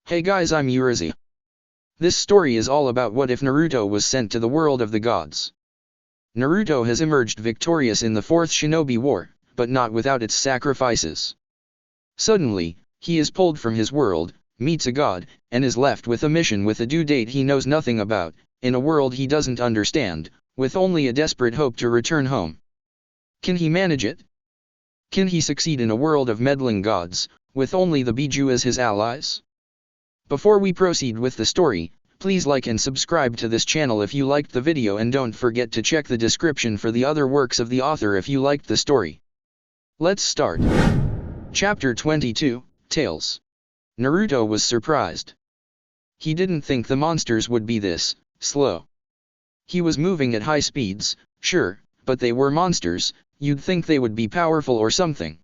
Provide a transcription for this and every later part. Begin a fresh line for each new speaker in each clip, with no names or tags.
Hey guys, I'm Urizi. This story is all about what if Naruto was sent to the world of the gods. Naruto has emerged victorious in the Fourth Shinobi War, but not without its sacrifices. Suddenly, he is pulled from his world, meets a god, and is left with a mission with a due date he knows nothing about, in a world he doesn't understand, with only a desperate hope to return home. Can he manage it? Can he succeed in a world of meddling gods, with only the Bijuu as his allies? Before we proceed with the story, please like and subscribe to this channel if you liked the video, and don't forget to check the description for the other works of the author if you liked the story. Let's start. Chapter 22, Tales. Naruto was surprised. He didn't think the monsters would be this slow. He was moving at high speeds, sure, but they were monsters. You'd think they would be powerful or something.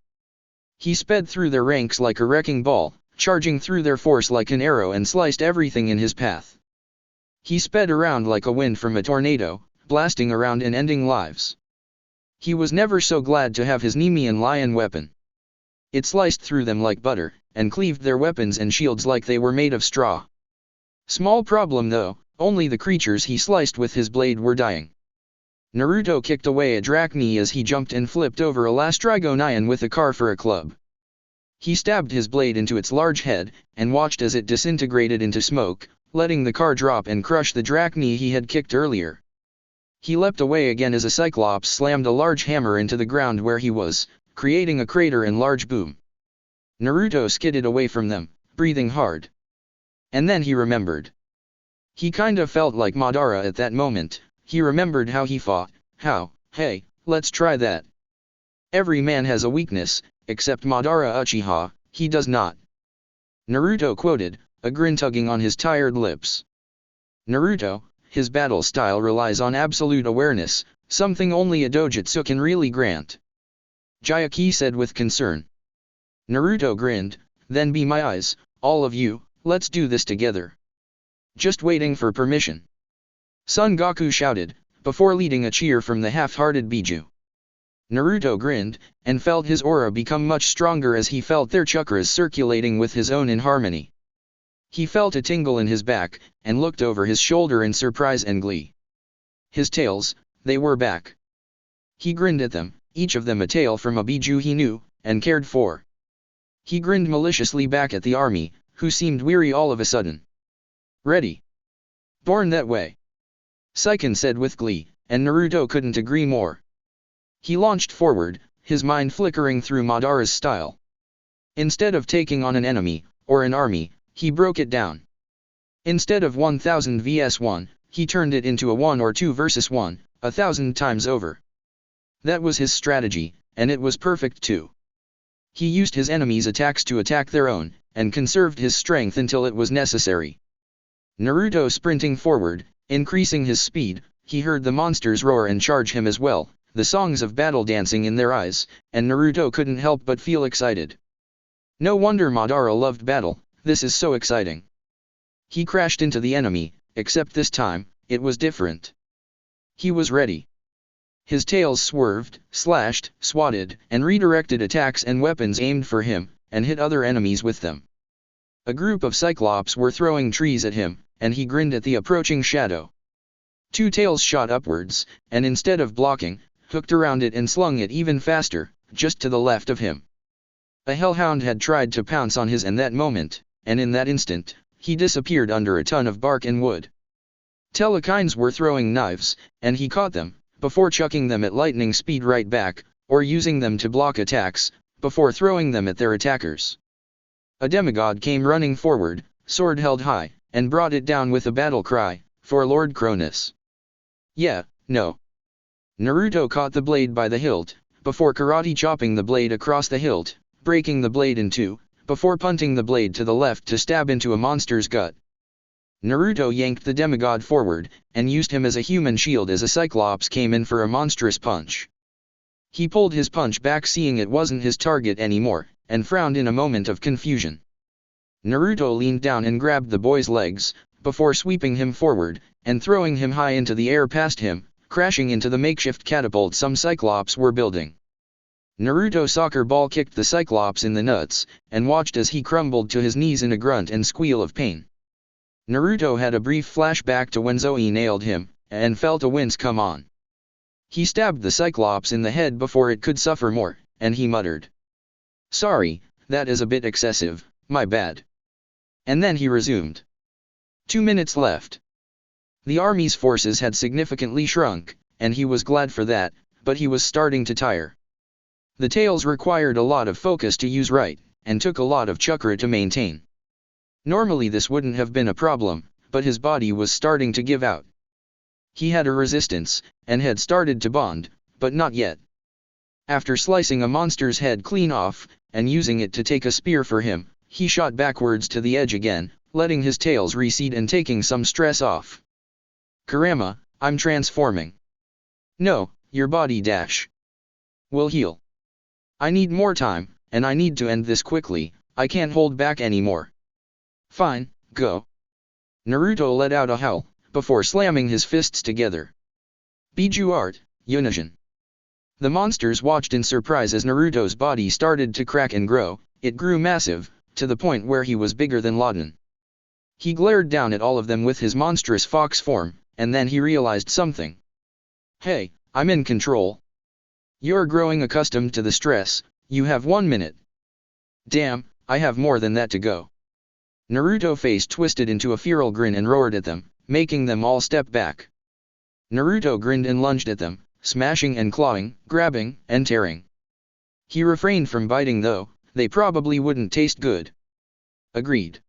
He sped through their ranks like a wrecking ball, charging through their force like an arrow, and sliced everything in his path. He sped around like a wind from a tornado, blasting around and ending lives. He was never so glad to have his Nemean lion weapon. It sliced through them like butter, and cleaved their weapons and shields like they were made of straw. Small problem though, only the creatures he sliced with his blade were dying. Naruto kicked away a Drachnee as he jumped and flipped over a Lastrygonian with a car for a club. He stabbed his blade into its large head, and watched as it disintegrated into smoke, letting the car drop and crush the Drachnee he had kicked earlier. He leapt away again as a Cyclops slammed a large hammer into the ground where he was, creating a crater and large boom. Naruto skidded away from them, breathing hard. And then he remembered. He kinda felt like Madara at that moment. He remembered how he fought. Hey, let's try that. Every man has a weakness, except Madara Uchiha, he does not. Naruto quoted, a grin tugging on his tired lips. Naruto, his battle style relies on absolute awareness, something only a dojutsu can really grant. Jayaki said with concern. Naruto grinned, then be my eyes, all of you, let's do this together. Just waiting for permission. Son Goku shouted, before leading a cheer from the half-hearted Bijuu. Naruto grinned, and felt his aura become much stronger as he felt their chakras circulating with his own in harmony. He felt a tingle in his back, and looked over his shoulder in surprise and glee. His tails, they were back. He grinned at them, each of them a tail from a Bijuu he knew, and cared for. He grinned maliciously back at the army, who seemed weary all of a sudden. Ready. Born that way. Saiken said with glee, and Naruto couldn't agree more. He launched forward, his mind flickering through Madara's style. Instead of taking on an enemy, or an army, he broke it down. Instead of 1000 vs 1, he turned it into a 1 or 2 versus 1, 1,000 times over. That was his strategy, and it was perfect too. He used his enemies' attacks to attack their own, and conserved his strength until it was necessary. Naruto sprinting forward, increasing his speed, he heard the monsters roar and charge him as well, the songs of battle dancing in their eyes, and Naruto couldn't help but feel excited. No wonder Madara loved battle, this is so exciting. He crashed into the enemy, except this time, it was different. He was ready. His tails swerved, slashed, swatted, and redirected attacks and weapons aimed for him, and hit other enemies with them. A group of Cyclops were throwing trees at him, and he grinned at the approaching shadow. Two tails shot upwards, and instead of blocking, hooked around it and slung it even faster, just to the left of him. A hellhound had tried to pounce on his in that moment, and in that instant, he disappeared under a ton of bark and wood. Telekines were throwing knives, and he caught them, before chucking them at lightning speed right back, or using them to block attacks, before throwing them at their attackers. A demigod came running forward, sword held high, and brought it down with a battle cry, for Lord Cronus. Yeah, no. Naruto caught the blade by the hilt, before karate chopping the blade across the hilt, breaking the blade in two, before punting the blade to the left to stab into a monster's gut. Naruto yanked the demigod forward, and used him as a human shield as a Cyclops came in for a monstrous punch. He pulled his punch back seeing it wasn't his target anymore, and frowned in a moment of confusion. Naruto leaned down and grabbed the boy's legs, before sweeping him forward, and throwing him high into the air past him, crashing into the makeshift catapult some Cyclops were building. Naruto soccer ball kicked the Cyclops in the nuts, and watched as he crumbled to his knees in a grunt and squeal of pain. Naruto had a brief flashback to when Zoe nailed him, and felt a wince come on. He stabbed the Cyclops in the head before it could suffer more, and he muttered, "Sorry, that is a bit excessive, my bad." And then he resumed. 2 minutes left. The army's forces had significantly shrunk, and he was glad for that, but he was starting to tire. The tails required a lot of focus to use right, and took a lot of chakra to maintain. Normally this wouldn't have been a problem, but his body was starting to give out. He had a resistance, and had started to bond, but not yet. After slicing a monster's head clean off, and using it to take a spear for him, he shot backwards to the edge again, letting his tails recede and taking some stress off. "Kurama, I'm transforming." "No, your body will heal. I need more time, and I need to end this quickly, I can't hold back anymore." "Fine, go." Naruto let out a howl, before slamming his fists together. Bijuu art, Yunajin. The monsters watched in surprise as Naruto's body started to crack and grow. It grew massive, to the point where he was bigger than Laden. He glared down at all of them with his monstrous fox form, and then he realized something. "Hey, I'm in control." "You're growing accustomed to the stress, you have 1 minute." "Damn, I have more than that to go." Naruto's face twisted into a feral grin and roared at them, making them all step back. Naruto grinned and lunged at them, smashing and clawing, grabbing and tearing. He refrained from biting though, they probably wouldn't taste good. Agreed.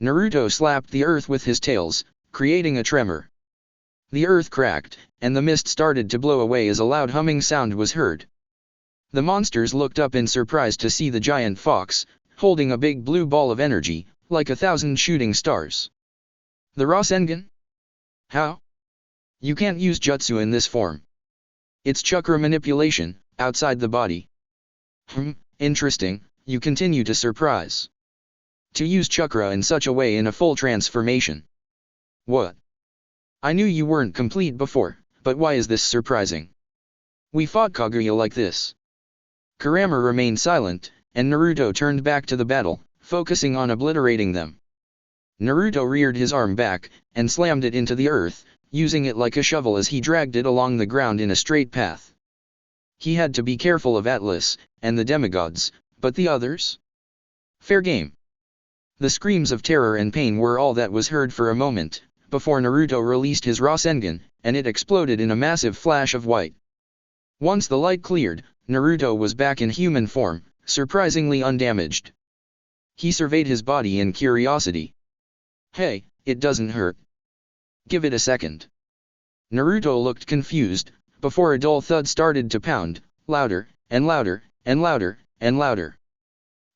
Naruto slapped the earth with his tails, creating a tremor. The earth cracked, and the mist started to blow away as a loud humming sound was heard. The monsters looked up in surprise to see the giant fox, holding a big blue ball of energy, like 1,000 shooting stars. "The Rasengan? How? You can't use jutsu in this form. It's chakra manipulation, outside the body." Interesting, you continue to surprise. To use chakra in such a way in a full transformation. What? I knew you weren't complete before, but why is this surprising? We fought Kaguya like this. Kurama remained silent, and Naruto turned back to the battle, focusing on obliterating them. Naruto reared his arm back, and slammed it into the earth, using it like a shovel as he dragged it along the ground in a straight path. He had to be careful of Atlas, and the demigods, but the others? Fair game. The screams of terror and pain were all that was heard for a moment, before Naruto released his Rasengan, and it exploded in a massive flash of white. Once the light cleared, Naruto was back in human form, surprisingly undamaged. He surveyed his body in curiosity. "Hey, it doesn't hurt. Give it a second." Naruto looked confused, before a dull thud started to pound, louder, and louder, and louder, and louder.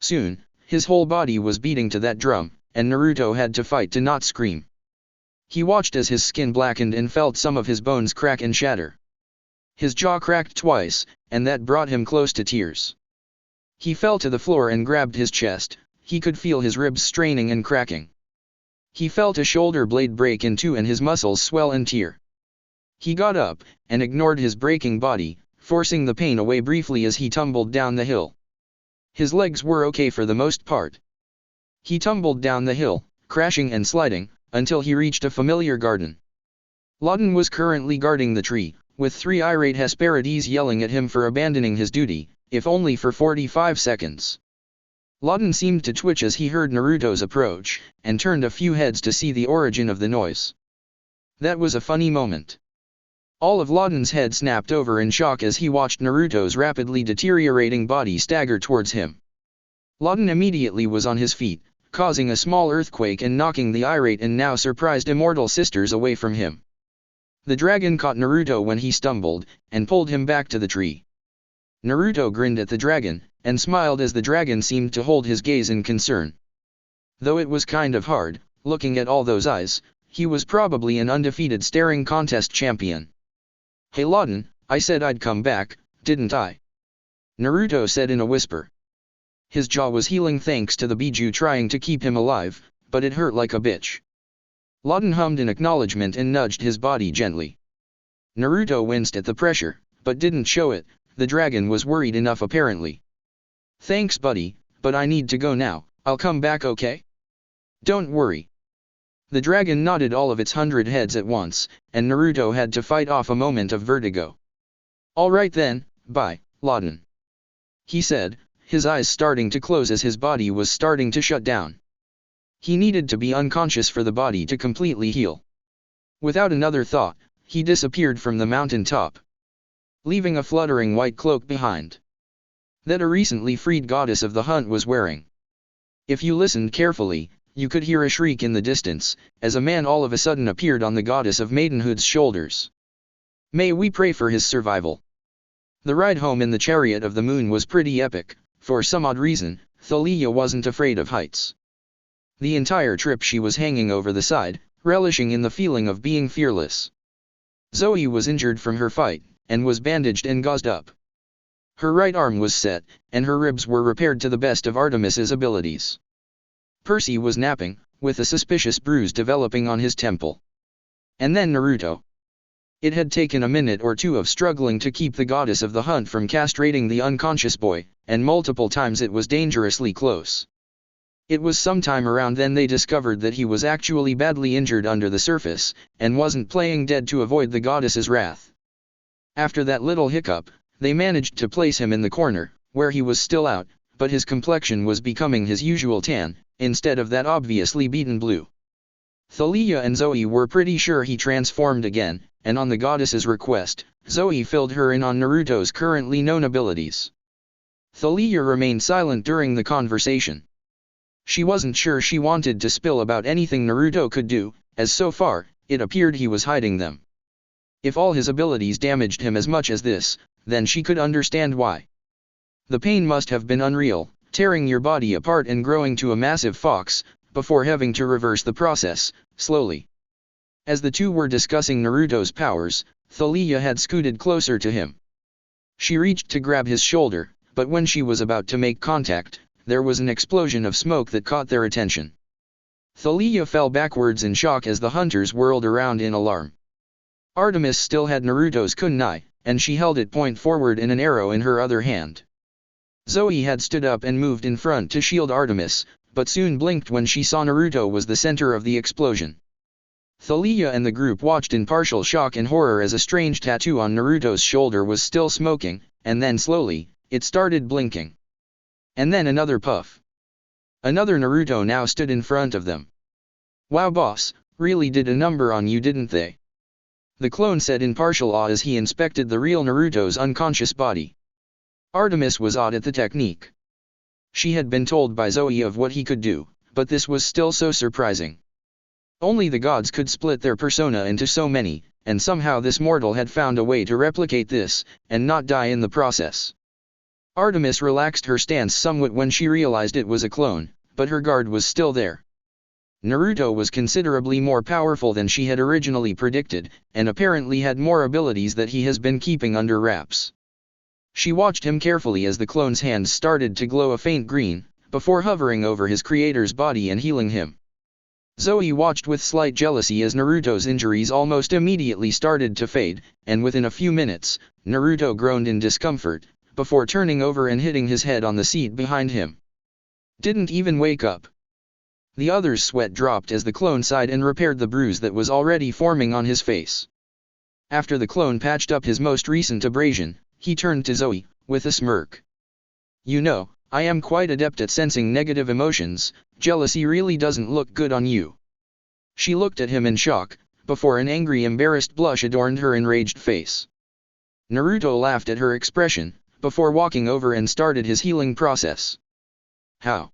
Soon, his whole body was beating to that drum, and Naruto had to fight to not scream. He watched as his skin blackened and felt some of his bones crack and shatter. His jaw cracked twice, and that brought him close to tears. He fell to the floor and grabbed his chest. He could feel his ribs straining and cracking. He felt a shoulder blade break in two and his muscles swell and tear. He got up, and ignored his breaking body, forcing the pain away briefly as he tumbled down the hill. His legs were okay for the most part. He tumbled down the hill, crashing and sliding, until he reached a familiar garden. Laden was currently guarding the tree, with 3 irate Hesperides yelling at him for abandoning his duty, if only for 45 seconds. Laden seemed to twitch as he heard Naruto's approach, and turned a few heads to see the origin of the noise. That was a funny moment. All of Laden's head snapped over in shock as he watched Naruto's rapidly deteriorating body stagger towards him. Laden immediately was on his feet, causing a small earthquake and knocking the irate and now surprised immortal sisters away from him. The dragon caught Naruto when he stumbled, and pulled him back to the tree. Naruto grinned at the dragon, and smiled as the dragon seemed to hold his gaze in concern. Though it was kind of hard, looking at all those eyes, he was probably an undefeated staring contest champion. "Hey Laden, I said I'd come back, didn't I?" Naruto said in a whisper. His jaw was healing thanks to the Bijuu trying to keep him alive, but it hurt like a bitch. Laden hummed in acknowledgement and nudged his body gently. Naruto winced at the pressure, but didn't show it, the dragon was worried enough apparently. "Thanks buddy, but I need to go now, I'll come back okay?" "Don't worry." The dragon nodded all of its 100 heads at once, and Naruto had to fight off a moment of vertigo. "Alright then, bye, Laden," he said, his eyes starting to close as his body was starting to shut down. He needed to be unconscious for the body to completely heal. Without another thought, he disappeared from the mountain top, leaving a fluttering white cloak behind that a recently freed goddess of the hunt was wearing. If you listened carefully, you could hear a shriek in the distance, as a man all of a sudden appeared on the goddess of maidenhood's shoulders. May we pray for his survival. The ride home in the chariot of the moon was pretty epic. For some odd reason, Thalia wasn't afraid of heights. The entire trip she was hanging over the side, relishing in the feeling of being fearless. Zoe was injured from her fight, and was bandaged and gauzed up. Her right arm was set, and her ribs were repaired to the best of Artemis's abilities. Percy was napping, with a suspicious bruise developing on his temple. And then Naruto. It had taken a minute or two of struggling to keep the goddess of the hunt from castrating the unconscious boy, and multiple times it was dangerously close. It was sometime around then they discovered that he was actually badly injured under the surface, and wasn't playing dead to avoid the goddess's wrath. After that little hiccup, they managed to place him in the corner, where he was still out, but his complexion was becoming his usual tan, instead of that obviously beaten blue. Thalia and Zoe were pretty sure he transformed again, and on the goddess's request, Zoe filled her in on Naruto's currently known abilities. Thalia remained silent during the conversation. She wasn't sure she wanted to spill about anything Naruto could do, as so far, it appeared he was hiding them. If all his abilities damaged him as much as this, then she could understand why. The pain must have been unreal, tearing your body apart and growing to a massive fox, before having to reverse the process, slowly. As the two were discussing Naruto's powers, Thalia had scooted closer to him. She reached to grab his shoulder, but when she was about to make contact, there was an explosion of smoke that caught their attention. Thalia fell backwards in shock as the hunters whirled around in alarm. Artemis still had Naruto's kunai, and she held it point forward in an arrow in her other hand. Zoe had stood up and moved in front to shield Artemis, but soon blinked when she saw Naruto was the center of the explosion. Thalia and the group watched in partial shock and horror as a strange tattoo on Naruto's shoulder was still smoking, and then slowly, it started blinking. And then another puff. Another Naruto now stood in front of them. "Wow boss, really did a number on you didn't they?" The clone said in partial awe as he inspected the real Naruto's unconscious body. Artemis was awed at the technique. She had been told by Zoe of what he could do, but this was still so surprising. Only the gods could split their persona into so many, and somehow this mortal had found a way to replicate this, and not die in the process. Artemis relaxed her stance somewhat when she realized it was a clone, but her guard was still there. Naruto was considerably more powerful than she had originally predicted, and apparently had more abilities that he has been keeping under wraps. She watched him carefully as the clone's hands started to glow a faint green, before hovering over his creator's body and healing him. Zoe watched with slight jealousy as Naruto's injuries almost immediately started to fade, and within a few minutes, Naruto groaned in discomfort, before turning over and hitting his head on the seat behind him. Didn't even wake up. The other's sweat dropped as the clone sighed and repaired the bruise that was already forming on his face. After the clone patched up his most recent abrasion, he turned to Zoe, with a smirk. "You know, I am quite adept at sensing negative emotions, jealousy really doesn't look good on you." She looked at him in shock, before an angry embarrassed blush adorned her enraged face. Naruto laughed at her expression, before walking over and started his healing process. "How?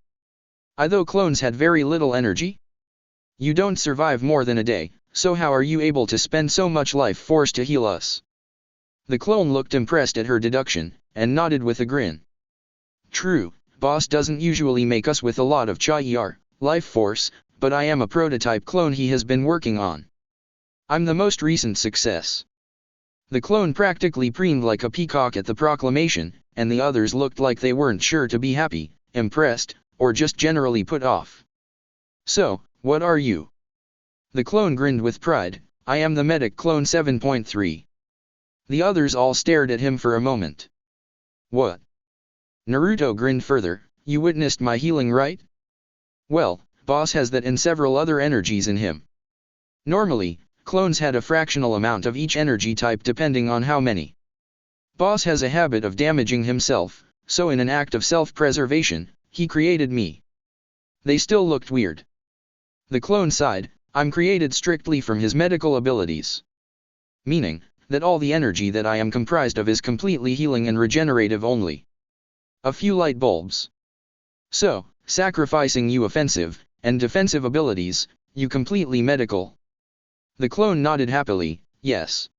Though clones had very little energy? You don't survive more than a day, so how are you able to spend so much life force to heal us?" The clone looked impressed at her deduction, and nodded with a grin. "True, boss doesn't usually make us with a lot of life force, but I am a prototype clone he has been working on. I'm the most recent success." The clone practically preened like a peacock at the proclamation, and the others looked like they weren't sure to be happy, impressed, or just generally put off. "So, what are you?" The clone grinned with pride. "I am the medic clone 7.3. The others all stared at him for a moment. What? Naruto grinned further, you witnessed my healing, right? Well, boss has that and several other energies in him. Normally, clones had a fractional amount of each energy type depending on how many. Boss has a habit of damaging himself, so in an act of self-preservation, he created me. They still looked weird. The clone sighed, I'm created strictly from his medical abilities. Meaning, that all the energy that I am comprised of is completely healing and regenerative only. A few light bulbs. So, sacrificing you offensive and defensive abilities, you completely medical. The clone nodded happily, yes.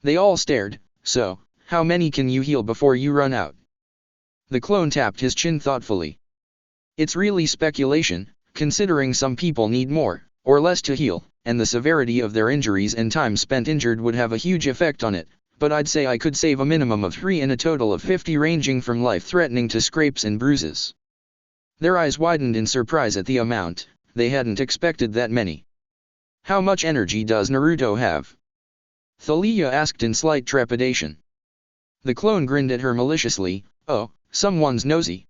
They all stared, so, how many can you heal before you run out? The clone tapped his chin thoughtfully. It's really speculation, considering some people need more or less to heal, and the severity of their injuries and time spent injured would have a huge effect on it, but I'd say I could save a minimum of 3 and a total of 50 ranging from life-threatening to scrapes and bruises. Their eyes widened in surprise at the amount, they hadn't expected that many. How much energy does Naruto have? Thalia asked in slight trepidation. The clone grinned at her maliciously, oh, someone's nosy.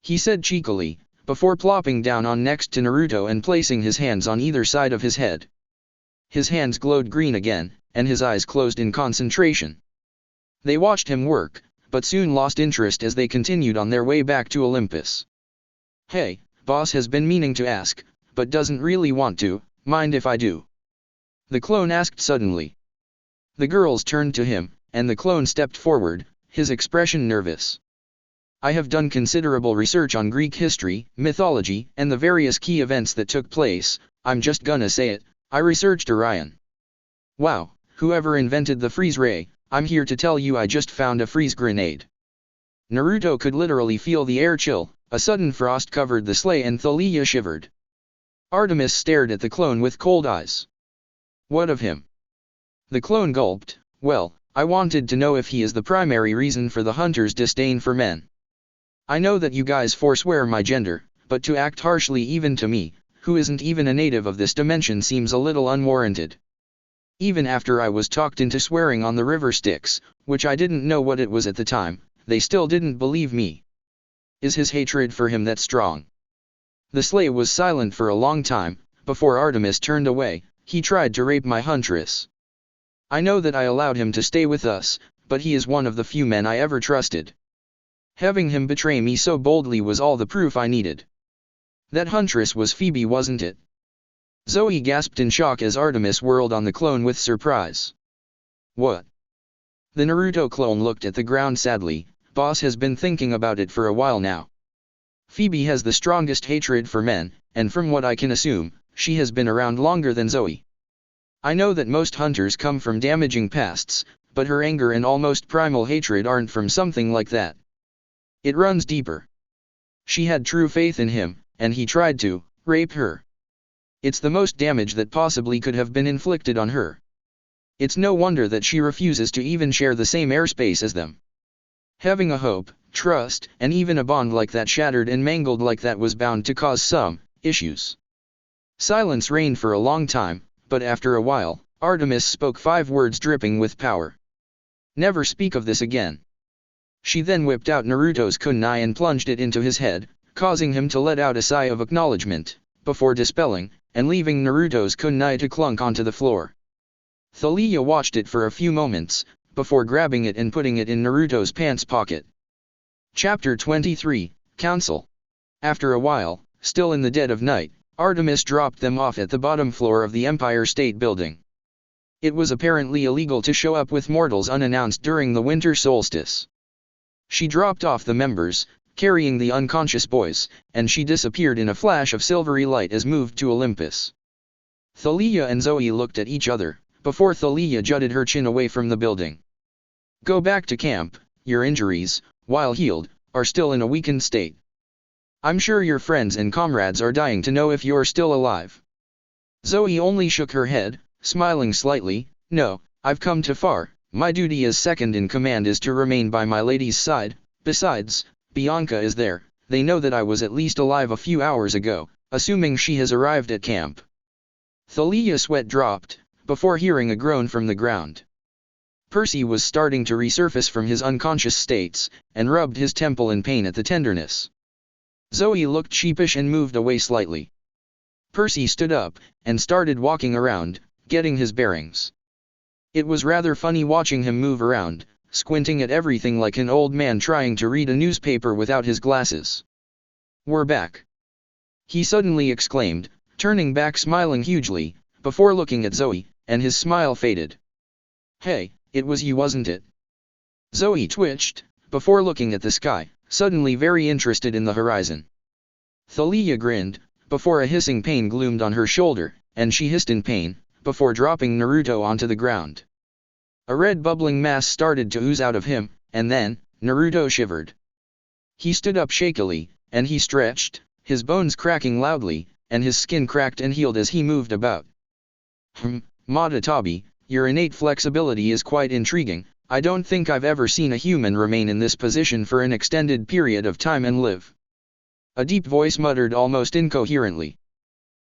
He said cheekily, before plopping down on next to Naruto and placing his hands on either side of his head. His hands glowed green again, and his eyes closed in concentration. They watched him work, but soon lost interest as they continued on their way back to Olympus. Hey, boss has been meaning to ask, but doesn't really want to, mind if I do? The clone asked suddenly. The girls turned to him, and the clone stepped forward, his expression nervous. I have done considerable research on Greek history, mythology, and the various key events that took place. I'm just gonna say it, I researched Orion. Wow, whoever invented the freeze ray, I'm here to tell you I just found a freeze grenade. Naruto could literally feel the air chill, a sudden frost covered the sleigh and Thalia shivered. Artemis stared at the clone with cold eyes. What of him? The clone gulped, well, I wanted to know if he is the primary reason for the hunter's disdain for men. I know that you guys forswear my gender, but to act harshly even to me, who isn't even a native of this dimension, seems a little unwarranted. Even after I was talked into swearing on the river Styx, which I didn't know what it was at the time, they still didn't believe me. Is his hatred for him that strong? The sleigh was silent for a long time, before Artemis turned away. He tried to rape my huntress. I know that I allowed him to stay with us, but he is one of the few men I ever trusted. Having him betray me so boldly was all the proof I needed. That huntress was Phoebe, wasn't it? Zoe gasped in shock as Artemis whirled on the clone with surprise. What? The Naruto clone looked at the ground sadly. Boss has been thinking about it for a while now. Phoebe has the strongest hatred for men, and from what I can assume, she has been around longer than Zoe. I know that most hunters come from damaging pasts, but her anger and almost primal hatred aren't from something like that. It runs deeper. She had true faith in him, and he tried to rape her. It's the most damage that possibly could have been inflicted on her. It's no wonder that she refuses to even share the same airspace as them. Having a hope, trust, and even a bond like that shattered and mangled like that was bound to cause some issues. Silence reigned for a long time, but after a while, Artemis spoke 5 words dripping with power. Never speak of this again. She then whipped out Naruto's kunai and plunged it into his head, causing him to let out a sigh of acknowledgement, before dispelling, and leaving Naruto's kunai to clunk onto the floor. Thalia watched it for a few moments, before grabbing it and putting it in Naruto's pants pocket. Chapter 23, Council. After a while, still in the dead of night, Artemis dropped them off at the bottom floor of the Empire State Building. It was apparently illegal to show up with mortals unannounced during the winter solstice. She dropped off the members, carrying the unconscious boys, and she disappeared in a flash of silvery light as moved to Olympus. Thalia and Zoe looked at each other, before Thalia jutted her chin away from the building. Go back to camp, your injuries, while healed, are still in a weakened state. I'm sure your friends and comrades are dying to know if you're still alive. Zoe only shook her head, smiling slightly, no, I've come too far. My duty as second in command is to remain by my lady's side. Besides, Bianca is there. They know that I was at least alive a few hours ago, assuming she has arrived at camp. Thalia's sweat dropped, before hearing a groan from the ground. Percy was starting to resurface from his unconscious states, and rubbed his temple in pain at the tenderness. Zoe looked sheepish and moved away slightly. Percy stood up, and started walking around, getting his bearings. It was rather funny watching him move around, squinting at everything like an old man trying to read a newspaper without his glasses. "We're back!" he suddenly exclaimed, turning back smiling hugely, before looking at Zoe, and his smile faded. "Hey, it was you, wasn't it?" Zoe twitched, before looking at the sky, suddenly very interested in the horizon. Thalia grinned, before a hissing pain gloomed on her shoulder, and she hissed in pain, before dropping Naruto onto the ground. A red bubbling mass started to ooze out of him, and then, Naruto shivered. He stood up shakily, and he stretched, his bones cracking loudly, and his skin cracked and healed as he moved about. Madatabi, your innate flexibility is quite intriguing. I don't think I've ever seen a human remain in this position for an extended period of time and live." A deep voice muttered almost incoherently.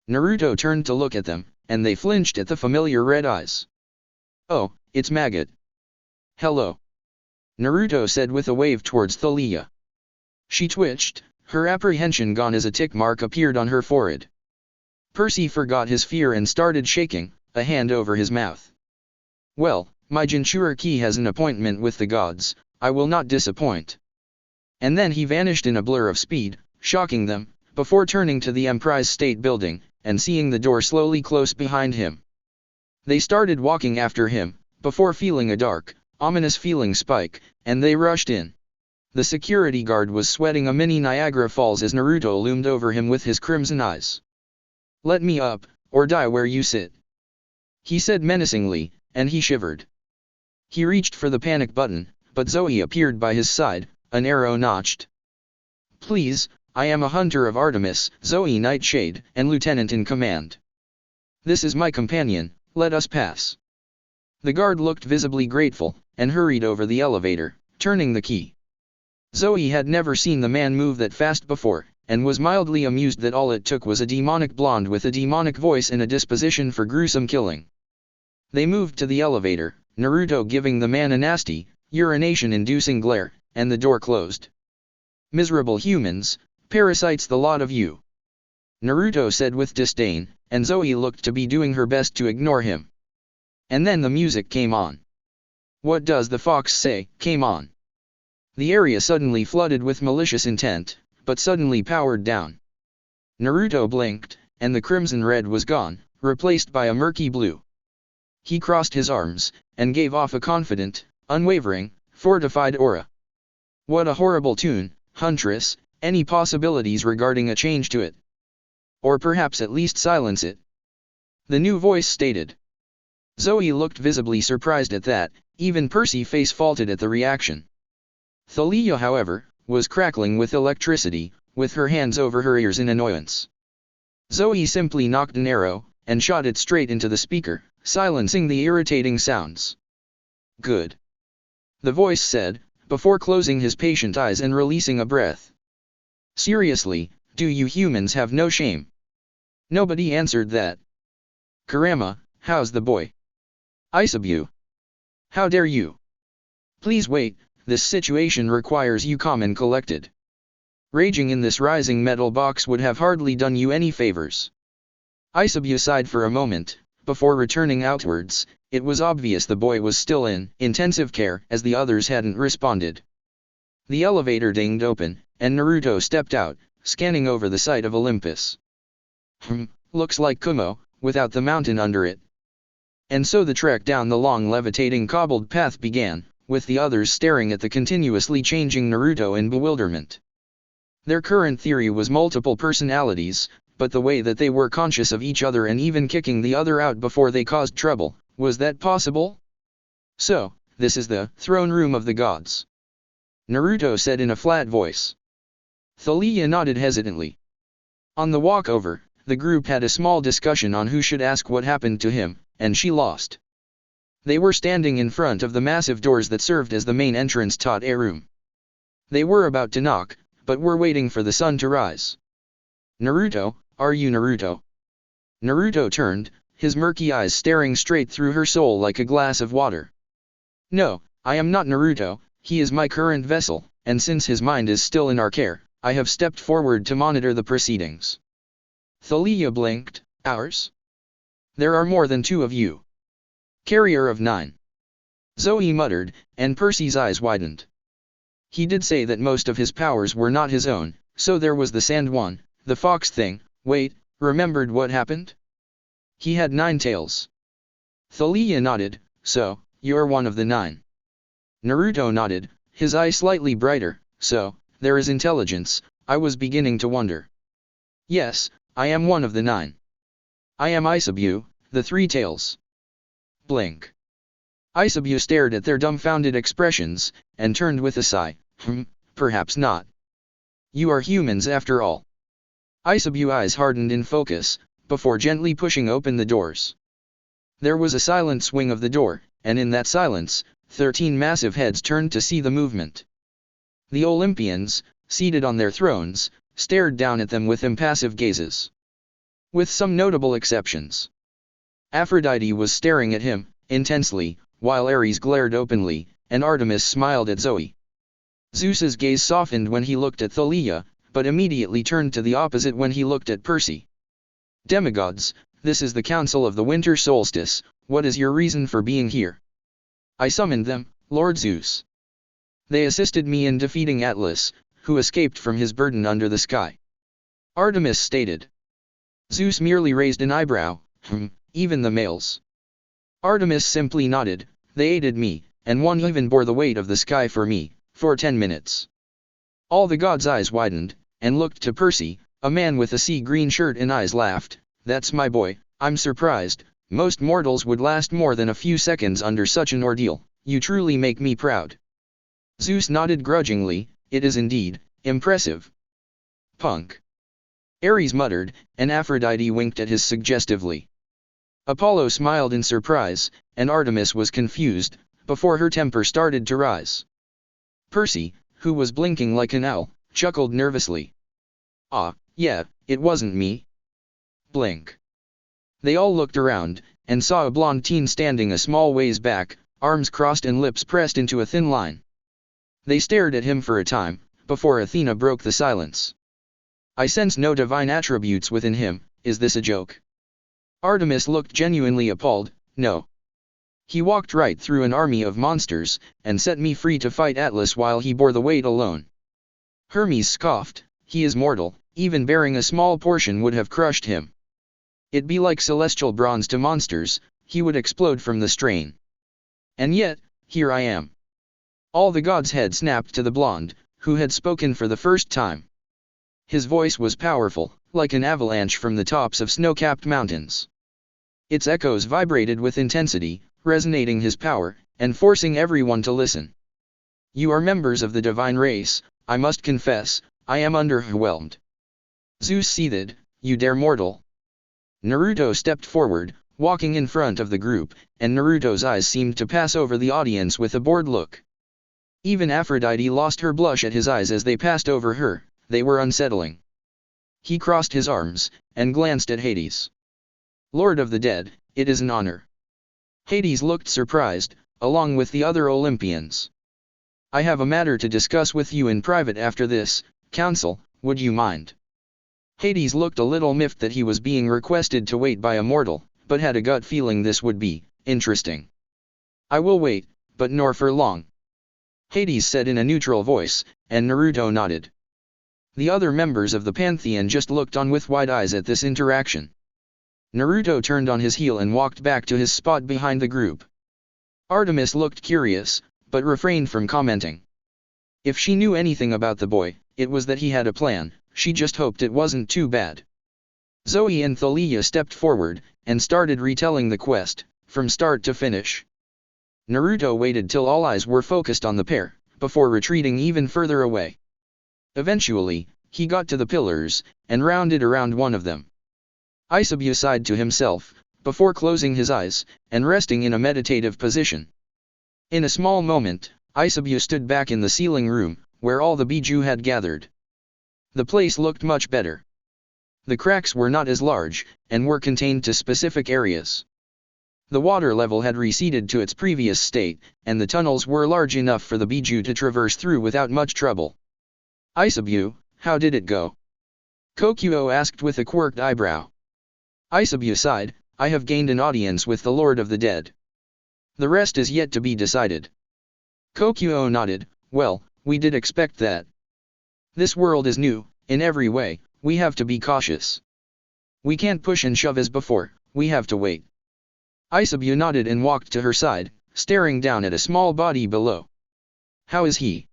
Naruto turned to look at them, and they flinched at the familiar red eyes. "Oh, it's Maggot." "Hello," Naruto said with a wave towards Thalia. She twitched, her apprehension gone as a tick mark appeared on her forehead. Percy forgot his fear and started shaking, a hand over his mouth. "Well, my Jinchuriki has an appointment with the gods, I will not disappoint." And then he vanished in a blur of speed, shocking them, before turning to the Emprise State Building, and seeing the door slowly close behind him. They started walking after him, before feeling a dark, ominous feeling spike, and they rushed in. The security guard was sweating a mini Niagara Falls as Naruto loomed over him with his crimson eyes. "Let me up, or die where you sit," he said menacingly, and he shivered. He reached for the panic button, but Zoe appeared by his side, an arrow notched. "Please, I am a hunter of Artemis, Zoe Nightshade, and lieutenant in command. This is my companion, let us pass." The guard looked visibly grateful, and hurried over the elevator, turning the key. Zoe had never seen the man move that fast before, and was mildly amused that all it took was a demonic blonde with a demonic voice and a disposition for gruesome killing. They moved to the elevator, Naruto giving the man a nasty, urination-inducing glare, and the door closed. "Miserable humans, parasites the lot of you," Naruto said with disdain, and Zoe looked to be doing her best to ignore him. And then the music came on. "What does the fox say?" came on. The area suddenly flooded with malicious intent, but suddenly powered down. Naruto blinked, and the crimson red was gone, replaced by a murky blue. He crossed his arms, and gave off a confident, unwavering, fortified aura. "What a horrible tune, Huntress, any possibilities regarding a change to it? Or perhaps at least silence it?" the new voice stated. Zoe looked visibly surprised at that, even Percy's face faulted at the reaction. Thalia, however, was crackling with electricity, with her hands over her ears in annoyance. Zoe simply knocked an arrow, and shot it straight into the speaker, silencing the irritating sounds. "Good," the voice said, before closing his patient eyes and releasing a breath. "Seriously, do you humans have no shame?" Nobody answered that. "Kurama, how's the boy?" "Isabu. How dare you?" "Please wait, this situation requires you calm and collected. Raging in this rising metal box would have hardly done you any favors." Isabu sighed for a moment, before returning outwards. It was obvious the boy was still in intensive care, as the others hadn't responded. The elevator dinged open, and Naruto stepped out, scanning over the site of Olympus. Looks like Kumo, without the mountain under it." And so the trek down the long levitating cobbled path began, with the others staring at the continuously changing Naruto in bewilderment. Their current theory was multiple personalities, but the way that they were conscious of each other and even kicking the other out before they caused trouble, was that possible? "So, this is the throne room of the gods," Naruto said in a flat voice. Thalia nodded hesitantly. On the walk over, the group had a small discussion on who should ask what happened to him, and she lost. They were standing in front of the massive doors that served as the main entrance to a room. They were about to knock, but were waiting for the sun to rise. "Naruto, are you Naruto?" Naruto turned, his murky eyes staring straight through her soul like a glass of water. No, I am not Naruto, he is my current vessel, and since his mind is still in our care, I have stepped forward to monitor the proceedings. Thalia blinked. Ours? There are more than 2 of you. Carrier of 9. Zoe muttered, and Percy's eyes widened. He did say that most of his powers were not his own, so there was the sand one, the fox thing. Wait, remembered what happened? He had 9 tails. Thalia nodded. So, you're one of the 9. Naruto nodded, his eye slightly brighter. So, there is intelligence. I was beginning to wonder. Yes, I am one of the 9. I am Bijuu, the 3 tails. Blink. Bijuu stared at their dumbfounded expressions, and turned with a sigh. Perhaps not. You are humans after all. Bijuu's eyes hardened in focus, before gently pushing open the doors. There was a silent swing of the door, and in that silence, 13 massive heads turned to see the movement. The Olympians, seated on their thrones, stared down at them with impassive gazes. With some notable exceptions. Aphrodite was staring at him, intensely, while Ares glared openly, and Artemis smiled at Zoe. Zeus's gaze softened when he looked at Thalia, but immediately turned to the opposite when he looked at Percy. Demigods, this is the Council of the Winter Solstice, what is your reason for being here? I summoned them, Lord Zeus. They assisted me in defeating Atlas, who escaped from his burden under the sky. Artemis stated. Zeus merely raised an eyebrow. Even the males. Artemis simply nodded. They aided me, and one even bore the weight of the sky for me, for 10 minutes. All the gods' eyes widened, and looked to Percy. A man with a sea-green shirt and eyes laughed. That's my boy. I'm surprised. Most mortals would last more than a few seconds under such an ordeal. You truly make me proud. Zeus nodded grudgingly. It is indeed impressive. Punk. Ares muttered, and Aphrodite winked at his suggestively. Apollo smiled in surprise, and Artemis was confused, before her temper started to rise. Percy, who was blinking like an owl, chuckled nervously. Ah, yeah, it wasn't me. Blink. They all looked around, and saw a blonde teen standing a small ways back, arms crossed and lips pressed into a thin line. They stared at him for a time, before Athena broke the silence. I sense no divine attributes within him. Is this a joke? Artemis looked genuinely appalled. No. He walked right through an army of monsters, and set me free to fight Atlas while he bore the weight alone. Hermes scoffed. He is mortal, even bearing a small portion would have crushed him. It'd be like celestial bronze to monsters, he would explode from the strain. And yet, here I am. All the gods' heads snapped to the blonde, who had spoken for the first time. His voice was powerful, like an avalanche from the tops of snow-capped mountains. Its echoes vibrated with intensity, resonating his power, and forcing everyone to listen. You are members of the divine race, I must confess, I am underwhelmed. Zeus seethed, you dare mortal. Naruto stepped forward, walking in front of the group, and Naruto's eyes seemed to pass over the audience with a bored look. Even Aphrodite lost her blush at his eyes as they passed over her, they were unsettling. He crossed his arms, and glanced at Hades. Lord of the Dead, it is an honor. Hades looked surprised, along with the other Olympians. I have a matter to discuss with you in private after this, council, would you mind? Hades looked a little miffed that he was being requested to wait by a mortal, but had a gut feeling this would be interesting. I will wait, but nor for long. Hades said in a neutral voice, and Naruto nodded. The other members of the Pantheon just looked on with wide eyes at this interaction. Naruto turned on his heel and walked back to his spot behind the group. Artemis looked curious, but refrained from commenting. If she knew anything about the boy, it was that he had a plan. She just hoped it wasn't too bad. Zoe and Thalia stepped forward, and started retelling the quest, from start to finish. Naruto waited till all eyes were focused on the pair, before retreating even further away. Eventually, he got to the pillars, and rounded around one of them. Bijuu sighed to himself, before closing his eyes, and resting in a meditative position. In a small moment, Bijuu stood back in the ceiling room, where all the Bijuu had gathered. The place looked much better. The cracks were not as large, and were contained to specific areas. The water level had receded to its previous state, and the tunnels were large enough for the Bijuu to traverse through without much trouble. Bijuu, how did it go? Kokuo asked with a quirked eyebrow. Bijuu sighed, I have gained an audience with the Lord of the Dead. The rest is yet to be decided. Kokuo nodded, well, we did expect that. This world is new, in every way, we have to be cautious. We can't push and shove as before, we have to wait. Bijuu nodded and walked to her side, staring down at a small body below. How is he?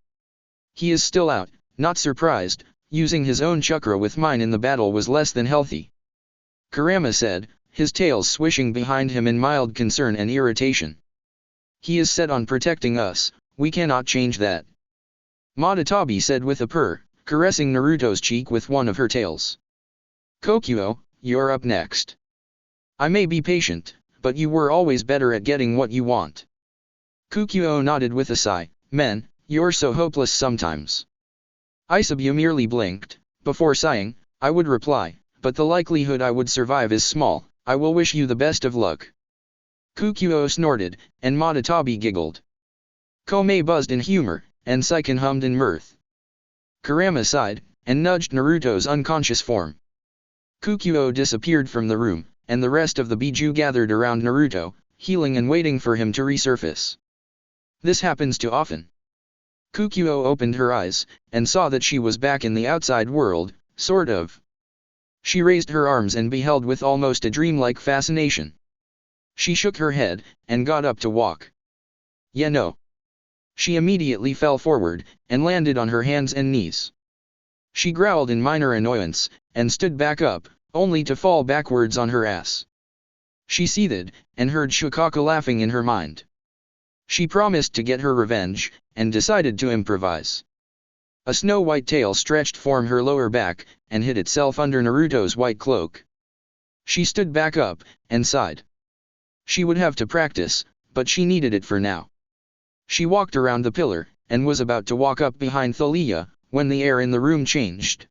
He is still out, not surprised, using his own chakra with mine in the battle was less than healthy. Kurama said, his tail swishing behind him in mild concern and irritation. He is set on protecting us, we cannot change that. Madatabi said with a purr, caressing Naruto's cheek with one of her tails. Kokuo, you're up next. I may be patient, but you were always better at getting what you want. Kokuo nodded with a sigh, men, you're so hopeless sometimes. Bijuu merely blinked, before sighing, I would reply, but the likelihood I would survive is small, I will wish you the best of luck. Kokuo snorted, and Madatabi giggled. Komei buzzed in humor, and Seiken hummed in mirth. Kurama sighed, and nudged Naruto's unconscious form. Kokuo disappeared from the room, and the rest of the Bijuu gathered around Naruto, healing and waiting for him to resurface. This happens too often. Kokuo opened her eyes, and saw that she was back in the outside world, sort of. She raised her arms and beheld with almost a dreamlike fascination. She shook her head, and got up to walk. Yeah no. She immediately fell forward, and landed on her hands and knees. She growled in minor annoyance, and stood back up, only to fall backwards on her ass. She seethed, and heard Shikako laughing in her mind. She promised to get her revenge, and decided to improvise. A snow-white tail stretched from her lower back, and hid itself under Naruto's white cloak. She stood back up, and sighed. She would have to practice, but she needed it for now. She walked around the pillar, and was about to walk up behind Thalia, when the air in the room changed.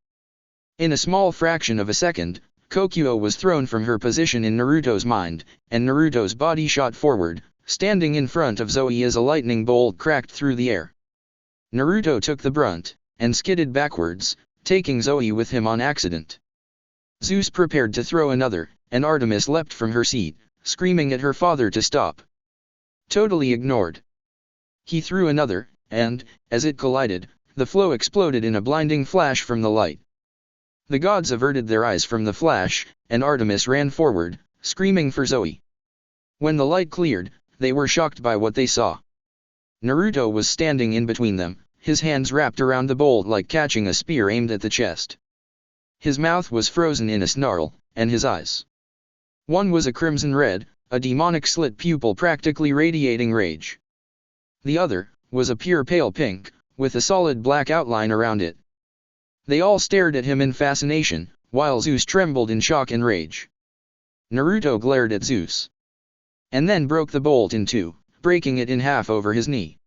In a small fraction of a second, Kokuo was thrown from her position in Naruto's mind, and Naruto's body shot forward, standing in front of Zoe as a lightning bolt cracked through the air. Naruto took the brunt, and skidded backwards, taking Zoe with him on accident. Zeus prepared to throw another, and Artemis leapt from her seat, screaming at her father to stop. Totally ignored. He threw another, and, as it collided, the flow exploded in a blinding flash from the light. The gods averted their eyes from the flash, and Artemis ran forward, screaming for Zoe. When the light cleared, they were shocked by what they saw. Naruto was standing in between them, his hands wrapped around the bolt like catching a spear aimed at the chest. His mouth was frozen in a snarl, and his eyes. One was a crimson red, a demonic slit pupil practically radiating rage. The other was a pure pale pink, with a solid black outline around it. They all stared at him in fascination, while Zeus trembled in shock and rage. Naruto glared at Zeus. And then broke the bolt in two, breaking it in half over his knee.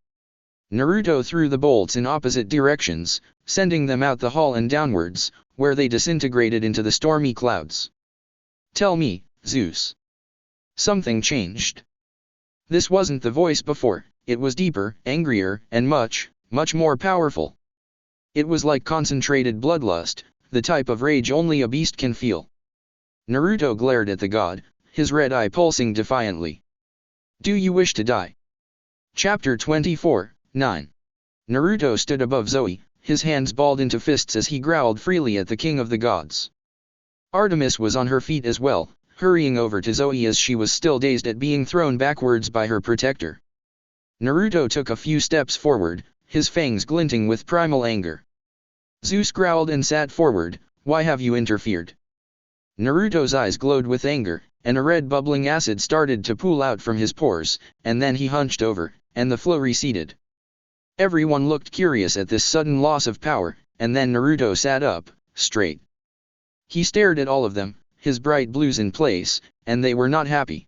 Naruto threw the bolts in opposite directions, sending them out the hall and downwards, where they disintegrated into the stormy clouds. Tell me, Zeus. Something changed. This wasn't the voice before, it was deeper, angrier, and much, much more powerful. It was like concentrated bloodlust, the type of rage only a beast can feel. Naruto glared at the god, his red eye pulsing defiantly. Do you wish to die? Chapter 24, 9. Naruto stood above Zoe, his hands balled into fists as he growled freely at the king of the gods. Artemis was on her feet as well, hurrying over to Zoe as she was still dazed at being thrown backwards by her protector. Naruto took a few steps forward, his fangs glinting with primal anger. Zeus growled and sat forward, why have you interfered? Naruto's eyes glowed with anger, and a red bubbling acid started to pool out from his pores, and then he hunched over, and the flow receded. Everyone looked curious at this sudden loss of power, and then Naruto sat up, straight. He stared at all of them, his bright blues in place, and they were not happy.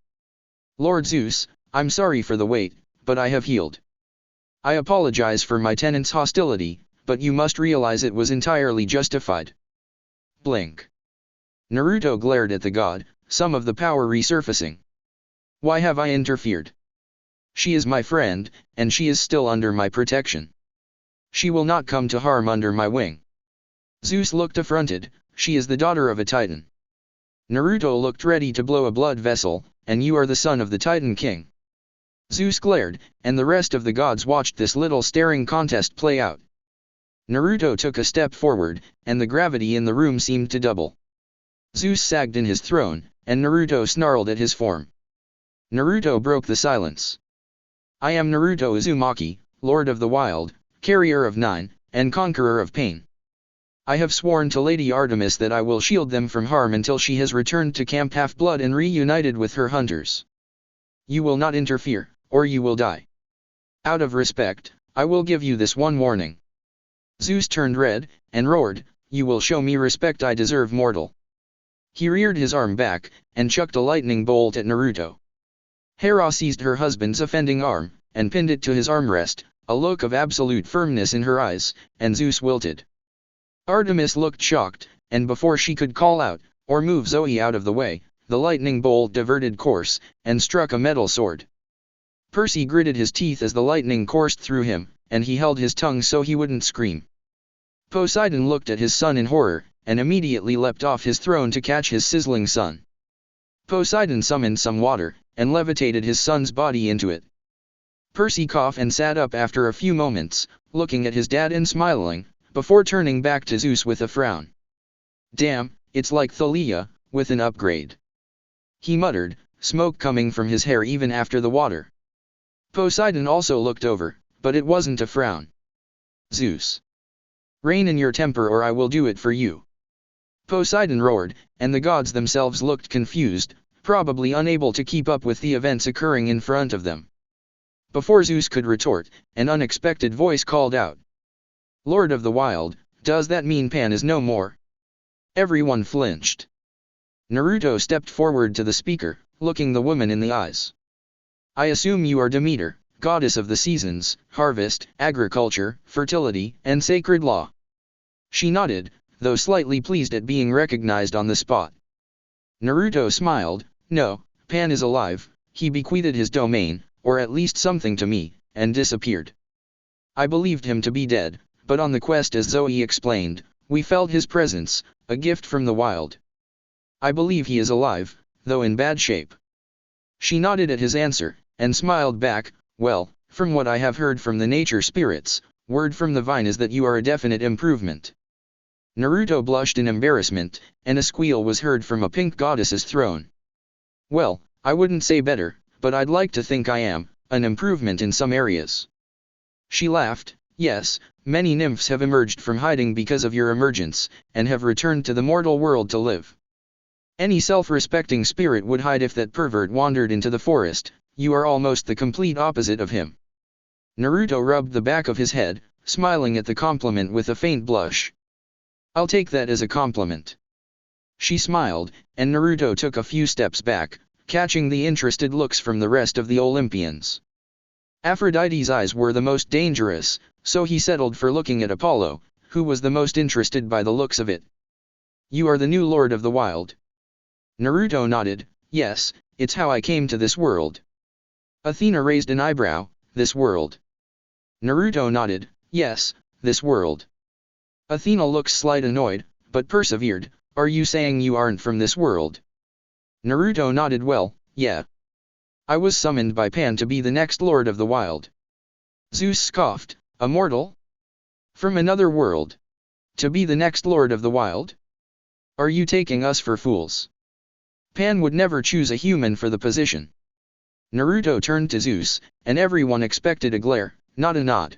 Lord Zeus, I'm sorry for the wait, but I have healed. I apologize for my tenant's hostility, but you must realize it was entirely justified. Blink. Naruto glared at the god, some of the power resurfacing. Why have I interfered? She is my friend, and she is still under my protection. She will not come to harm under my wing. Zeus looked affronted. She is the daughter of a titan. Naruto looked ready to blow a blood vessel, and you are the son of the Titan King. Zeus glared, and the rest of the gods watched this little staring contest play out. Naruto took a step forward, and the gravity in the room seemed to double. Zeus sagged in his throne, and Naruto snarled at his form. Naruto broke the silence. I am Naruto Uzumaki, Lord of the Wild, Carrier of Nine, and Conqueror of Pain. I have sworn to Lady Artemis that I will shield them from harm until she has returned to Camp Half-Blood and reunited with her hunters. You will not interfere, or you will die. Out of respect, I will give you this one warning. Zeus turned red, and roared, you will show me respect I deserve, mortal. He reared his arm back, and chucked a lightning bolt at Naruto. Hera seized her husband's offending arm, and pinned it to his armrest, a look of absolute firmness in her eyes, and Zeus wilted. Artemis looked shocked, and before she could call out, or move Zoe out of the way, the lightning bolt diverted course, and struck a metal sword. Percy gritted his teeth as the lightning coursed through him, and he held his tongue so he wouldn't scream. Poseidon looked at his son in horror, and immediately leapt off his throne to catch his sizzling son. Poseidon summoned some water, and levitated his son's body into it. Percy coughed and sat up after a few moments, looking at his dad and smiling, before turning back to Zeus with a frown. Damn, it's like Thalia, with an upgrade. He muttered, smoke coming from his hair even after the water. Poseidon also looked over, but it wasn't a frown. Zeus. Rein in your temper or I will do it for you. Poseidon roared, and the gods themselves looked confused, probably unable to keep up with the events occurring in front of them. Before Zeus could retort, an unexpected voice called out. Lord of the Wild, does that mean Pan is no more? Everyone flinched. Naruto stepped forward to the speaker, looking the woman in the eyes. I assume you are Demeter, goddess of the seasons, harvest, agriculture, fertility, and sacred law. She nodded, though slightly pleased at being recognized on the spot. Naruto smiled, no, Pan is alive, he bequeathed his domain, or at least something to me, and disappeared. I believed him to be dead, but on the quest as Zoe explained, we felt his presence, a gift from the wild. I believe he is alive, though in bad shape. She nodded at his answer, and smiled back, well, from what I have heard from the nature spirits, word from the vine is that you are a definite improvement. Naruto blushed in embarrassment, and a squeal was heard from a pink goddess's throne. Well, I wouldn't say better, but I'd like to think I am, an improvement in some areas. She laughed, yes, many nymphs have emerged from hiding because of your emergence, and have returned to the mortal world to live. Any self-respecting spirit would hide if that pervert wandered into the forest, you are almost the complete opposite of him. Naruto rubbed the back of his head, smiling at the compliment with a faint blush. I'll take that as a compliment. She smiled, and Naruto took a few steps back, catching the interested looks from the rest of the Olympians. Aphrodite's eyes were the most dangerous, so he settled for looking at Apollo, who was the most interested by the looks of it. You are the new Lord of the Wild. Naruto nodded, yes, it's how I came to this world. Athena raised an eyebrow, this world. Naruto nodded, yes, this world. Athena looked slightly annoyed, but persevered, are you saying you aren't from this world? Naruto nodded well, yeah. I was summoned by Pan to be the next Lord of the Wild. Zeus scoffed, a mortal? From another world? To be the next Lord of the Wild? Are you taking us for fools? Pan would never choose a human for the position. Naruto turned to Zeus, and everyone expected a glare, not a nod.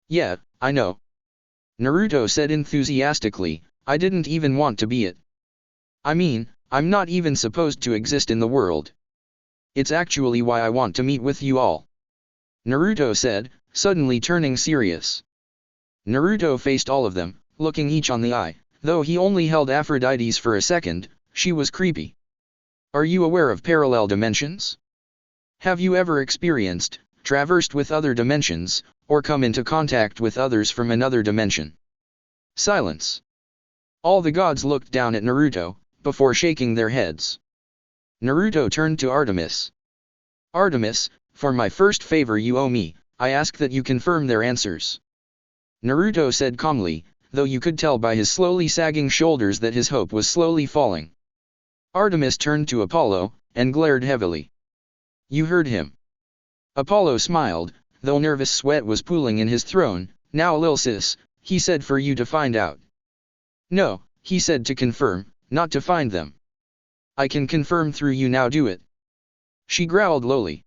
Yeah, I know. Naruto said enthusiastically, I didn't even want to be it. I mean, I'm not even supposed to exist in the world. It's actually why I want to meet with you all. Naruto said, suddenly turning serious. Naruto faced all of them, looking each on the eye, though he only held Aphrodite's for a second, she was creepy. Are you aware of parallel dimensions? Have you ever experienced, traversed with other dimensions, or come into contact with others from another dimension? Silence. All the gods looked down at Naruto, before shaking their heads. Naruto turned to Artemis. Artemis, for my first favor you owe me, I ask that you confirm their answers. Naruto said calmly, though you could tell by his slowly sagging shoulders that his hope was slowly falling. Artemis turned to Apollo, and glared heavily. You heard him. Apollo smiled, though nervous sweat was pooling in his throne. Now lil sis, he said for you to find out. No, he said to confirm, not to find them. I can confirm through you, now do it. She growled lowly.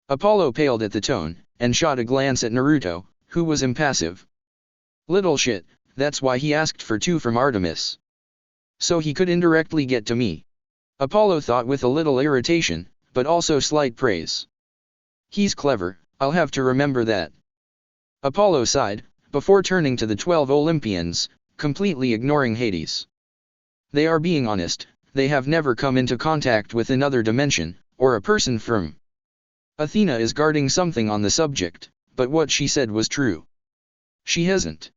Apollo paled at the tone, and shot a glance at Naruto, who was impassive. Little shit, that's why he asked for 2 from Artemis. So he could indirectly get to me. Apollo thought with a little irritation, but also slight praise. He's clever, I'll have to remember that. Apollo sighed, before turning to the 12 Olympians, completely ignoring Hades. They are being honest, they have never come into contact with another dimension, or a person from. Athena is guarding something on the subject, but what she said was true. She hasn't.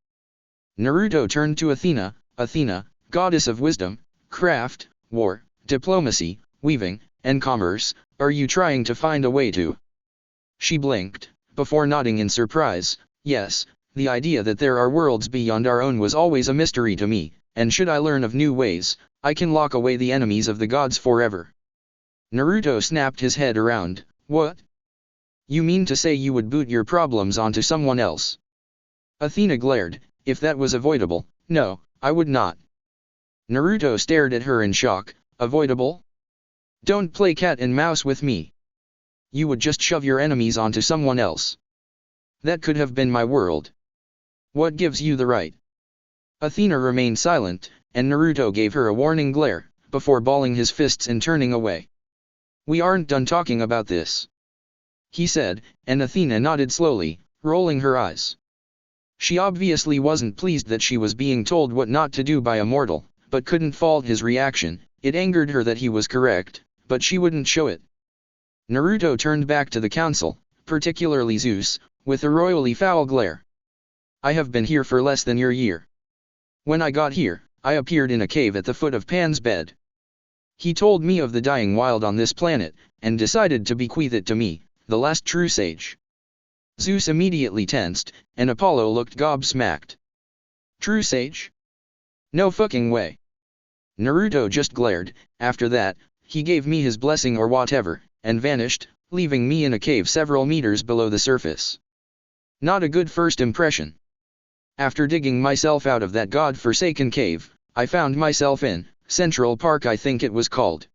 Naruto turned to Athena. Athena, goddess of wisdom, craft, war, diplomacy, weaving, and commerce, are you trying to find a way to? She blinked, before nodding in surprise. Yes, the idea that there are worlds beyond our own was always a mystery to me, and should I learn of new ways, I can lock away the enemies of the gods forever. Naruto snapped his head around. What? You mean to say you would boot your problems onto someone else? Athena glared. If that was avoidable, no, I would not. Naruto stared at her in shock. Avoidable? Don't play cat and mouse with me. You would just shove your enemies onto someone else. That could have been my world. What gives you the right? Athena remained silent, and Naruto gave her a warning glare, before balling his fists and turning away. We aren't done talking about this, he said, and Athena nodded slowly, rolling her eyes. She obviously wasn't pleased that she was being told what not to do by a mortal, but couldn't fault his reaction. It angered her that he was correct, but she wouldn't show it. Naruto turned back to the council, particularly Zeus, with a royally foul glare. I have been here for less than your year. When I got here, I appeared in a cave at the foot of Pan's bed. He told me of the dying wild on this planet, and decided to bequeath it to me, the last true sage. Zeus immediately tensed, and Apollo looked gobsmacked. True sage? No fucking way. Naruto just glared. After that, he gave me his blessing or whatever, and vanished, leaving me in a cave several meters below the surface. Not a good first impression. After digging myself out of that god-forsaken cave, I found myself in Central Park, I think it was called.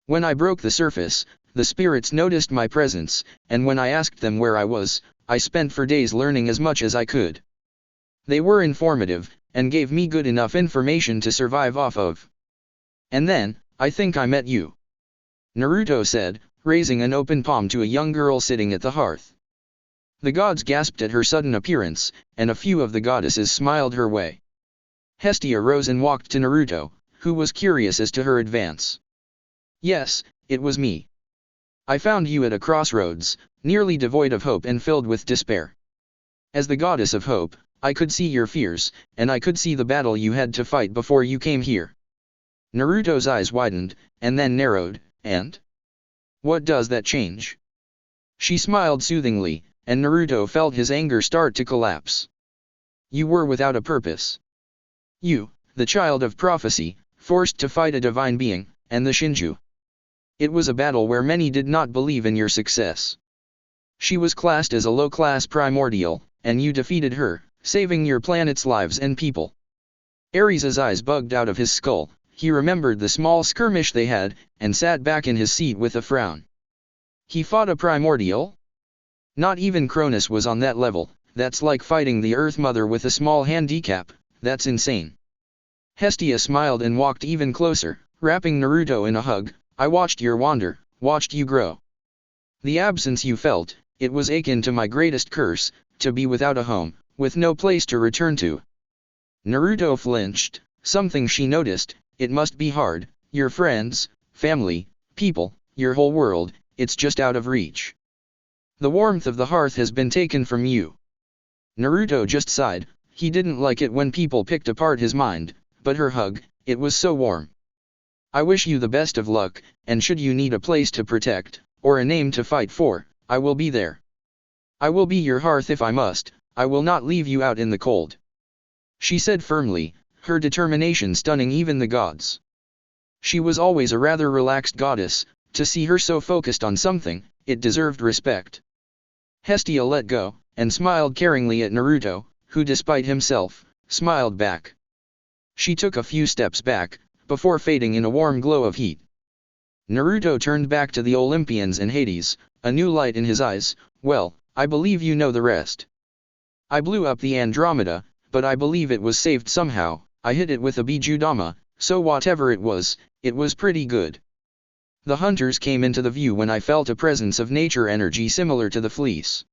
When I broke the surface, the spirits noticed my presence, and when I asked them where I was, I spent for days learning as much as I could. They were informative, and gave me good enough information to survive off of. And then, I think I met you. Naruto said, raising an open palm to a young girl sitting at the hearth. The gods gasped at her sudden appearance, and a few of the goddesses smiled her way. Hestia rose and walked to Naruto, who was curious as to her advance. Yes, it was me. I found you at a crossroads, nearly devoid of hope and filled with despair. As the goddess of hope, I could see your fears, and I could see the battle you had to fight before you came here. Naruto's eyes widened, and then narrowed. And? What does that change? She smiled soothingly, and Naruto felt his anger start to collapse. You were without a purpose. You, the child of prophecy, forced to fight a divine being, and the Shinju. It was a battle where many did not believe in your success. She was classed as a low-class primordial, and you defeated her, saving your planet's lives and people. Ares' eyes bugged out of his skull. He remembered the small skirmish they had, and sat back in his seat with a frown. He fought a primordial? Not even Cronus was on that level. That's like fighting the Earth Mother with a small handicap. That's insane. Hestia smiled and walked even closer, wrapping Naruto in a hug. I watched your wander, watched you grow. The absence you felt, it was akin to my greatest curse, to be without a home, with no place to return to. Naruto flinched. Something she noticed. It must be hard. Your friends, family, people, your whole world, it's just out of reach. The warmth of the hearth has been taken from you. Naruto just sighed. He didn't like it when people picked apart his mind, but her hug, it was so warm. I wish you the best of luck, and should you need a place to protect, or a name to fight for, I will be there. I will be your hearth if I must, I will not leave you out in the cold. She said firmly, her determination stunning even the gods. She was always a rather relaxed goddess, to see her so focused on something, it deserved respect. Hestia let go, and smiled caringly at Naruto, who despite himself, smiled back. She took a few steps back, before fading in a warm glow of heat. Naruto turned back to the Olympians and Hades, a new light in his eyes. Well, I believe you know the rest. I blew up the Andromeda, but I believe it was saved somehow. I hit it with a Bijuu Dama, so whatever it was pretty good. The hunters came into the view when I felt a presence of nature energy similar to the fleece.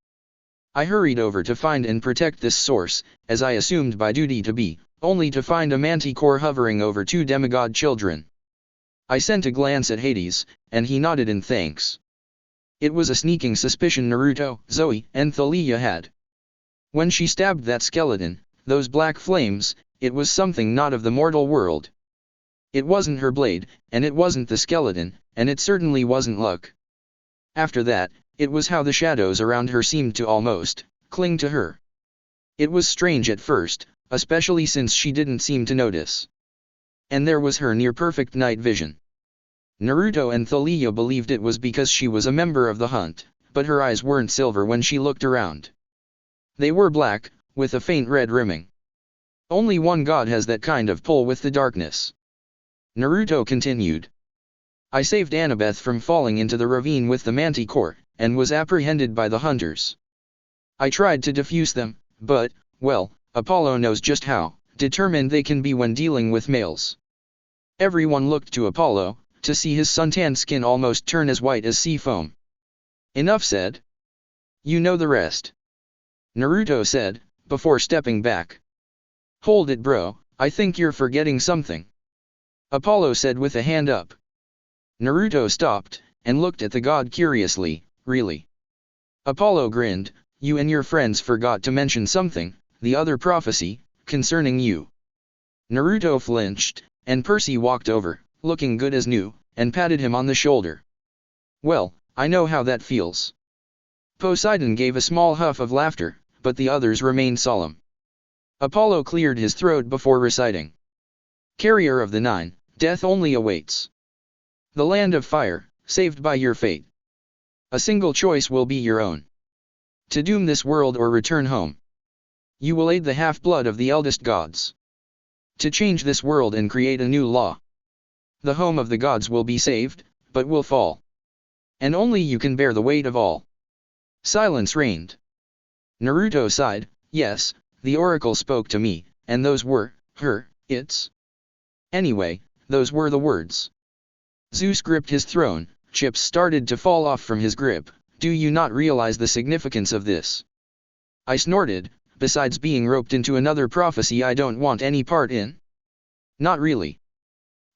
I hurried over to find and protect this source, as I assumed by duty to be, only to find a manticore hovering over 2 demigod children. I sent a glance at Hades, and he nodded in thanks. It was a sneaking suspicion Naruto, Zoe, and Thalia had. When she stabbed that skeleton, those black flames, it was something not of the mortal world. It wasn't her blade, and it wasn't the skeleton, and it certainly wasn't luck. After that, it was how the shadows around her seemed to almost cling to her. It was strange at first, especially since she didn't seem to notice. And there was her near-perfect night vision. Naruto and Thalia believed it was because she was a member of the hunt, but her eyes weren't silver when she looked around. They were black, with a faint red rimming. Only one god has that kind of pull with the darkness. Naruto continued. I saved Annabeth from falling into the ravine with the manticore, and was apprehended by the hunters. I tried to defuse them, but, well, Apollo knows just how determined they can be when dealing with males. Everyone looked to Apollo, to see his suntanned skin almost turn as white as sea foam. Enough said. You know the rest. Naruto said, before stepping back. Hold it bro, I think you're forgetting something. Apollo said with a hand up. Naruto stopped, and looked at the god curiously, really? Apollo grinned, you and your friends forgot to mention something, the other prophecy, concerning you. Naruto flinched, and Percy walked over, looking good as new, and patted him on the shoulder. Well, I know how that feels. Poseidon gave a small huff of laughter, but the others remained solemn. Apollo cleared his throat before reciting. Carrier of the 9, death only awaits. The land of fire, saved by your fate. A single choice will be your own. To doom this world or return home. You will aid the half-blood of the eldest gods. To change this world and create a new law. The home of the gods will be saved, but will fall. And only you can bear the weight of all. Silence reigned. Naruto sighed, yes, the oracle spoke to me, and those were, its. Anyway, those were the words. Zeus gripped his throne, chips started to fall off from his grip. Do you not realize the significance of this? I snorted, besides being roped into another prophecy I don't want any part in? Not really.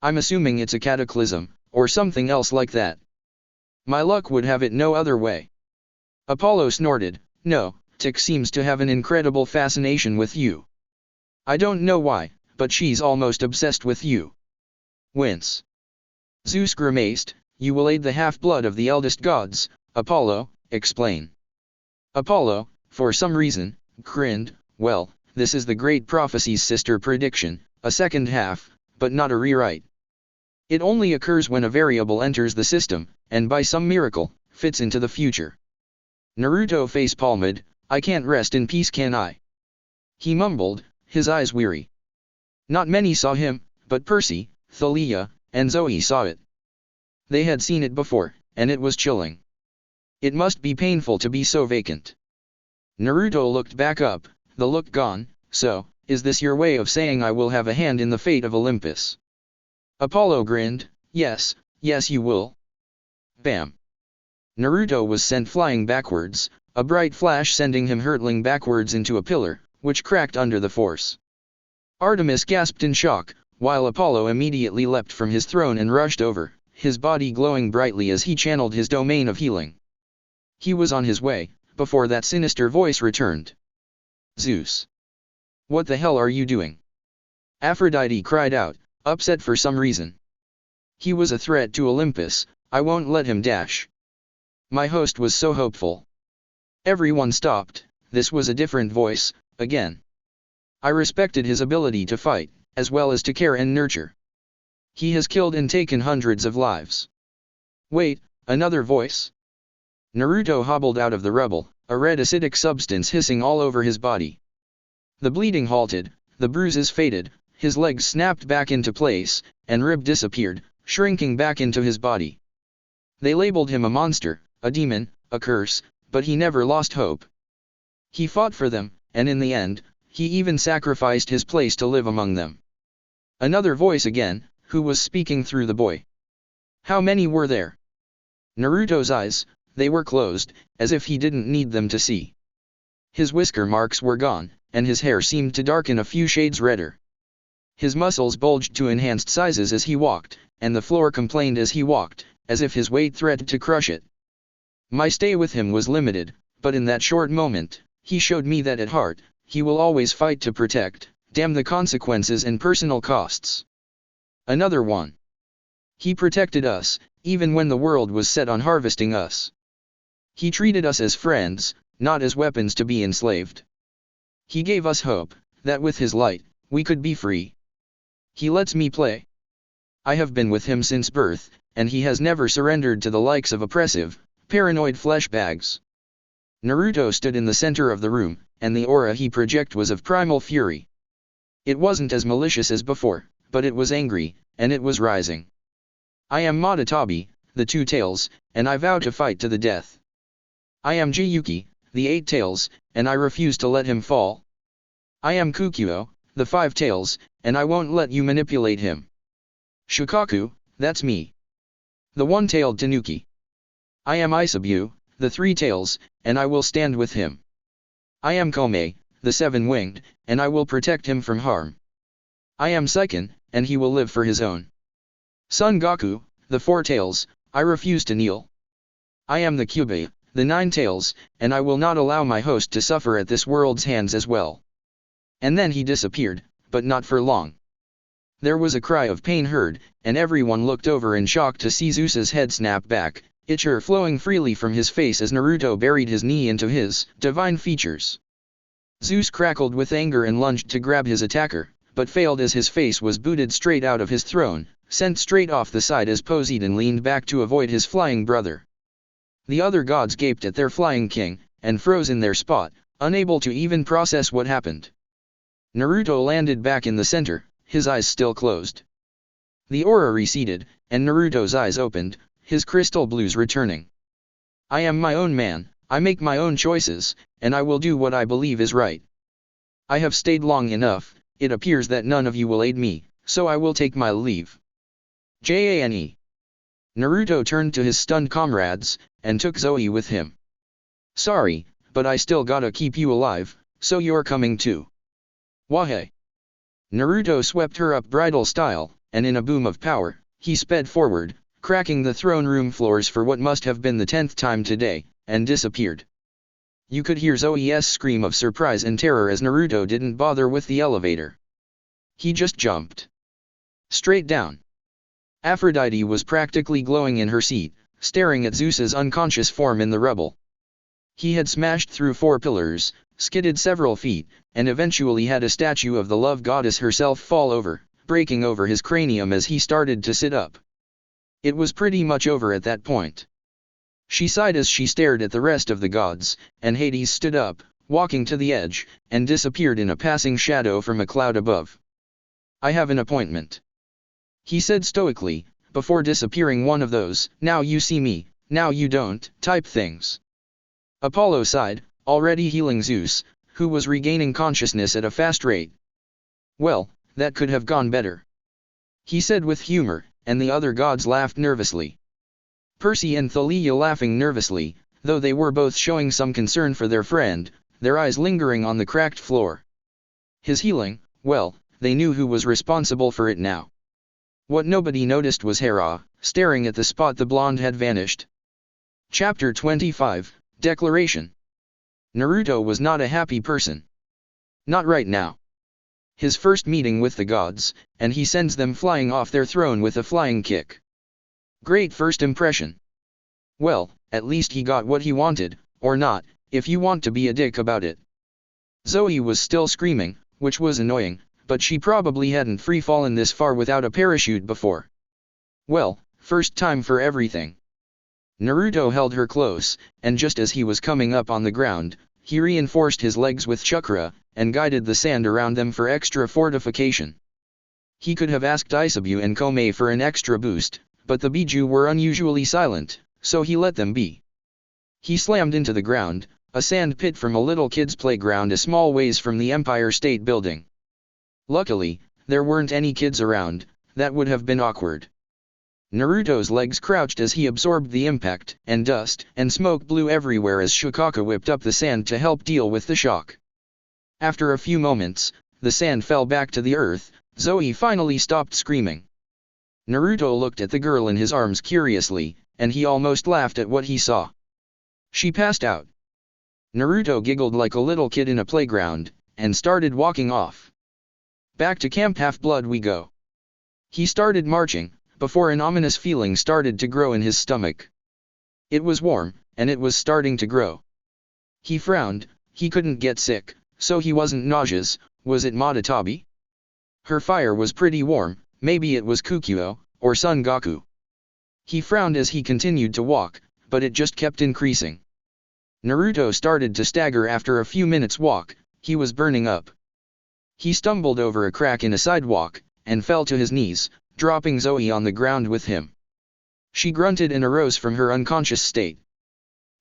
I'm assuming it's a cataclysm, or something else like that. My luck would have it no other way. Apollo snorted, no, Tick seems to have an incredible fascination with you. I don't know why, but she's almost obsessed with you. Wince. Zeus grimaced, you will aid the half-blood of the eldest gods, Apollo, explain. Apollo, for some reason, grinned, well, this is the great prophecy's sister prediction, a second half, but not a rewrite. It only occurs when a variable enters the system, and by some miracle, fits into the future. Naruto face-palmed, I can't rest in peace can I? He mumbled, his eyes weary. Not many saw him, but Percy, Thalia, and Zoe saw it. They had seen it before, and it was chilling. It must be painful to be so vacant. Naruto looked back up, the look gone, so, is this your way of saying I will have a hand in the fate of Olympus? Apollo grinned, yes, you will. Bam. Naruto was sent flying backwards, a bright flash sending him hurtling backwards into a pillar, which cracked under the force. Artemis gasped in shock, while Apollo immediately leapt from his throne and rushed over, his body glowing brightly as he channeled his domain of healing. He was on his way, before that sinister voice returned. Zeus. What the hell are you doing? Aphrodite cried out, upset for some reason. He was a threat to Olympus, I won't let him dash. My host was so hopeful. Everyone stopped. This was a different voice, again. I respected his ability to fight, as well as to care and nurture. He has killed and taken hundreds of lives. Wait, another voice? Naruto hobbled out of the rubble, a red acidic substance hissing all over his body. The bleeding halted, the bruises faded, his legs snapped back into place, and rib disappeared, shrinking back into his body. They labeled him a monster, a demon, a curse, but he never lost hope. He fought for them, and in the end, he even sacrificed his place to live among them. Another voice again, who was speaking through the boy. How many were there? Naruto's eyes, they were closed, as if he didn't need them to see. His whisker marks were gone, and his hair seemed to darken a few shades redder. His muscles bulged to enhanced sizes as he walked, and the floor complained as he walked, as if his weight threatened to crush it. My stay with him was limited, but in that short moment, he showed me that at heart, he will always fight to protect, damn the consequences and personal costs. Another one. He protected us, even when the world was set on harvesting us. He treated us as friends, not as weapons to be enslaved. He gave us hope, that with his light, we could be free. He lets me play. I have been with him since birth, and he has never surrendered to the likes of oppressive, paranoid flesh bags. Naruto stood in the center of the room, and the aura he projected was of primal fury. It wasn't as malicious as before, but it was angry, and it was rising. I am Madatabi, the Two Tails, and I vow to fight to the death. I am Jiyuki, the Eight Tails, and I refuse to let him fall. I am Kukuo, the Five Tails, and I won't let you manipulate him. Shukaku, that's me. The One-Tailed Tanuki. I am Isabu, the Three Tails, and I will stand with him. I am Kome, the Seven-Winged, and I will protect him from harm. I am Seiken, and he will live for his own. Son Goku, the Four Tails, I refuse to kneel. I am the Kyubi, the Nine Tails, and I will not allow my host to suffer at this world's hands as well. And then he disappeared, but not for long. There was a cry of pain heard, and everyone looked over in shock to see Zeus's head snap back, ichor flowing freely from his face as Naruto buried his knee into his divine features. Zeus crackled with anger and lunged to grab his attacker, but failed as his face was booted straight out of his throne, sent straight off the side as Poseidon leaned back to avoid his flying brother. The other gods gaped at their flying king, and froze in their spot, unable to even process what happened. Naruto landed back in the center, his eyes still closed. The aura receded, and Naruto's eyes opened, his crystal blues returning. I am my own man, I make my own choices, and I will do what I believe is right. I have stayed long enough, it appears that none of you will aid me, so I will take my leave. Jane. Naruto turned to his stunned comrades, and took Zoe with him. Sorry, but I still gotta keep you alive, so you're coming too. Wahey. Naruto swept her up bridal style, and in a boom of power, he sped forward, cracking the throne room floors for what must have been the 10th time today, and disappeared. You could hear Zoe's scream of surprise and terror as Naruto didn't bother with the elevator. He just jumped straight down. Aphrodite was practically glowing in her seat, staring at Zeus's unconscious form in the rubble. He had smashed through 4 pillars, skidded several feet, and eventually had a statue of the love goddess herself fall over, breaking over his cranium as he started to sit up. It was pretty much over at that point. She sighed as she stared at the rest of the gods, and Hades stood up, walking to the edge, and disappeared in a passing shadow from a cloud above. I have an appointment, he said stoically, before disappearing, one of those, now you see me, now you don't, type things. Apollo sighed, already healing Zeus, who was regaining consciousness at a fast rate. Well, that could have gone better, he said with humor, and the other gods laughed nervously. Percy and Thalia laughing nervously, though they were both showing some concern for their friend, their eyes lingering on the cracked floor. His healing, well, they knew who was responsible for it now. What nobody noticed was Hera, staring at the spot the blonde had vanished. Chapter 25, Declaration. Naruto was not a happy person. Not right now. His first meeting with the gods, and he sends them flying off their throne with a flying kick. Great first impression. Well, at least he got what he wanted, or not, if you want to be a dick about it. Zoe was still screaming, which was annoying, but she probably hadn't free-fallen this far without a parachute before. Well, first time for everything. Naruto held her close, and just as he was coming up on the ground, he reinforced his legs with chakra, and guided the sand around them for extra fortification. He could have asked Bijuu and Komei for an extra boost, but the Bijuu were unusually silent, so he let them be. He slammed into the ground, a sand pit from a little kid's playground a small ways from the Empire State Building. Luckily, there weren't any kids around, that would have been awkward. Naruto's legs crouched as he absorbed the impact, and dust and smoke blew everywhere as Shikaka whipped up the sand to help deal with the shock. After a few moments, the sand fell back to the earth. Zoe finally stopped screaming. Naruto looked at the girl in his arms curiously, and he almost laughed at what he saw. She passed out. Naruto giggled like a little kid in a playground, and started walking off. Back to Camp Half-Blood we go. He started marching, before an ominous feeling started to grow in his stomach. It was warm, and it was starting to grow. He frowned. He couldn't get sick, so he wasn't nauseous. Was it Madatabi? Her fire was pretty warm, maybe it was Kukuo, or Son Goku. He frowned as he continued to walk, but it just kept increasing. Naruto started to stagger after a few minutes' walk. He was burning up. He stumbled over a crack in a sidewalk, and fell to his knees, dropping Zoe on the ground with him. She grunted and arose from her unconscious state.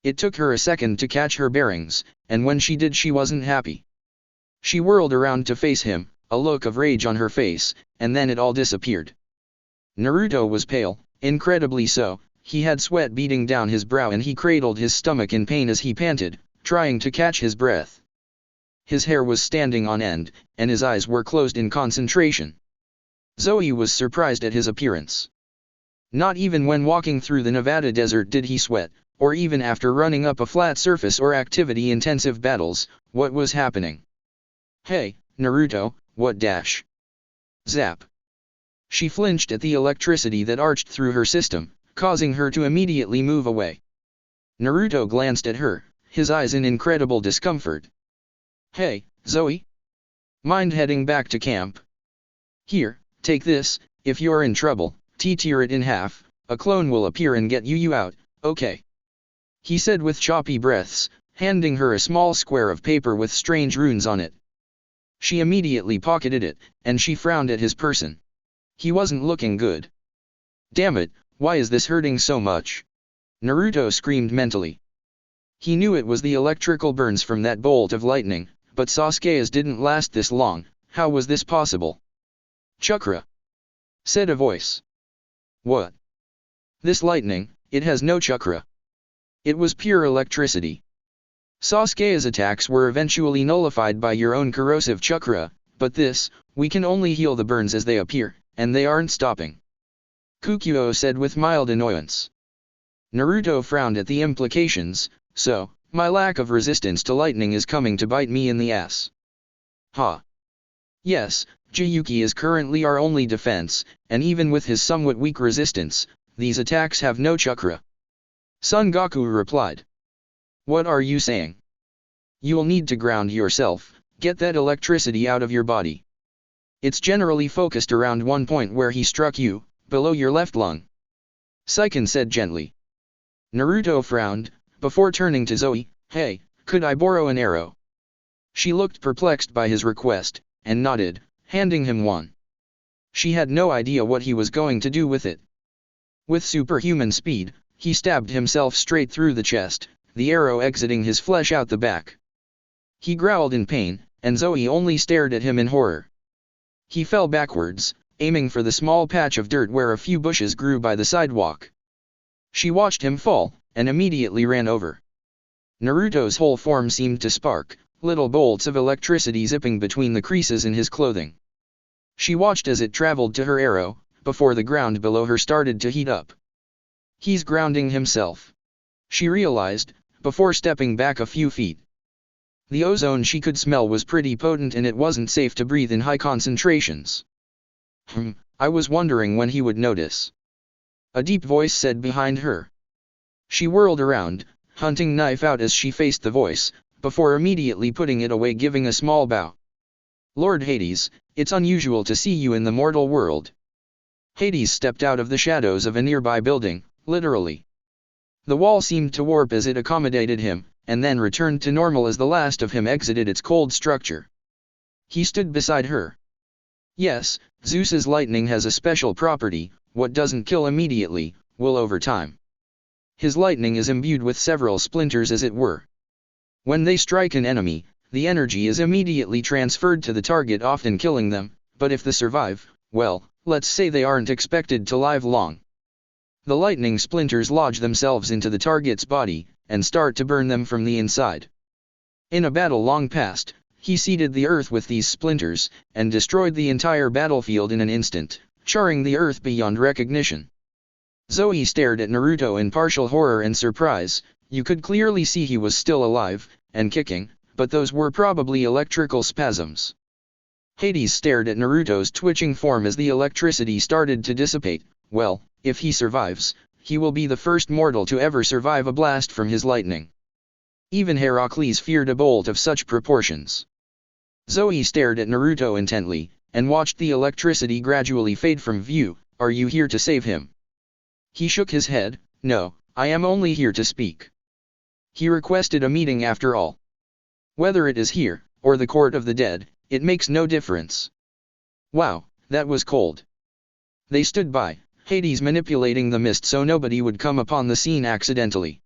It took her a second to catch her bearings, and when she did she wasn't happy. She whirled around to face him, a look of rage on her face, and then it all disappeared. Naruto was pale, incredibly so. He had sweat beading down his brow and he cradled his stomach in pain as he panted, trying to catch his breath. His hair was standing on end, and his eyes were closed in concentration. Zoe was surprised at his appearance. Not even when walking through the Nevada desert did he sweat, or even after running up a flat surface or activity-intensive battles. What was happening? Hey, Naruto, what dash? Zap. She flinched at the electricity that arched through her system, causing her to immediately move away. Naruto glanced at her, his eyes in incredible discomfort. Hey, Zoe? Mind heading back to camp? Here, take this. If you're in trouble, tear it in half, a clone will appear and get you out, okay? He said with choppy breaths, handing her a small square of paper with strange runes on it. She immediately pocketed it, and she frowned at his person. He wasn't looking good. Damn it, why is this hurting so much? Naruto screamed mentally. He knew it was the electrical burns from that bolt of lightning, but Sasuke's didn't last this long. How was this possible? Chakra, said a voice. What? This lightning, it has no chakra. It was pure electricity. Sasuke's attacks were eventually nullified by your own corrosive chakra, but this, we can only heal the burns as they appear, and they aren't stopping. Kukuo said with mild annoyance. Naruto frowned at the implications. So, my lack of resistance to lightning is coming to bite me in the ass. Ha. Yes, Jiyuki is currently our only defense, and even with his somewhat weak resistance, these attacks have no chakra. Son Goku replied. What are you saying? You'll need to ground yourself, get that electricity out of your body. It's generally focused around one point where he struck you, below your left lung. Saiken said gently. Naruto frowned, before turning to Zoe. Hey, could I borrow an arrow? She looked perplexed by his request, and nodded, handing him one. She had no idea what he was going to do with it. With superhuman speed, he stabbed himself straight through the chest, the arrow exiting his flesh out the back. He growled in pain, and Zoe only stared at him in horror. He fell backwards, aiming for the small patch of dirt where a few bushes grew by the sidewalk. She watched him fall, and immediately ran over. Naruto's whole form seemed to spark, little bolts of electricity zipping between the creases in his clothing. She watched as it traveled to her arrow, before the ground below her started to heat up. He's grounding himself. She realized, before stepping back a few feet. The ozone she could smell was pretty potent and it wasn't safe to breathe in high concentrations. I was wondering when he would notice. A deep voice said behind her. She whirled around, hunting knife out as she faced the voice, before immediately putting it away, giving a small bow. Lord Hades, it's unusual to see you in the mortal world. Hades stepped out of the shadows of a nearby building, literally. The wall seemed to warp as it accommodated him, and then returned to normal as the last of him exited its cold structure. He stood beside her. Yes, Zeus's lightning has a special property: what doesn't kill immediately, will over time. His lightning is imbued with several splinters, as it were. When they strike an enemy, the energy is immediately transferred to the target, often killing them, but if they survive, well, let's say they aren't expected to live long. The lightning splinters lodge themselves into the target's body, and start to burn them from the inside. In a battle long past, he seeded the earth with these splinters, and destroyed the entire battlefield in an instant, charring the earth beyond recognition. Zoe stared at Naruto in partial horror and surprise. You could clearly see he was still alive, and kicking, but those were probably electrical spasms. Hades stared at Naruto's twitching form as the electricity started to dissipate. Well, if he survives, he will be the first mortal to ever survive a blast from his lightning. Even Heracles feared a bolt of such proportions. Zoe stared at Naruto intently, and watched the electricity gradually fade from view. Are you here to save him? He shook his head. No, I am only here to speak. He requested a meeting after all. Whether it is here, or the court of the dead, it makes no difference. Wow, that was cold. They stood by, Hades manipulating the mist so nobody would come upon the scene accidentally.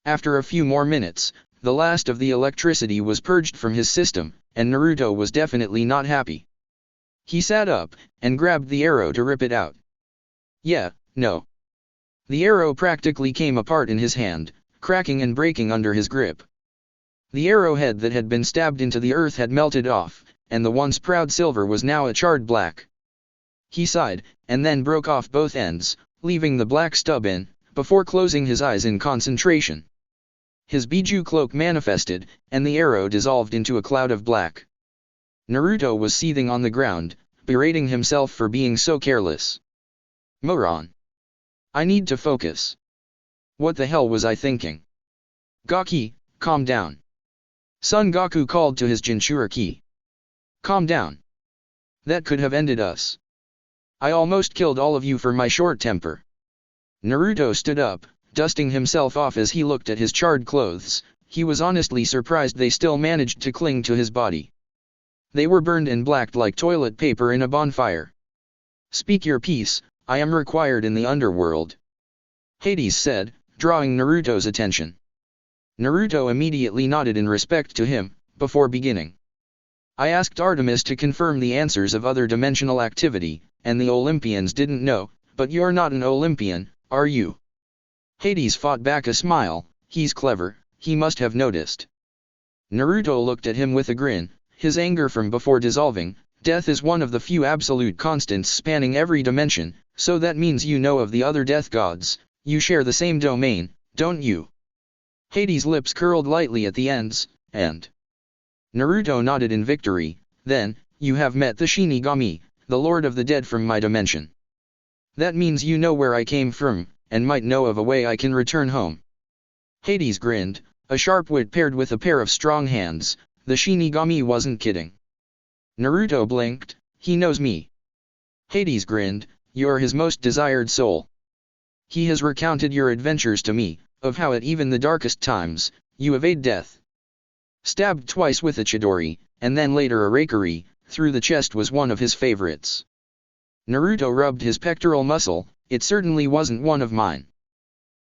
After a few more minutes, the last of the electricity was purged from his system, and Naruto was definitely not happy. He sat up, and grabbed the arrow to rip it out. Yeah, no. The arrow practically came apart in his hand, cracking and breaking under his grip. The arrowhead that had been stabbed into the earth had melted off, and the once proud silver was now a charred black. He sighed, and then broke off both ends, leaving the black stub in, before closing his eyes in concentration. His Bijuu cloak manifested, and the arrow dissolved into a cloud of black. Naruto was seething on the ground, berating himself for being so careless. Moron. I need to focus. What the hell was I thinking? Gaki, calm down. Son Goku called to his Jinchuriki. Calm down. That could have ended us. I almost killed all of you for my short temper. Naruto stood up, dusting himself off as he looked at his charred clothes. He was honestly surprised they still managed to cling to his body. They were burned and blacked like toilet paper in a bonfire. Speak your piece, I am required in the underworld. Hades said, drawing Naruto's attention. Naruto immediately nodded in respect to him, before beginning. I asked Artemis to confirm the answers of other dimensional activity, and the Olympians didn't know, but you're not an Olympian, are you? Hades fought back a smile. He's clever, he must have noticed. Naruto looked at him with a grin, his anger from before dissolving. Death is one of the few absolute constants spanning every dimension, so that means you know of the other death gods. You share the same domain, don't you? Hades' lips curled lightly at the ends, and Naruto nodded in victory. Then, you have met the Shinigami, the Lord of the Dead from my dimension. That means you know where I came from, and might know of a way I can return home. Hades grinned, a sharp wit paired with a pair of strong hands. The Shinigami wasn't kidding. Naruto blinked. He knows me. Hades grinned. You're his most desired soul. He has recounted your adventures to me, of how at even the darkest times, you evade death. Stabbed twice with a Chidori, and then later a Raikiri, through the chest was one of his favorites. Naruto rubbed his pectoral muscle. It certainly wasn't one of mine.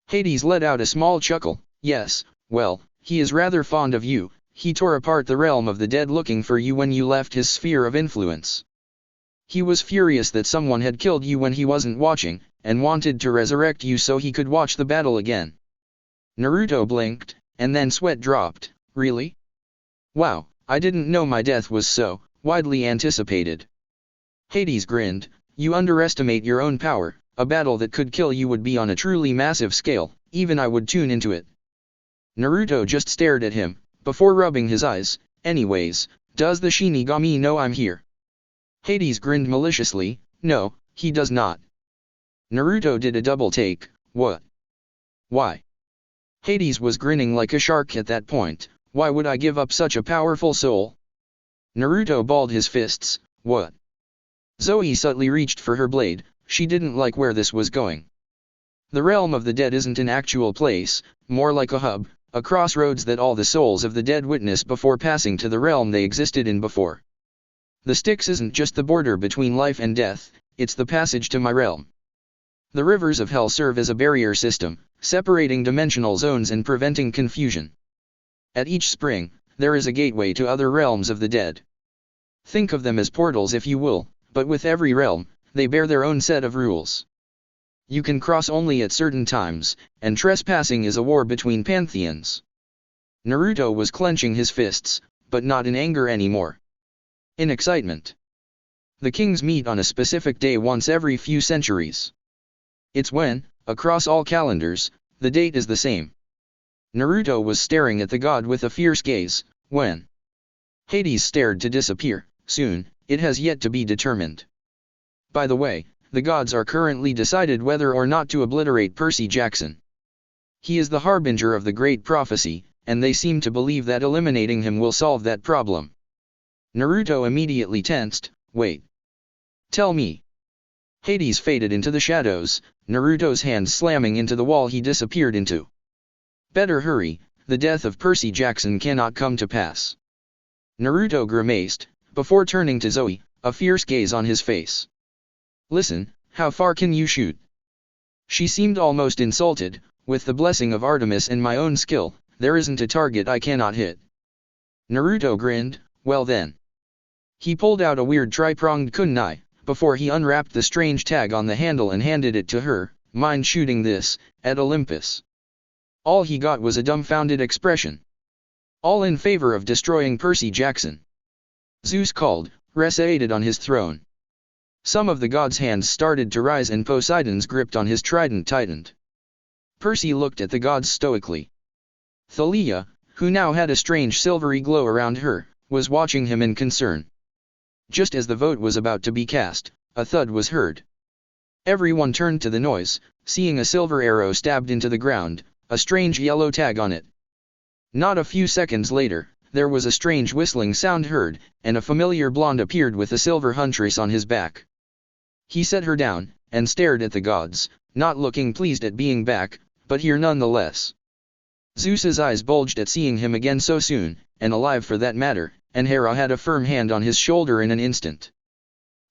Hades let out a small chuckle. Yes, well, he is rather fond of you. He tore apart the realm of the dead looking for you when you left his sphere of influence. He was furious that someone had killed you when he wasn't watching, and wanted to resurrect you so he could watch the battle again. Naruto blinked, and then sweat dropped. Really? Wow, I didn't know my death was so widely anticipated. Hades grinned. You underestimate your own power. A battle that could kill you would be on a truly massive scale, even I would tune into it. Naruto just stared at him, before rubbing his eyes. Anyways, does the Shinigami know I'm here? Hades grinned maliciously. No, he does not. Naruto did a double take. What? Why? Hades was grinning like a shark at that point. Why would I give up such a powerful soul? Naruto balled his fists. What? Zoe subtly reached for her blade. She didn't like where this was going. The realm of the dead isn't an actual place, more like a hub, a crossroads that all the souls of the dead witness before passing to the realm they existed in before. The Styx isn't just the border between life and death, it's the passage to my realm. The rivers of hell serve as a barrier system, separating dimensional zones and preventing confusion. At each spring, there is a gateway to other realms of the dead. Think of them as portals if you will, but with every realm, they bear their own set of rules. You can cross only at certain times, and trespassing is a war between pantheons. Naruto was clenching his fists, but not in anger anymore. In excitement. The kings meet on a specific day once every few centuries. It's when, across all calendars, the date is the same. Naruto was staring at the god with a fierce gaze, when Hades stared to disappear. Soon, it has yet to be determined. By the way, the gods are currently decided whether or not to obliterate Percy Jackson. He is the harbinger of the great prophecy, and they seem to believe that eliminating him will solve that problem. Naruto immediately tensed. Wait. Tell me. Hades faded into the shadows, Naruto's hand slamming into the wall he disappeared into. Better hurry, the death of Percy Jackson cannot come to pass. Naruto grimaced, before turning to Zoe, a fierce gaze on his face. Listen, how far can you shoot? She seemed almost insulted. With the blessing of Artemis and my own skill, there isn't a target I cannot hit. Naruto grinned. Well then. He pulled out a weird tri-pronged kunai, before he unwrapped the strange tag on the handle and handed it to her. Mind shooting this, at Olympus? All he got was a dumbfounded expression. All in favor of destroying Percy Jackson. Zeus called, reseated on his throne. Some of the gods' hands started to rise and Poseidon's grip on his trident tightened. Percy looked at the gods stoically. Thalia, who now had a strange silvery glow around her, was watching him in concern. Just as the vote was about to be cast, a thud was heard. Everyone turned to the noise, seeing a silver arrow stabbed into the ground, a strange yellow tag on it. Not a few seconds later, there was a strange whistling sound heard, and a familiar blonde appeared with a silver huntress on his back. He set her down, and stared at the gods, not looking pleased at being back, but here nonetheless. Zeus's eyes bulged at seeing him again so soon, and alive for that matter, and Hera had a firm hand on his shoulder in an instant.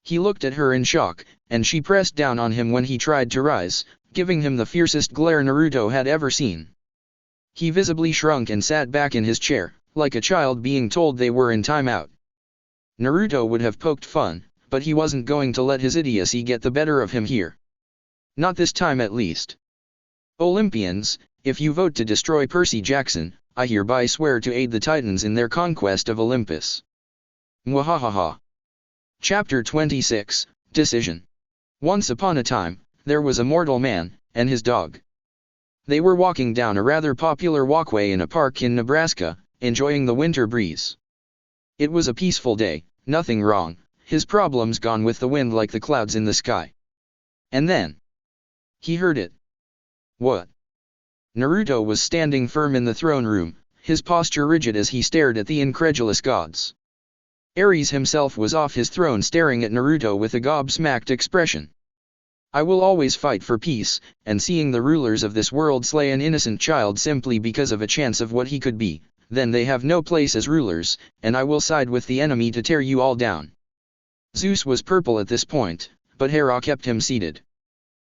He looked at her in shock, and she pressed down on him when he tried to rise, giving him the fiercest glare Naruto had ever seen. He visibly shrunk and sat back in his chair, like a child being told they were in timeout. Naruto would have poked fun, but he wasn't going to let his idiocy get the better of him here. Not this time at least. Olympians, if you vote to destroy Percy Jackson, I hereby swear to aid the Titans in their conquest of Olympus. Mwahaha. Chapter 26, Decision. Once upon a time, there was a mortal man, and his dog. They were walking down a rather popular walkway in a park in Nebraska, enjoying the winter breeze. It was a peaceful day, nothing wrong, his problems gone with the wind like the clouds in the sky. And then he heard it. What? Naruto was standing firm in the throne room, his posture rigid as he stared at the incredulous gods. Ares himself was off his throne staring at Naruto with a gobsmacked expression. I will always fight for peace, and seeing the rulers of this world slay an innocent child simply because of a chance of what he could be, then they have no place as rulers, and I will side with the enemy to tear you all down. Zeus was purple at this point, but Hera kept him seated.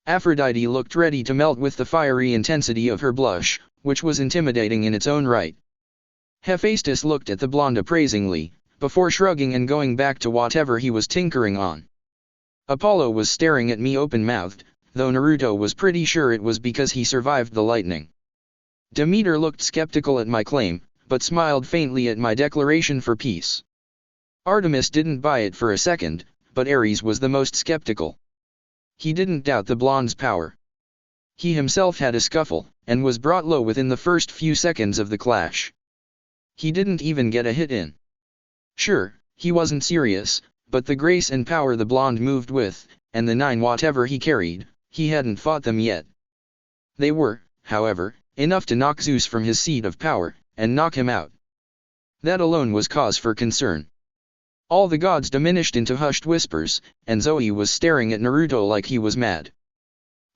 Aphrodite looked ready to melt with the fiery intensity of her blush, which was intimidating in its own right. Hephaestus looked at the blonde appraisingly, before shrugging and going back to whatever he was tinkering on. Apollo was staring at me open-mouthed, though Naruto was pretty sure it was because he survived the lightning. Demeter looked skeptical at my claim, but smiled faintly at my declaration for peace. Artemis didn't buy it for a second, but Ares was the most skeptical. He didn't doubt the blonde's power. He himself had a scuffle, and was brought low within the first few seconds of the clash. He didn't even get a hit in. Sure, he wasn't serious, but the grace and power the blonde moved with, and the 9 whatever he carried, he hadn't fought them yet. They were, however, enough to knock Zeus from his seat of power, and knock him out. That alone was cause for concern. All the gods diminished into hushed whispers, and Zoe was staring at Naruto like he was mad.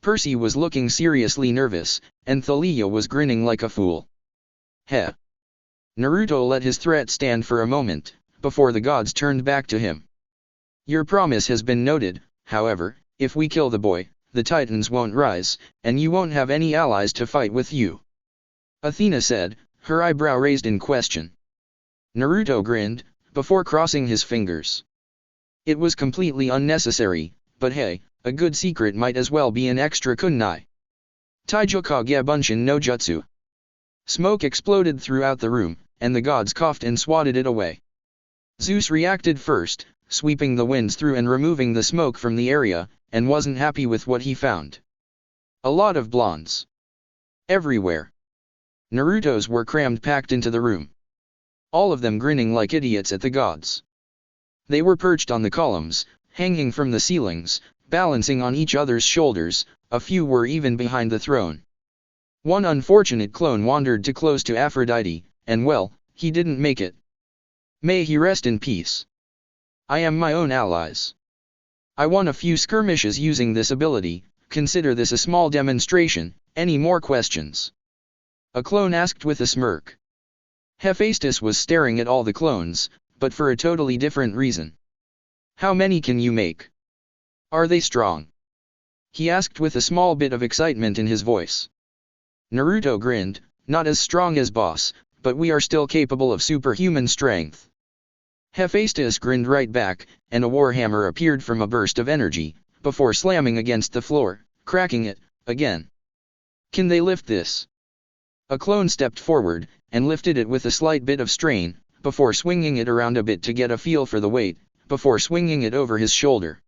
Percy was looking seriously nervous, and Thalia was grinning like a fool. Heh. Naruto let his threat stand for a moment, before the gods turned back to him. Your promise has been noted, however, if we kill the boy, the Titans won't rise, and you won't have any allies to fight with you. Athena said, her eyebrow raised in question. Naruto grinned, before crossing his fingers. It was completely unnecessary, but hey, a good secret might as well be an extra kunai. Taijuka ga bunshin no jutsu. Smoke exploded throughout the room, and the gods coughed and swatted it away. Zeus reacted first, sweeping the winds through and removing the smoke from the area, and wasn't happy with what he found. A lot of blondes. Everywhere. Naruto's were crammed packed into the room. All of them grinning like idiots at the gods. They were perched on the columns, hanging from the ceilings, balancing on each other's shoulders, a few were even behind the throne. One unfortunate clone wandered too close to Aphrodite, and well, he didn't make it. May he rest in peace. I am my own allies. I won a few skirmishes using this ability, consider this a small demonstration, any more questions? A clone asked with a smirk. Hephaestus was staring at all the clones, but for a totally different reason. How many can you make? Are they strong? He asked with a small bit of excitement in his voice. Naruto grinned, not as strong as boss, but we are still capable of superhuman strength. Hephaestus grinned right back, and a warhammer appeared from a burst of energy, before slamming against the floor, cracking it, again. Can they lift this? A clone stepped forward, and lifted it with a slight bit of strain, before swinging it around a bit to get a feel for the weight, before swinging it over his shoulder.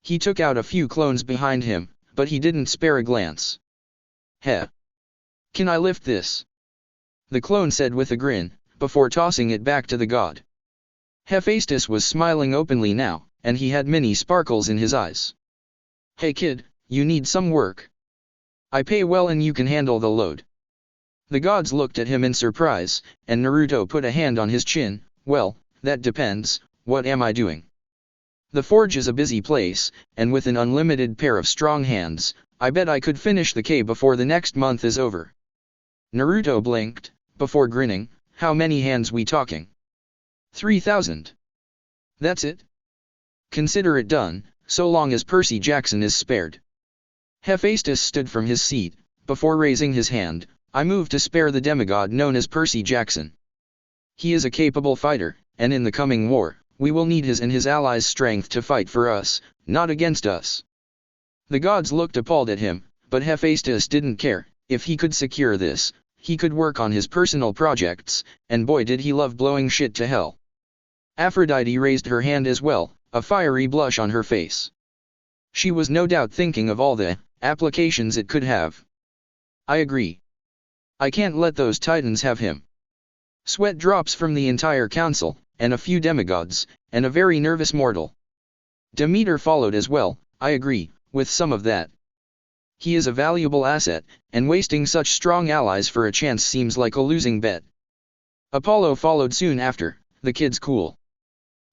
He took out a few clones behind him, but he didn't spare a glance. Heh. Can I lift this? The clone said with a grin, before tossing it back to the god. Hephaestus was smiling openly now, and he had many sparkles in his eyes. Hey kid, you need some work. I pay well and you can handle the load. The gods looked at him in surprise, and Naruto put a hand on his chin. Well, that depends, what am I doing? The forge is a busy place, and with an unlimited pair of strong hands, I bet I could finish the K before the next month is over. Naruto blinked, before grinning, how many hands we talking? 3,000. That's it? Consider it done, so long as Percy Jackson is spared. Hephaestus stood from his seat, before raising his hand. I move to spare the demigod known as Percy Jackson. He is a capable fighter, and in the coming war, we will need his and his allies' strength to fight for us, not against us. The gods looked appalled at him, but Hephaestus didn't care. If he could secure this, he could work on his personal projects, and boy did he love blowing shit to hell. Aphrodite raised her hand as well, a fiery blush on her face. She was no doubt thinking of all the applications it could have. I agree. I can't let those titans have him. Sweat drops from the entire council, and a few demigods, and a very nervous mortal. Demeter followed as well. I agree with some of that. He is a valuable asset, and wasting such strong allies for a chance seems like a losing bet. Apollo followed soon after. The kid's cool.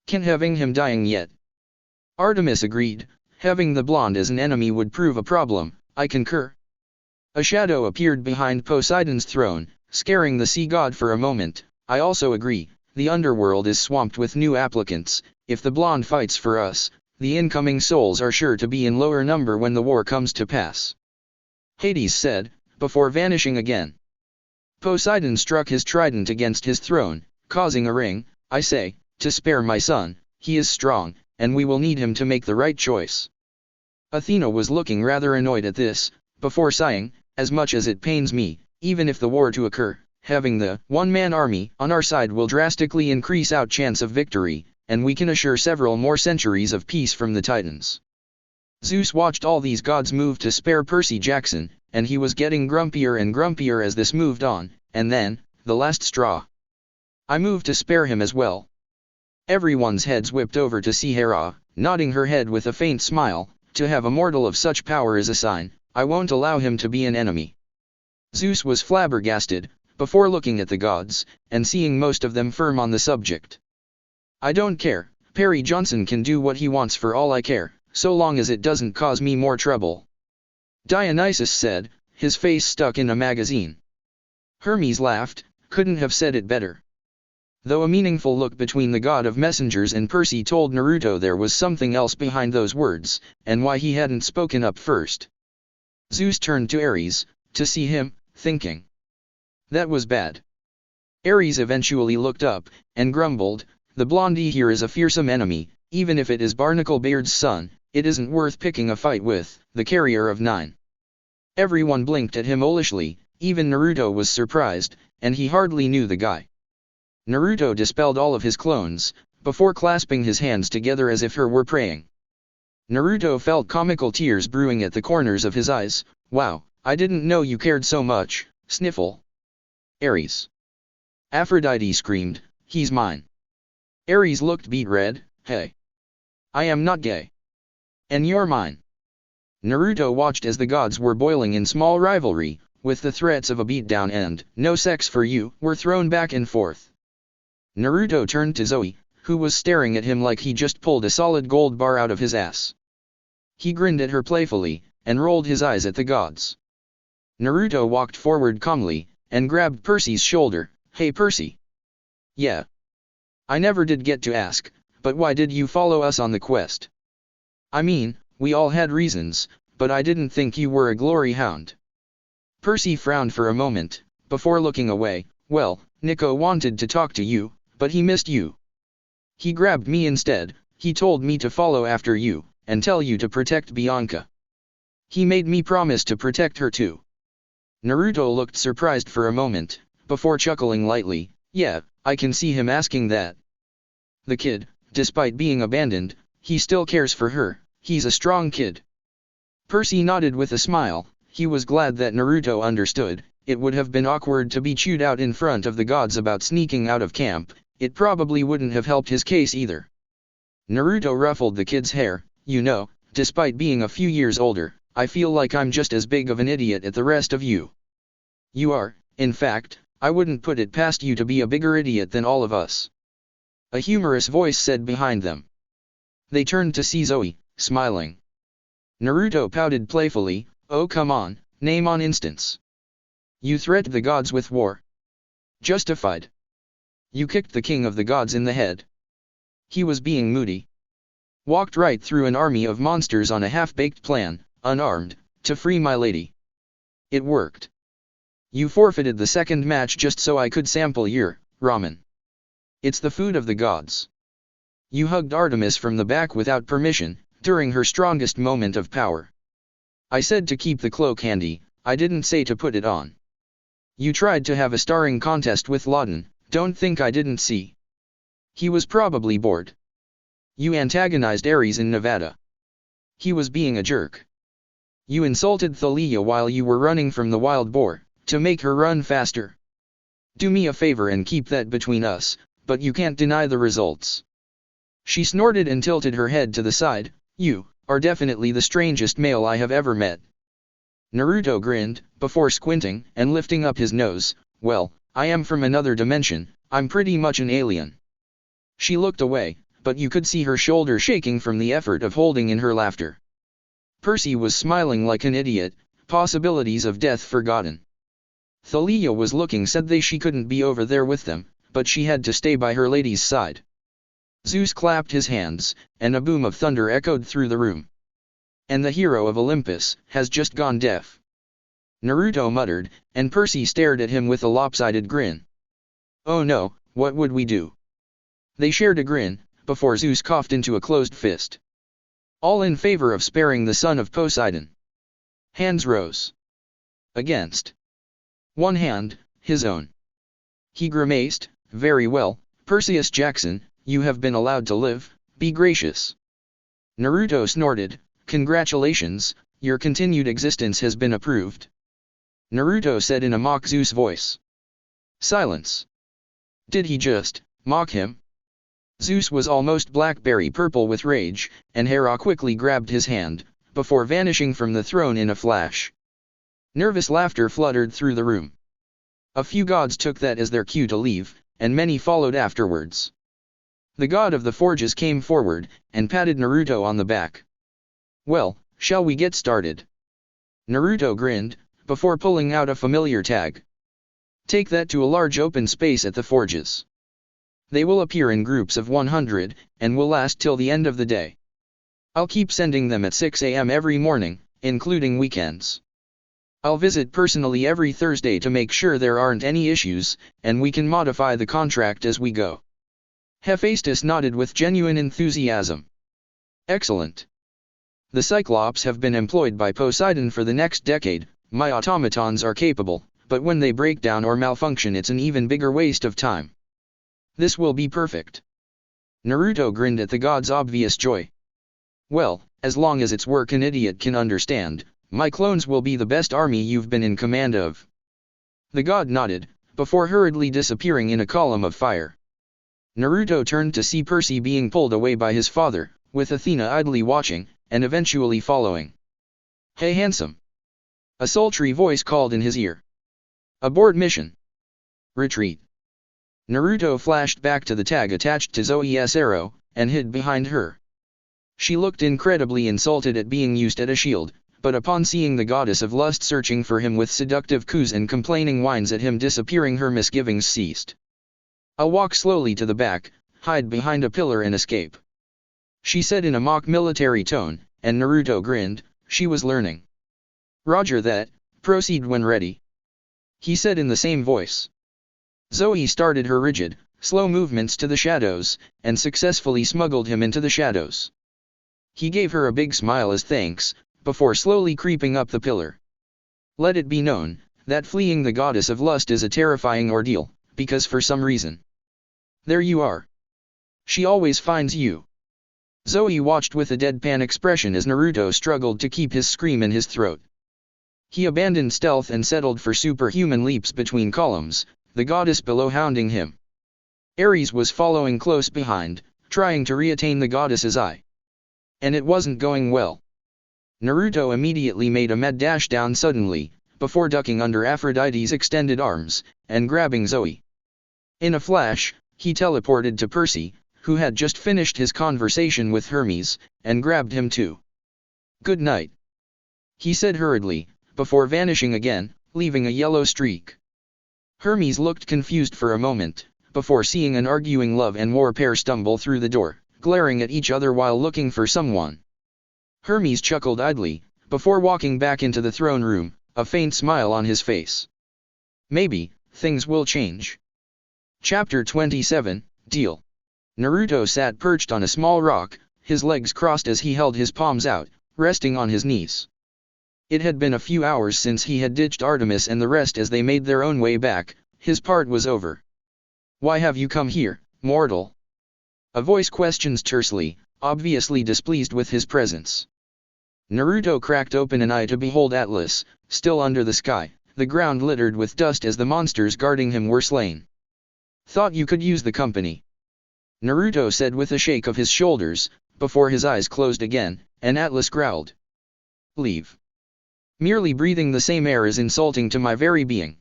Can't having him dying yet. Artemis agreed. Having the blonde as an enemy would prove a problem. I concur. A shadow appeared behind Poseidon's throne, scaring the sea god for a moment. I also agree. The underworld is swamped with new applicants. If the blonde fights for us, the incoming souls are sure to be in lower number when the war comes to pass. Hades said, before vanishing again. Poseidon struck his trident against his throne, causing a ring. I say, to spare my son, he is strong, and we will need him to make the right choice. Athena was looking rather annoyed at this, before sighing, as much as it pains me, even if the war to occur, having the one-man army on our side will drastically increase our chance of victory, and we can assure several more centuries of peace from the Titans. Zeus watched all these gods move to spare Percy Jackson, and he was getting grumpier and grumpier as this moved on, and then, the last straw. I move to spare him as well. Everyone's heads whipped over to see Hera, nodding her head with a faint smile. To have a mortal of such power is a sign. I won't allow him to be an enemy. Zeus was flabbergasted, before looking at the gods, and seeing most of them firm on the subject. I don't care, Perry Johnson can do what he wants for all I care, so long as it doesn't cause me more trouble. Dionysus said, his face stuck in a magazine. Hermes laughed, couldn't have said it better. Though a meaningful look between the god of messengers and Percy told Naruto there was something else behind those words, and why he hadn't spoken up first. Zeus turned to Ares, to see him, thinking. That was bad. Ares eventually looked up, and grumbled, the blondie here is a fearsome enemy, even if it is Barnacle-Beard's son, it isn't worth picking a fight with, the carrier of 9. Everyone blinked at him owlishly, even Naruto was surprised, and he hardly knew the guy. Naruto dispelled all of his clones, before clasping his hands together as if he were praying. Naruto felt comical tears brewing at the corners of his eyes. Wow, I didn't know you cared so much, sniffle. Ares. Aphrodite screamed, he's mine. Ares looked beet red, hey. I am not gay. And you're mine. Naruto watched as the gods were boiling in small rivalry, with the threats of a beatdown and, no sex for you, were thrown back and forth. Naruto turned to Zoe, who was staring at him like he just pulled a solid gold bar out of his ass. He grinned at her playfully, and rolled his eyes at the gods. Naruto walked forward calmly, and grabbed Percy's shoulder, hey Percy. Yeah. I never did get to ask, but why did you follow us on the quest? I mean, we all had reasons, but I didn't think you were a glory hound. Percy frowned for a moment, before looking away. Well, Nico wanted to talk to you, but he missed you. He grabbed me instead, he told me to follow after you, and tell you to protect Bianca. He made me promise to protect her too. Naruto looked surprised for a moment, before chuckling lightly, yeah, I can see him asking that. The kid, despite being abandoned, he still cares for her, he's a strong kid. Percy nodded with a smile, he was glad that Naruto understood. It would have been awkward to be chewed out in front of the gods about sneaking out of camp, it probably wouldn't have helped his case either. Naruto ruffled the kid's hair, you know, despite being a few years older, I feel like I'm just as big of an idiot as the rest of you. You are, in fact, I wouldn't put it past you to be a bigger idiot than all of us. A humorous voice said behind them. They turned to see Zoe, smiling. Naruto pouted playfully, oh come on, name on instance. You threatened the gods with war. Justified. You kicked the king of the gods in the head. He was being moody. Walked right through an army of monsters on a half-baked plan, unarmed, to free my lady. It worked. You forfeited the second match just so I could sample your ramen. It's the food of the gods. You hugged Artemis from the back without permission, during her strongest moment of power. I said to keep the cloak handy, I didn't say to put it on. You tried to have a starring contest with Lawton, don't think I didn't see. He was probably bored. You antagonized Ares in Nevada. He was being a jerk. You insulted Thalia while you were running from the wild boar, to make her run faster. Do me a favor and keep that between us, but you can't deny the results. She snorted and tilted her head to the side, you are definitely the strangest male I have ever met. Naruto grinned, before squinting and lifting up his nose, well, I am from another dimension, I'm pretty much an alien. She looked away, but you could see her shoulder shaking from the effort of holding in her laughter. Percy was smiling like an idiot, possibilities of death forgotten. Thalia was looking sad that she couldn't be over there with them, but she had to stay by her lady's side. Zeus clapped his hands, and a boom of thunder echoed through the room. And the hero of Olympus has just gone deaf. Naruto muttered, and Percy stared at him with a lopsided grin. Oh no, what would we do? They shared a grin, before Zeus coughed into a closed fist. All in favor of sparing the son of Poseidon. Hands rose. Against. One hand, his own. He grimaced, very well, Perseus Jackson, you have been allowed to live, be gracious. Naruto snorted, congratulations, your continued existence has been approved. Naruto said in a mock Zeus voice. Silence. Did he just mock him? Zeus was almost blackberry purple with rage, and Hera quickly grabbed his hand, before vanishing from the throne in a flash. Nervous laughter fluttered through the room. A few gods took that as their cue to leave, and many followed afterwards. The god of the forges came forward, and patted Naruto on the back. "Well, shall we get started?" Naruto grinned, before pulling out a familiar tag. "Take that to a large open space at the forges. They will appear in groups of 100, and will last till the end of the day. I'll keep sending them at 6 a.m. every morning, including weekends. I'll visit personally every Thursday to make sure there aren't any issues, and we can modify the contract as we go." Hephaestus nodded with genuine enthusiasm. "Excellent. The Cyclops have been employed by Poseidon for the next decade. My automatons are capable, but when they break down or malfunction it's an even bigger waste of time. This will be perfect." Naruto grinned at the god's obvious joy. "Well, as long as it's work an idiot can understand, my clones will be the best army you've been in command of." The god nodded, before hurriedly disappearing in a column of fire. Naruto turned to see Percy being pulled away by his father, with Athena idly watching, and eventually following. "Hey handsome!" A sultry voice called in his ear. "Abort mission. Retreat." Naruto flashed back to the tag attached to Zoe's arrow, and hid behind her. She looked incredibly insulted at being used as a shield, but upon seeing the goddess of lust searching for him with seductive coos and complaining whines at him disappearing, her misgivings ceased. "I'll walk slowly to the back, hide behind a pillar and escape," she said in a mock military tone, and Naruto grinned. She was learning. "Roger that, proceed when ready," he said in the same voice. Zoe started her rigid, slow movements to the shadows, and successfully smuggled him into the shadows. He gave her a big smile as thanks, before slowly creeping up the pillar. Let it be known, that fleeing the goddess of lust is a terrifying ordeal, because for some reason, there you are. She always finds you. Zoe watched with a deadpan expression as Naruto struggled to keep his scream in his throat. He abandoned stealth and settled for superhuman leaps between columns, the goddess below hounding him. Ares was following close behind, trying to reattain the goddess's eye. And it wasn't going well. Naruto immediately made a mad dash down suddenly, before ducking under Aphrodite's extended arms, and grabbing Zoe. In a flash, he teleported to Percy, who had just finished his conversation with Hermes, and grabbed him too. "Good night," he said hurriedly, before vanishing again, leaving a yellow streak. Hermes looked confused for a moment, before seeing an arguing love and war pair stumble through the door, glaring at each other while looking for someone. Hermes chuckled idly, before walking back into the throne room, a faint smile on his face. Maybe, things will change. Chapter 27, Deal. Naruto sat perched on a small rock, his legs crossed as he held his palms out, resting on his knees. It had been a few hours since he had ditched Artemis and the rest as they made their own way back. His part was over. "Why have you come here, mortal?" a voice questions tersely, obviously displeased with his presence. Naruto cracked open an eye to behold Atlas, still under the sky, the ground littered with dust as the monsters guarding him were slain. "Thought you could use the company," Naruto said with a shake of his shoulders, before his eyes closed again, and Atlas growled. "Leave. Merely breathing the same air is insulting to my very being."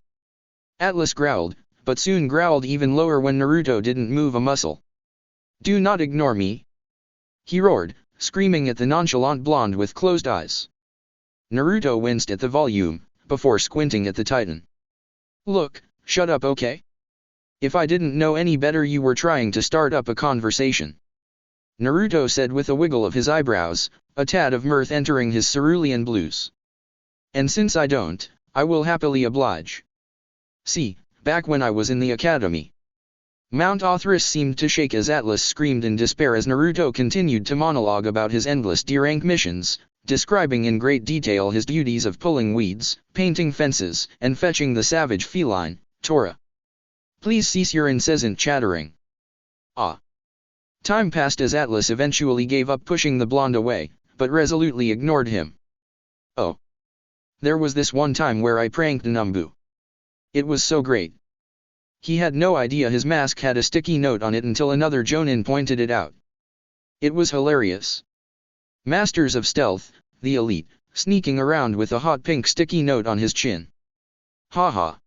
Atlas growled, but soon growled even lower when Naruto didn't move a muscle. "Do not ignore me," he roared, screaming at the nonchalant blonde with closed eyes. Naruto winced at the volume, before squinting at the titan. "Look, shut up, okay? If I didn't know any better you were trying to start up a conversation," Naruto said with a wiggle of his eyebrows, a tad of mirth entering his cerulean blues. "And since I don't, I will happily oblige. See, back when I was in the academy." Mount Othris seemed to shake as Atlas screamed in despair as Naruto continued to monologue about his endless D-rank missions, describing in great detail his duties of pulling weeds, painting fences, and fetching the savage feline, Tora. "Please cease your incessant chattering." Ah. Time passed as Atlas eventually gave up pushing the blonde away, but resolutely ignored him. "Oh. There was this one time where I pranked Numbu. It was so great." He had no idea his mask had a sticky note on it until another Jonin pointed it out. "It was hilarious. Masters of Stealth, the elite, sneaking around with a hot pink sticky note on his chin. Ha ha.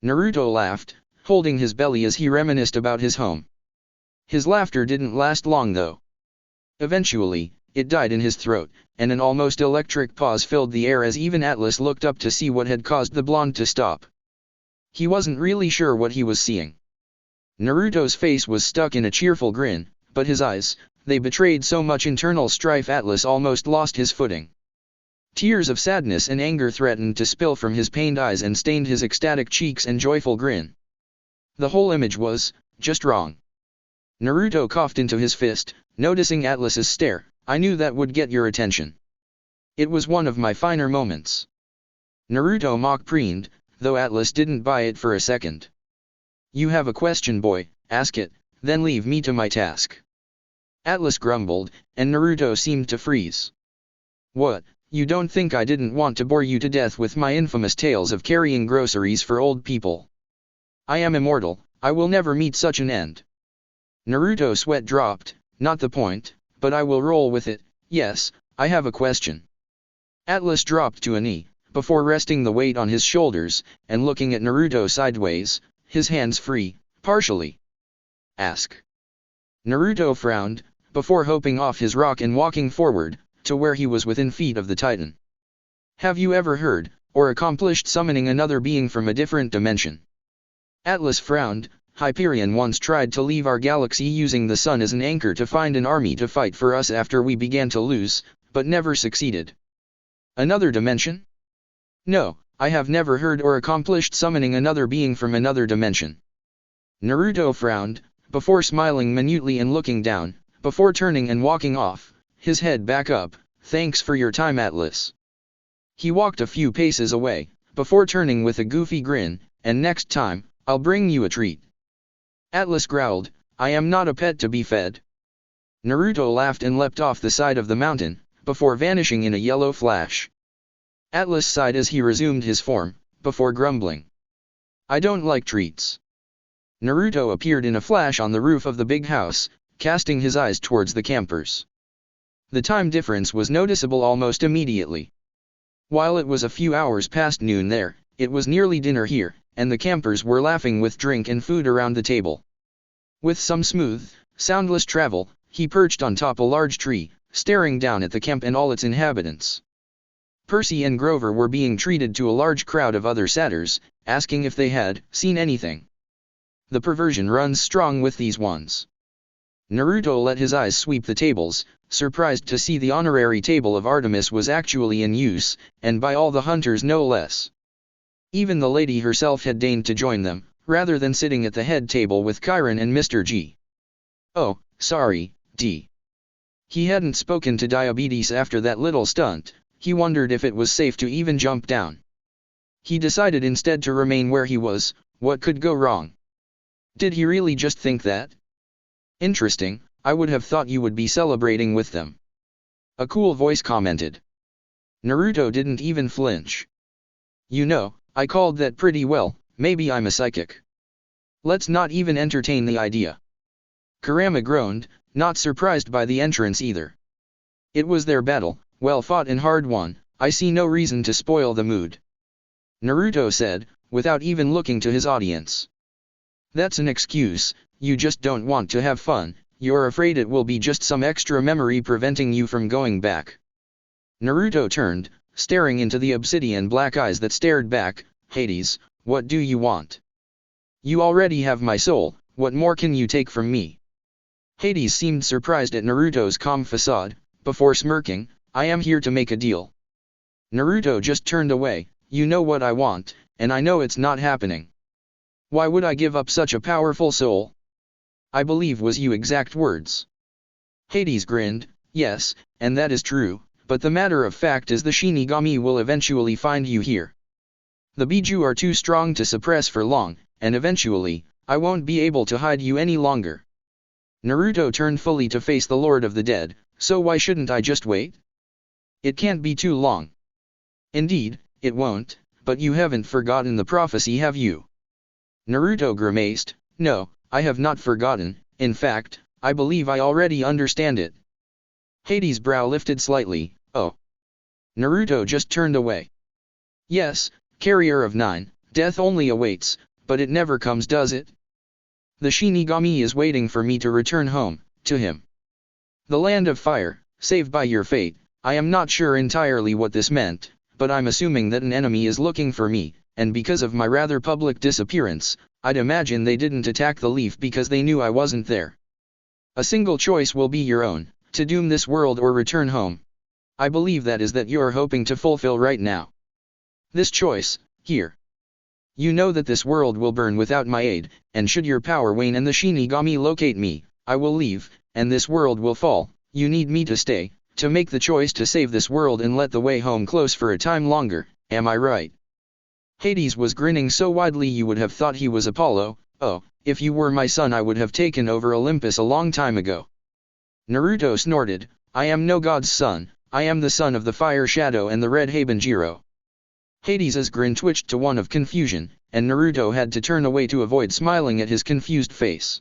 Naruto laughed, holding his belly as he reminisced about his home. His laughter didn't last long though. Eventually, it died in his throat, and an almost electric pause filled the air as even Atlas looked up to see what had caused the blonde to stop. He wasn't really sure what he was seeing. Naruto's face was stuck in a cheerful grin, but his eyes, they betrayed so much internal strife Atlas almost lost his footing. Tears of sadness and anger threatened to spill from his pained eyes and stained his ecstatic cheeks and joyful grin. The whole image was, just wrong. Naruto coughed into his fist, noticing Atlas's stare. I knew that would get your attention. It was one of my finer moments. Naruto mock-preened, though Atlas didn't buy it for a second. You have a question, boy, ask it, then leave me to my task. Atlas grumbled, and Naruto seemed to freeze. What, you don't think I didn't want to bore you to death with my infamous tales of carrying groceries for old people? I am immortal, I will never meet such an end. Naruto's sweat dropped, not the point, but I will roll with it. Yes, I have a question. Atlas dropped to a knee, before resting the weight on his shoulders, and looking at Naruto sideways, his hands free, partially. Ask. Naruto frowned, before hopping off his rock and walking forward, to where he was within feet of the Titan. Have you ever heard, or accomplished summoning another being from a different dimension? Atlas frowned. Hyperion once tried to leave our galaxy using the sun as an anchor to find an army to fight for us after we began to lose, but never succeeded. Another dimension? No, I have never heard or accomplished summoning another being from another dimension. Naruto frowned, before smiling minutely and looking down, before turning and walking off, his head back up. Thanks for your time, Atlas. He walked a few paces away, before turning with a goofy grin, and next time, I'll bring you a treat. Atlas growled, I am not a pet to be fed. Naruto laughed and leapt off the side of the mountain, before vanishing in a yellow flash. Atlas sighed as he resumed his form, before grumbling. I don't like treats. Naruto appeared in a flash on the roof of the big house, casting his eyes towards the campers. The time difference was noticeable almost immediately. While it was a few hours past noon there, it was nearly dinner here, and the campers were laughing with drink and food around the table. With some smooth, soundless travel, he perched on top a large tree, staring down at the camp and all its inhabitants. Percy and Grover were being treated to a large crowd of other satyrs, asking if they had seen anything. The perversion runs strong with these ones. Naruto let his eyes sweep the tables, surprised to see the honorary table of Artemis was actually in use, and by all the hunters no less. Even the lady herself had deigned to join them, rather than sitting at the head table with Chiron and Mr. G. Oh, sorry, D. He hadn't spoken to Diabetes after that little stunt. He wondered if it was safe to even jump down. He decided instead to remain where he was. What could go wrong? Did he really just think that? Interesting, I would have thought you would be celebrating with them. A cool voice commented. Naruto didn't even flinch. You know, I called that pretty well, maybe I'm a psychic. Let's not even entertain the idea. Kurama groaned, not surprised by the entrance either. It was their battle, well fought and hard won, I see no reason to spoil the mood. Naruto said, without even looking to his audience. That's an excuse, you just don't want to have fun, you're afraid it will be just some extra memory preventing you from going back. Naruto turned, staring into the obsidian black eyes that stared back. Hades, what do you want? You already have my soul, what more can you take from me? Hades seemed surprised at Naruto's calm facade, before smirking, I am here to make a deal. Naruto just turned away, you know what I want, and I know it's not happening. Why would I give up such a powerful soul? I believe was your exact words. Hades grinned, yes, and that is true, but the matter of fact is the Shinigami will eventually find you here. The Bijuu are too strong to suppress for long, and eventually, I won't be able to hide you any longer. Naruto turned fully to face the Lord of the Dead, so why shouldn't I just wait? It can't be too long. Indeed, it won't, but you haven't forgotten the prophecy, have you? Naruto grimaced, no, I have not forgotten, in fact, I believe I already understand it. Hades' brow lifted slightly, oh. Naruto just turned away. Yes, carrier of 9, death only awaits, but it never comes, does it? The Shinigami is waiting for me to return home, to him. The land of fire, saved by your fate. I am not sure entirely what this meant, but I'm assuming that an enemy is looking for me, and because of my rather public disappearance, I'd imagine they didn't attack the leaf because they knew I wasn't there. A single choice will be your own, to doom this world or return home. I believe that is that you're hoping to fulfill right now. This choice, here. You know that this world will burn without my aid, and should your power wane and the Shinigami locate me, I will leave, and this world will fall. You need me to stay, to make the choice to save this world and let the way home close for a time longer, am I right? Hades was grinning so widely you would have thought he was Apollo. Oh, if you were my son I would have taken over Olympus a long time ago. Naruto snorted, I am no god's son, I am the son of the Fire Shadow and the Red Habanjiro. Hades's grin twitched to one of confusion, and Naruto had to turn away to avoid smiling at his confused face.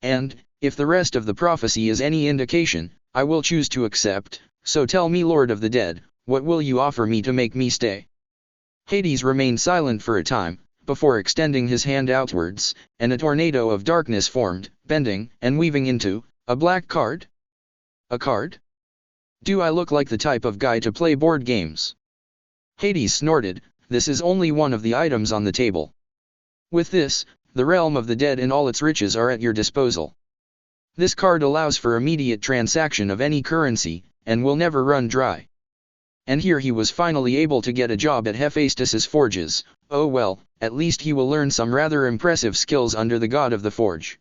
And, if the rest of the prophecy is any indication, I will choose to accept, so tell me, Lord of the Dead, what will you offer me to make me stay? Hades remained silent for a time, before extending his hand outwards, and a tornado of darkness formed, bending and weaving into a black card? A card? Do I look like the type of guy to play board games? Hades snorted, this is only one of the items on the table. With this, the realm of the dead and all its riches are at your disposal. This card allows for immediate transaction of any currency, and will never run dry. And here he was finally able to get a job at Hephaestus's forges. Oh well, at least he will learn some rather impressive skills under the god of the forge.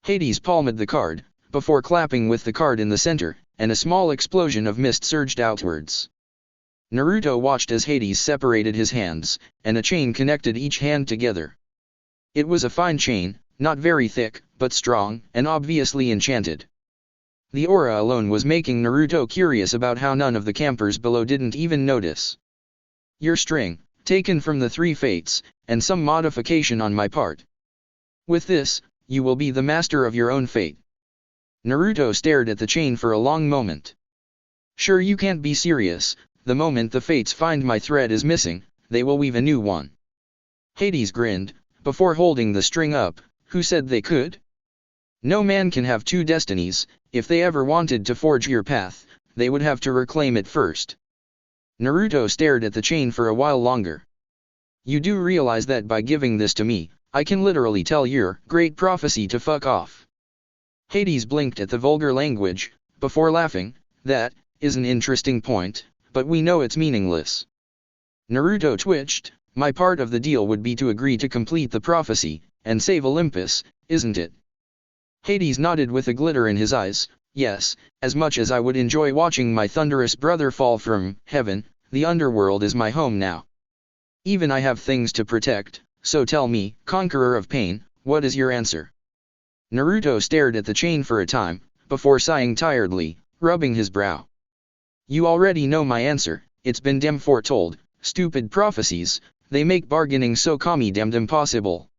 Hades palmed the card, before clapping with the card in the center, and a small explosion of mist surged outwards. Naruto watched as Hades separated his hands, and a chain connected each hand together. It was a fine chain, not very thick, but strong, and obviously enchanted. The aura alone was making Naruto curious about how none of the campers below didn't even notice. Your string, taken from the 3 fates, and some modification on my part. With this, you will be the master of your own fate. Naruto stared at the chain for a long moment. Sure, you can't be serious. The moment the fates find my thread is missing, they will weave a new one. Hades grinned, before holding the string up. Who said they could? No man can have 2 destinies. If they ever wanted to forge your path, they would have to reclaim it first. Naruto stared at the chain for a while longer. You do realize that by giving this to me, I can literally tell your great prophecy to fuck off. Hades blinked at the vulgar language, before laughing. That is an interesting point, but we know it's meaningless. Naruto twitched. My part of the deal would be to agree to complete the prophecy, and save Olympus, isn't it? Hades nodded with a glitter in his eyes. Yes, as much as I would enjoy watching my thunderous brother fall from heaven, the underworld is my home now. Even I have things to protect, so tell me, conqueror of pain, what is your answer? Naruto stared at the chain for a time, before sighing tiredly, rubbing his brow. You already know my answer, it's been damn foretold. Stupid prophecies, they make bargaining so damned impossible.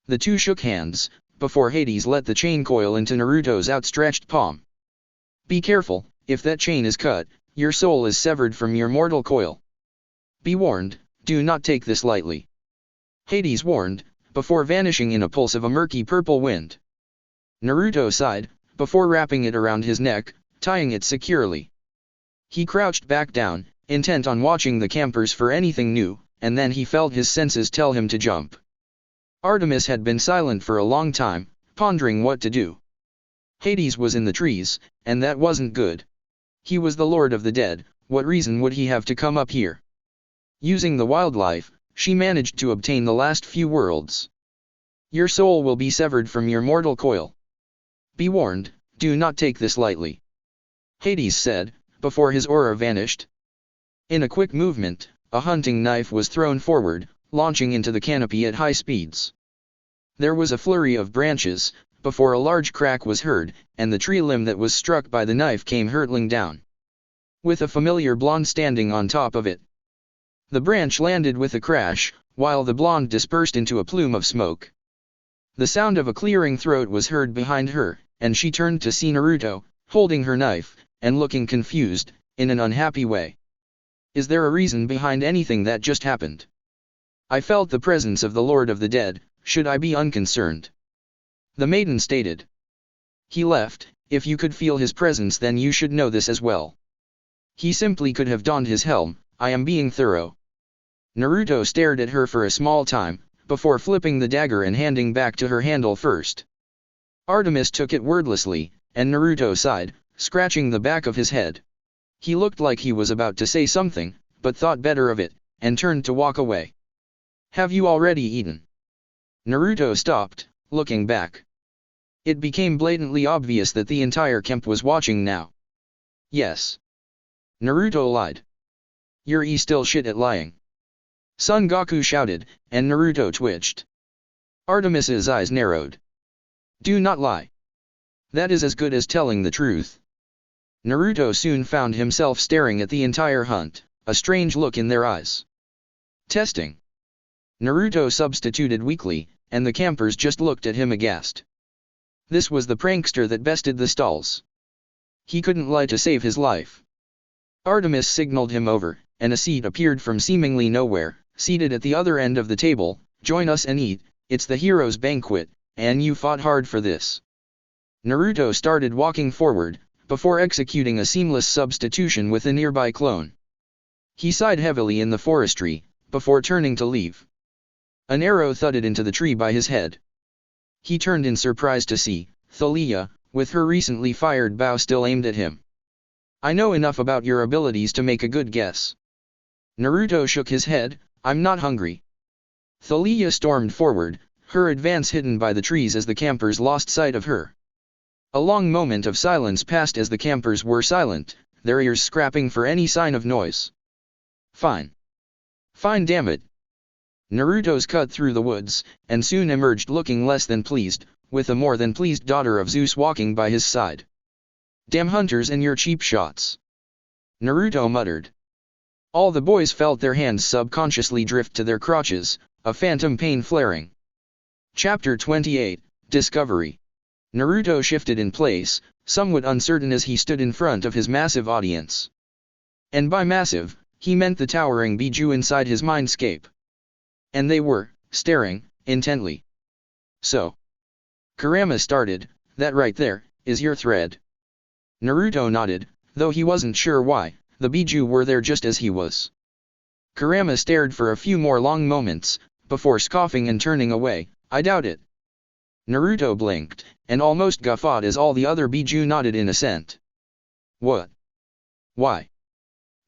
The two shook hands, before Hades let the chain coil into Naruto's outstretched palm. Be careful, if that chain is cut, your soul is severed from your mortal coil. Be warned, do not take this lightly. Hades warned, before vanishing in a pulse of a murky purple wind. Naruto sighed, before wrapping it around his neck, tying it securely. He crouched back down, intent on watching the campers for anything new, and then he felt his senses tell him to jump. Artemis had been silent for a long time, pondering what to do. Hades was in the trees, and that wasn't good. He was the Lord of the Dead, what reason would he have to come up here? Using the wildlife, she managed to obtain the last few worlds. Your soul will be severed from your mortal coil. Be warned, do not take this lightly. Hades said, before his aura vanished. In a quick movement, a hunting knife was thrown forward, launching into the canopy at high speeds. There was a flurry of branches, before a large crack was heard, and the tree limb that was struck by the knife came hurtling down, with a familiar blonde standing on top of it. The branch landed with a crash, while the blonde dispersed into a plume of smoke. The sound of a clearing throat was heard behind her, and she turned to see Naruto, holding her knife, and looking confused, in an unhappy way. Is there a reason behind anything that just happened? I felt the presence of the Lord of the Dead, should I be unconcerned? The maiden stated. He left, if you could feel his presence then you should know this as well. He simply could have donned his helm, I am being thorough. Naruto stared at her for a small time, before flipping the dagger and handing back to her handle first. Artemis took it wordlessly, and Naruto sighed, scratching the back of his head. He looked like he was about to say something, but thought better of it, and turned to walk away. Have you already eaten? Naruto stopped, looking back. It became blatantly obvious that the entire camp was watching now. Yes. Naruto lied. You're still shit at lying. Son Goku shouted, and Naruto twitched. Artemis's eyes narrowed. Do not lie. That is as good as telling the truth. Naruto soon found himself staring at the entire hunt, a strange look in their eyes. Testing. Naruto substituted weakly, and the campers just looked at him aghast. This was the prankster that bested the stalls. He couldn't lie to save his life. Artemis signaled him over, and a seat appeared from seemingly nowhere, seated at the other end of the table. Join us and eat, it's the hero's banquet, and you fought hard for this. Naruto started walking forward, before executing a seamless substitution with a nearby clone. He sighed heavily in the forestry, before turning to leave. An arrow thudded into the tree by his head. He turned in surprise to see Thalia, with her recently fired bow still aimed at him. I know enough about your abilities to make a good guess. Naruto shook his head, I'm not hungry. Thalia stormed forward, her advance hidden by the trees as the campers lost sight of her. A long moment of silence passed as the campers were silent, their ears scrapping for any sign of noise. Fine. Fine, damn it. Naruto's cut through the woods, and soon emerged looking less than pleased, with a more than pleased daughter of Zeus walking by his side. Damn hunters and your cheap shots. Naruto muttered. All the boys felt their hands subconsciously drift to their crotches, a phantom pain flaring. Chapter 28, Discovery. Naruto shifted in place, somewhat uncertain as he stood in front of his massive audience. And by massive, he meant the towering Bijuu inside his mindscape. And they were, staring, intently. So. Kurama started, that right there, is your thread. Naruto nodded, though he wasn't sure why, the Bijuu were there just as he was. Kurama stared for a few more long moments, before scoffing and turning away, I doubt it. Naruto blinked, and almost guffawed as all the other Bijuu nodded in assent. What? Why?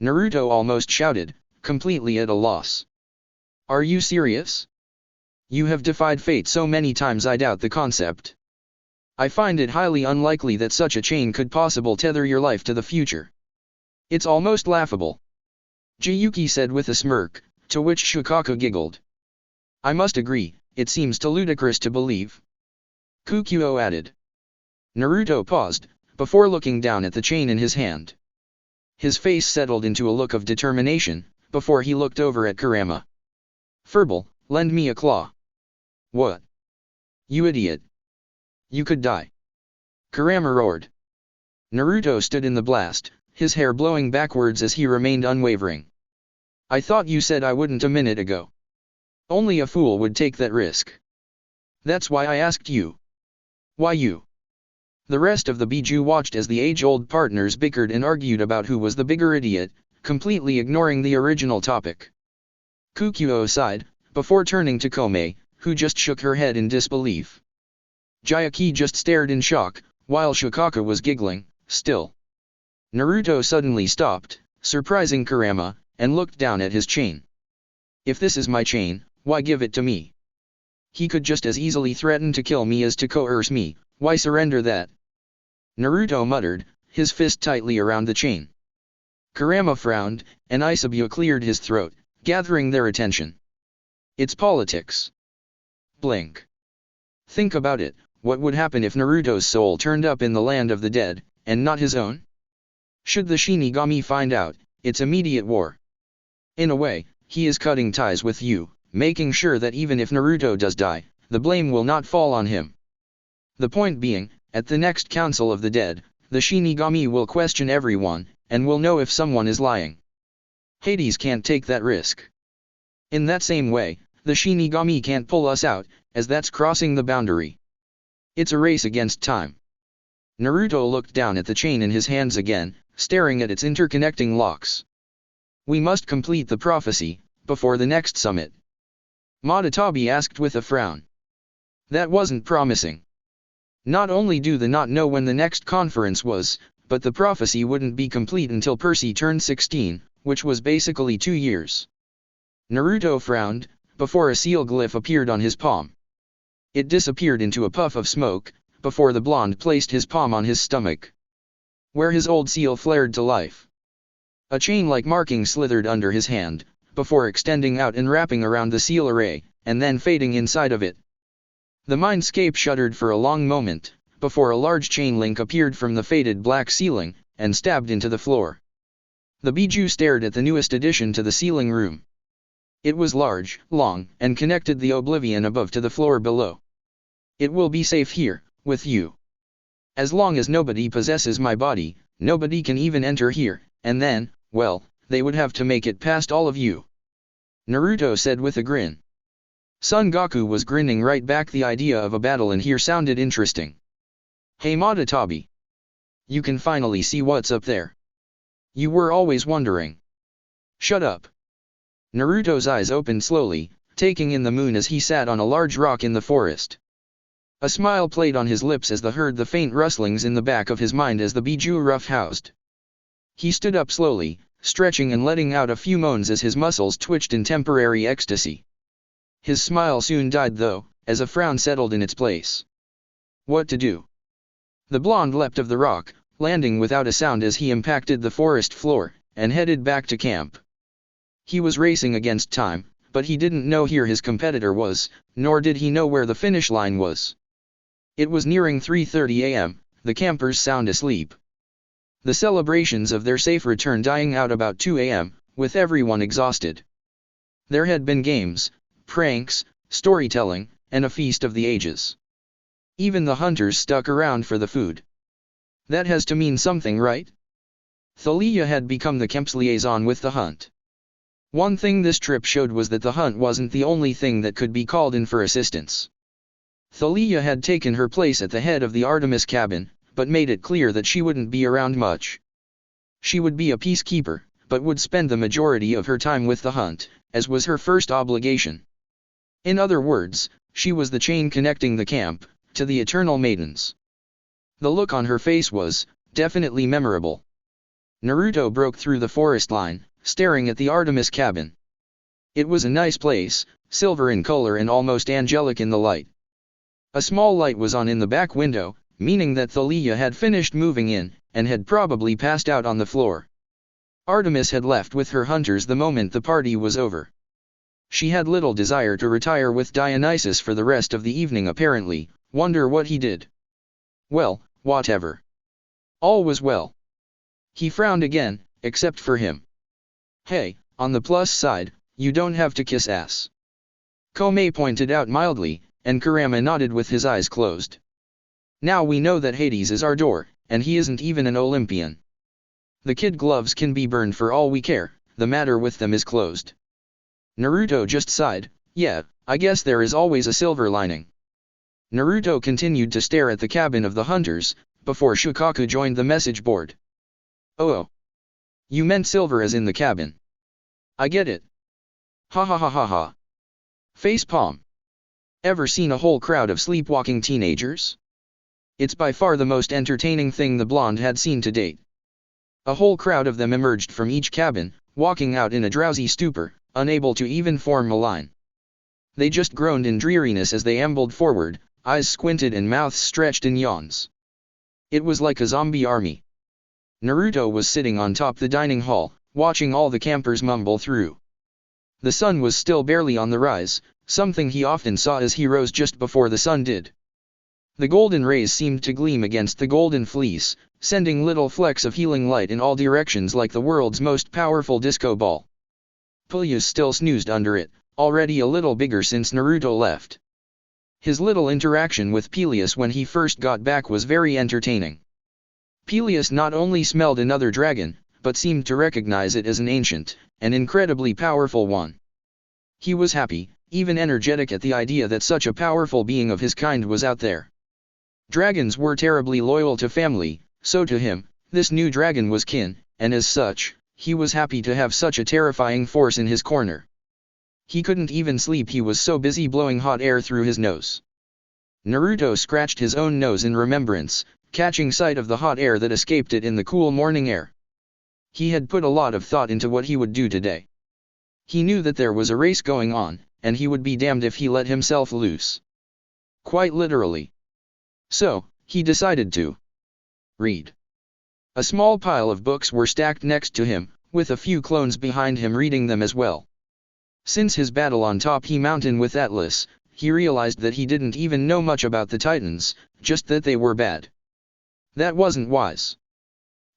Naruto almost shouted, completely at a loss. Are you serious? You have defied fate so many times I doubt the concept. I find it highly unlikely that such a chain could possibly tether your life to the future. It's almost laughable. Jiyuki said with a smirk, to which Shikaka giggled. I must agree, it seems too ludicrous to believe. Kukuo added. Naruto paused, before looking down at the chain in his hand. His face settled into a look of determination, before he looked over at Kurama. Furball, lend me a claw. What? You idiot. You could die. Kurama roared. Naruto stood in the blast, his hair blowing backwards as he remained unwavering. I thought you said I wouldn't a minute ago. Only a fool would take that risk. That's why I asked you. Why you? The rest of the Bijuu watched as the age-old partners bickered and argued about who was the bigger idiot, completely ignoring the original topic. Kukuo sighed, before turning to Komei, who just shook her head in disbelief. Jayaki just stared in shock, while Shikaka was giggling, still. Naruto suddenly stopped, surprising Kurama, and looked down at his chain. If this is my chain, why give it to me? He could just as easily threaten to kill me as to coerce me, why surrender that? Naruto muttered, his fist tightly around the chain. Kurama frowned, and Isabu cleared his throat, gathering their attention. It's politics. Blink. Think about it, what would happen if Naruto's soul turned up in the land of the dead, and not his own? Should the Shinigami find out, it's immediate war. In a way, he is cutting ties with you, making sure that even if Naruto does die, the blame will not fall on him. The point being, at the next Council of the Dead, the Shinigami will question everyone, and will know if someone is lying. Hades can't take that risk. In that same way, the Shinigami can't pull us out, as that's crossing the boundary. It's a race against time. Naruto looked down at the chain in his hands again, staring at its interconnecting locks. We must complete the prophecy, before the next summit. Madatabi asked with a frown. That wasn't promising. Not only do they not know when the next conference was, but the prophecy wouldn't be complete until Percy turned 16, which was basically 2 years. Naruto frowned, before a seal glyph appeared on his palm. It disappeared into a puff of smoke, before the blonde placed his palm on his stomach, where his old seal flared to life. A chain-like marking slithered under his hand, before extending out and wrapping around the seal array, and then fading inside of it. The mindscape shuddered for a long moment, before a large chain link appeared from the faded black ceiling, and stabbed into the floor. The Bijuu stared at the newest addition to the ceiling room. It was large, long, and connected the oblivion above to the floor below. It will be safe here, with you. As long as nobody possesses my body, nobody can even enter here, and then, well, they would have to make it past all of you. Naruto said with a grin. Son Goku was grinning right back. The idea of a battle in here sounded interesting. Hey Madatabi. You can finally see what's up there. You were always wondering. Shut up. Naruto's eyes opened slowly, taking in the moon as he sat on a large rock in the forest. A smile played on his lips as he heard the faint rustlings in the back of his mind as the Bijuu roughhoused. He stood up slowly, stretching and letting out a few moans as his muscles twitched in temporary ecstasy. His smile soon died though, as a frown settled in its place. What to do? The blonde leapt of the rock, landing without a sound as he impacted the forest floor, and headed back to camp. He was racing against time, but he didn't know where his competitor was, nor did he know where the finish line was. It was nearing 3:30 a.m., the campers sound asleep. The celebrations of their safe return dying out about 2 a.m., with everyone exhausted. There had been games, pranks, storytelling, and a feast of the ages. Even the hunters stuck around for the food. That has to mean something, right? Thalia had become the camp's liaison with the hunt. One thing this trip showed was that the hunt wasn't the only thing that could be called in for assistance. Thalia had taken her place at the head of the Artemis cabin, but made it clear that she wouldn't be around much. She would be a peacekeeper, but would spend the majority of her time with the hunt, as was her first obligation. In other words, she was the chain connecting the camp to the Eternal Maidens. The look on her face was definitely memorable. Naruto broke through the forest line, staring at the Artemis cabin. It was a nice place, silver in color and almost angelic in the light. A small light was on in the back window, meaning that Thalia had finished moving in, and had probably passed out on the floor. Artemis had left with her hunters the moment the party was over. She had little desire to retire with Dionysus for the rest of the evening apparently. Wonder what he did. Well, whatever. All was well. He frowned again, except for him. Hey, on the plus side, you don't have to kiss ass. Komei pointed out mildly, and Kurama nodded with his eyes closed. Now we know that Hades is our door, and he isn't even an Olympian. The kid gloves can be burned for all we care, the matter with them is closed. Naruto just sighed, yeah, I guess there is always a silver lining. Naruto continued to stare at the cabin of the hunters, before Shukaku joined the message board. Oh. You meant silver as in the cabin. I get it. Ha ha ha ha ha. Facepalm. Ever seen a whole crowd of sleepwalking teenagers? It's by far the most entertaining thing the blonde had seen to date. A whole crowd of them emerged from each cabin, walking out in a drowsy stupor, unable to even form a line. They just groaned in dreariness as they ambled forward, eyes squinted and mouths stretched in yawns. It was like a zombie army. Naruto was sitting on top the dining hall, watching all the campers mumble through. The sun was still barely on the rise, something he often saw as he rose just before the sun did. The golden rays seemed to gleam against the golden fleece, sending little flecks of healing light in all directions like the world's most powerful disco ball. Bijuu still snoozed under it, already a little bigger since Naruto left. His little interaction with Peleus when he first got back was very entertaining. Peleus not only smelled another dragon, but seemed to recognize it as an ancient, and incredibly powerful one. He was happy, even energetic at the idea that such a powerful being of his kind was out there. Dragons were terribly loyal to family, so to him, this new dragon was kin, and as such, he was happy to have such a terrifying force in his corner. He couldn't even sleep, he was so busy blowing hot air through his nose. Naruto scratched his own nose in remembrance, catching sight of the hot air that escaped it in the cool morning air. He had put a lot of thought into what he would do today. He knew that there was a race going on, and he would be damned if he let himself loose. Quite literally. So, he decided to read. A small pile of books were stacked next to him, with a few clones behind him reading them as well. Since his battle on Top Mountain with Atlas, he realized that he didn't even know much about the Titans, just that they were bad. That wasn't wise.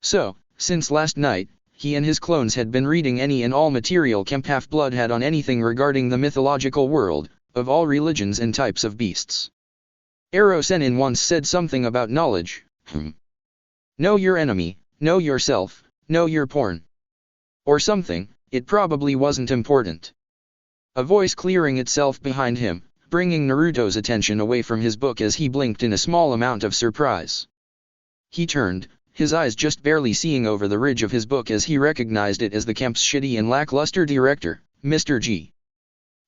So, since last night, he and his clones had been reading any and all material Camp Half-Blood had on anything regarding the mythological world, of all religions and types of beasts. Ero Sennin once said something about knowledge. Know your enemy, know yourself, know your porn. Or something. It probably wasn't important. A voice clearing itself behind him, bringing Naruto's attention away from his book as he blinked in a small amount of surprise. He turned, his eyes just barely seeing over the ridge of his book as he recognized it as the camp's shitty and lackluster director, Mr. G.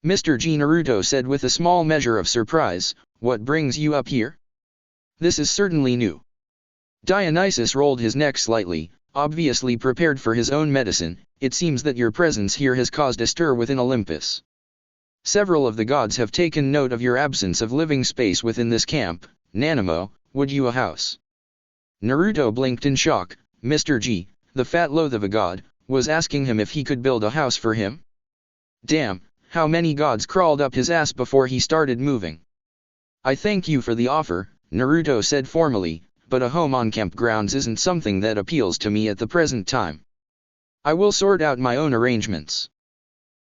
Mr. G, Naruto said with a small measure of surprise, "What brings you up here? This is certainly new." Dionysus rolled his neck slightly, obviously prepared for his own medicine. "It seems that your presence here has caused a stir within Olympus. Several of the gods have taken note of your absence of living space within this camp. Nanamo, would you a house?" Naruto blinked in shock. Mr. G, the fat loath of a god, was asking him if he could build a house for him? Damn, how many gods crawled up his ass before he started moving. "I thank you for the offer," Naruto said formally, "but a home on campgrounds isn't something that appeals to me at the present time. I will sort out my own arrangements."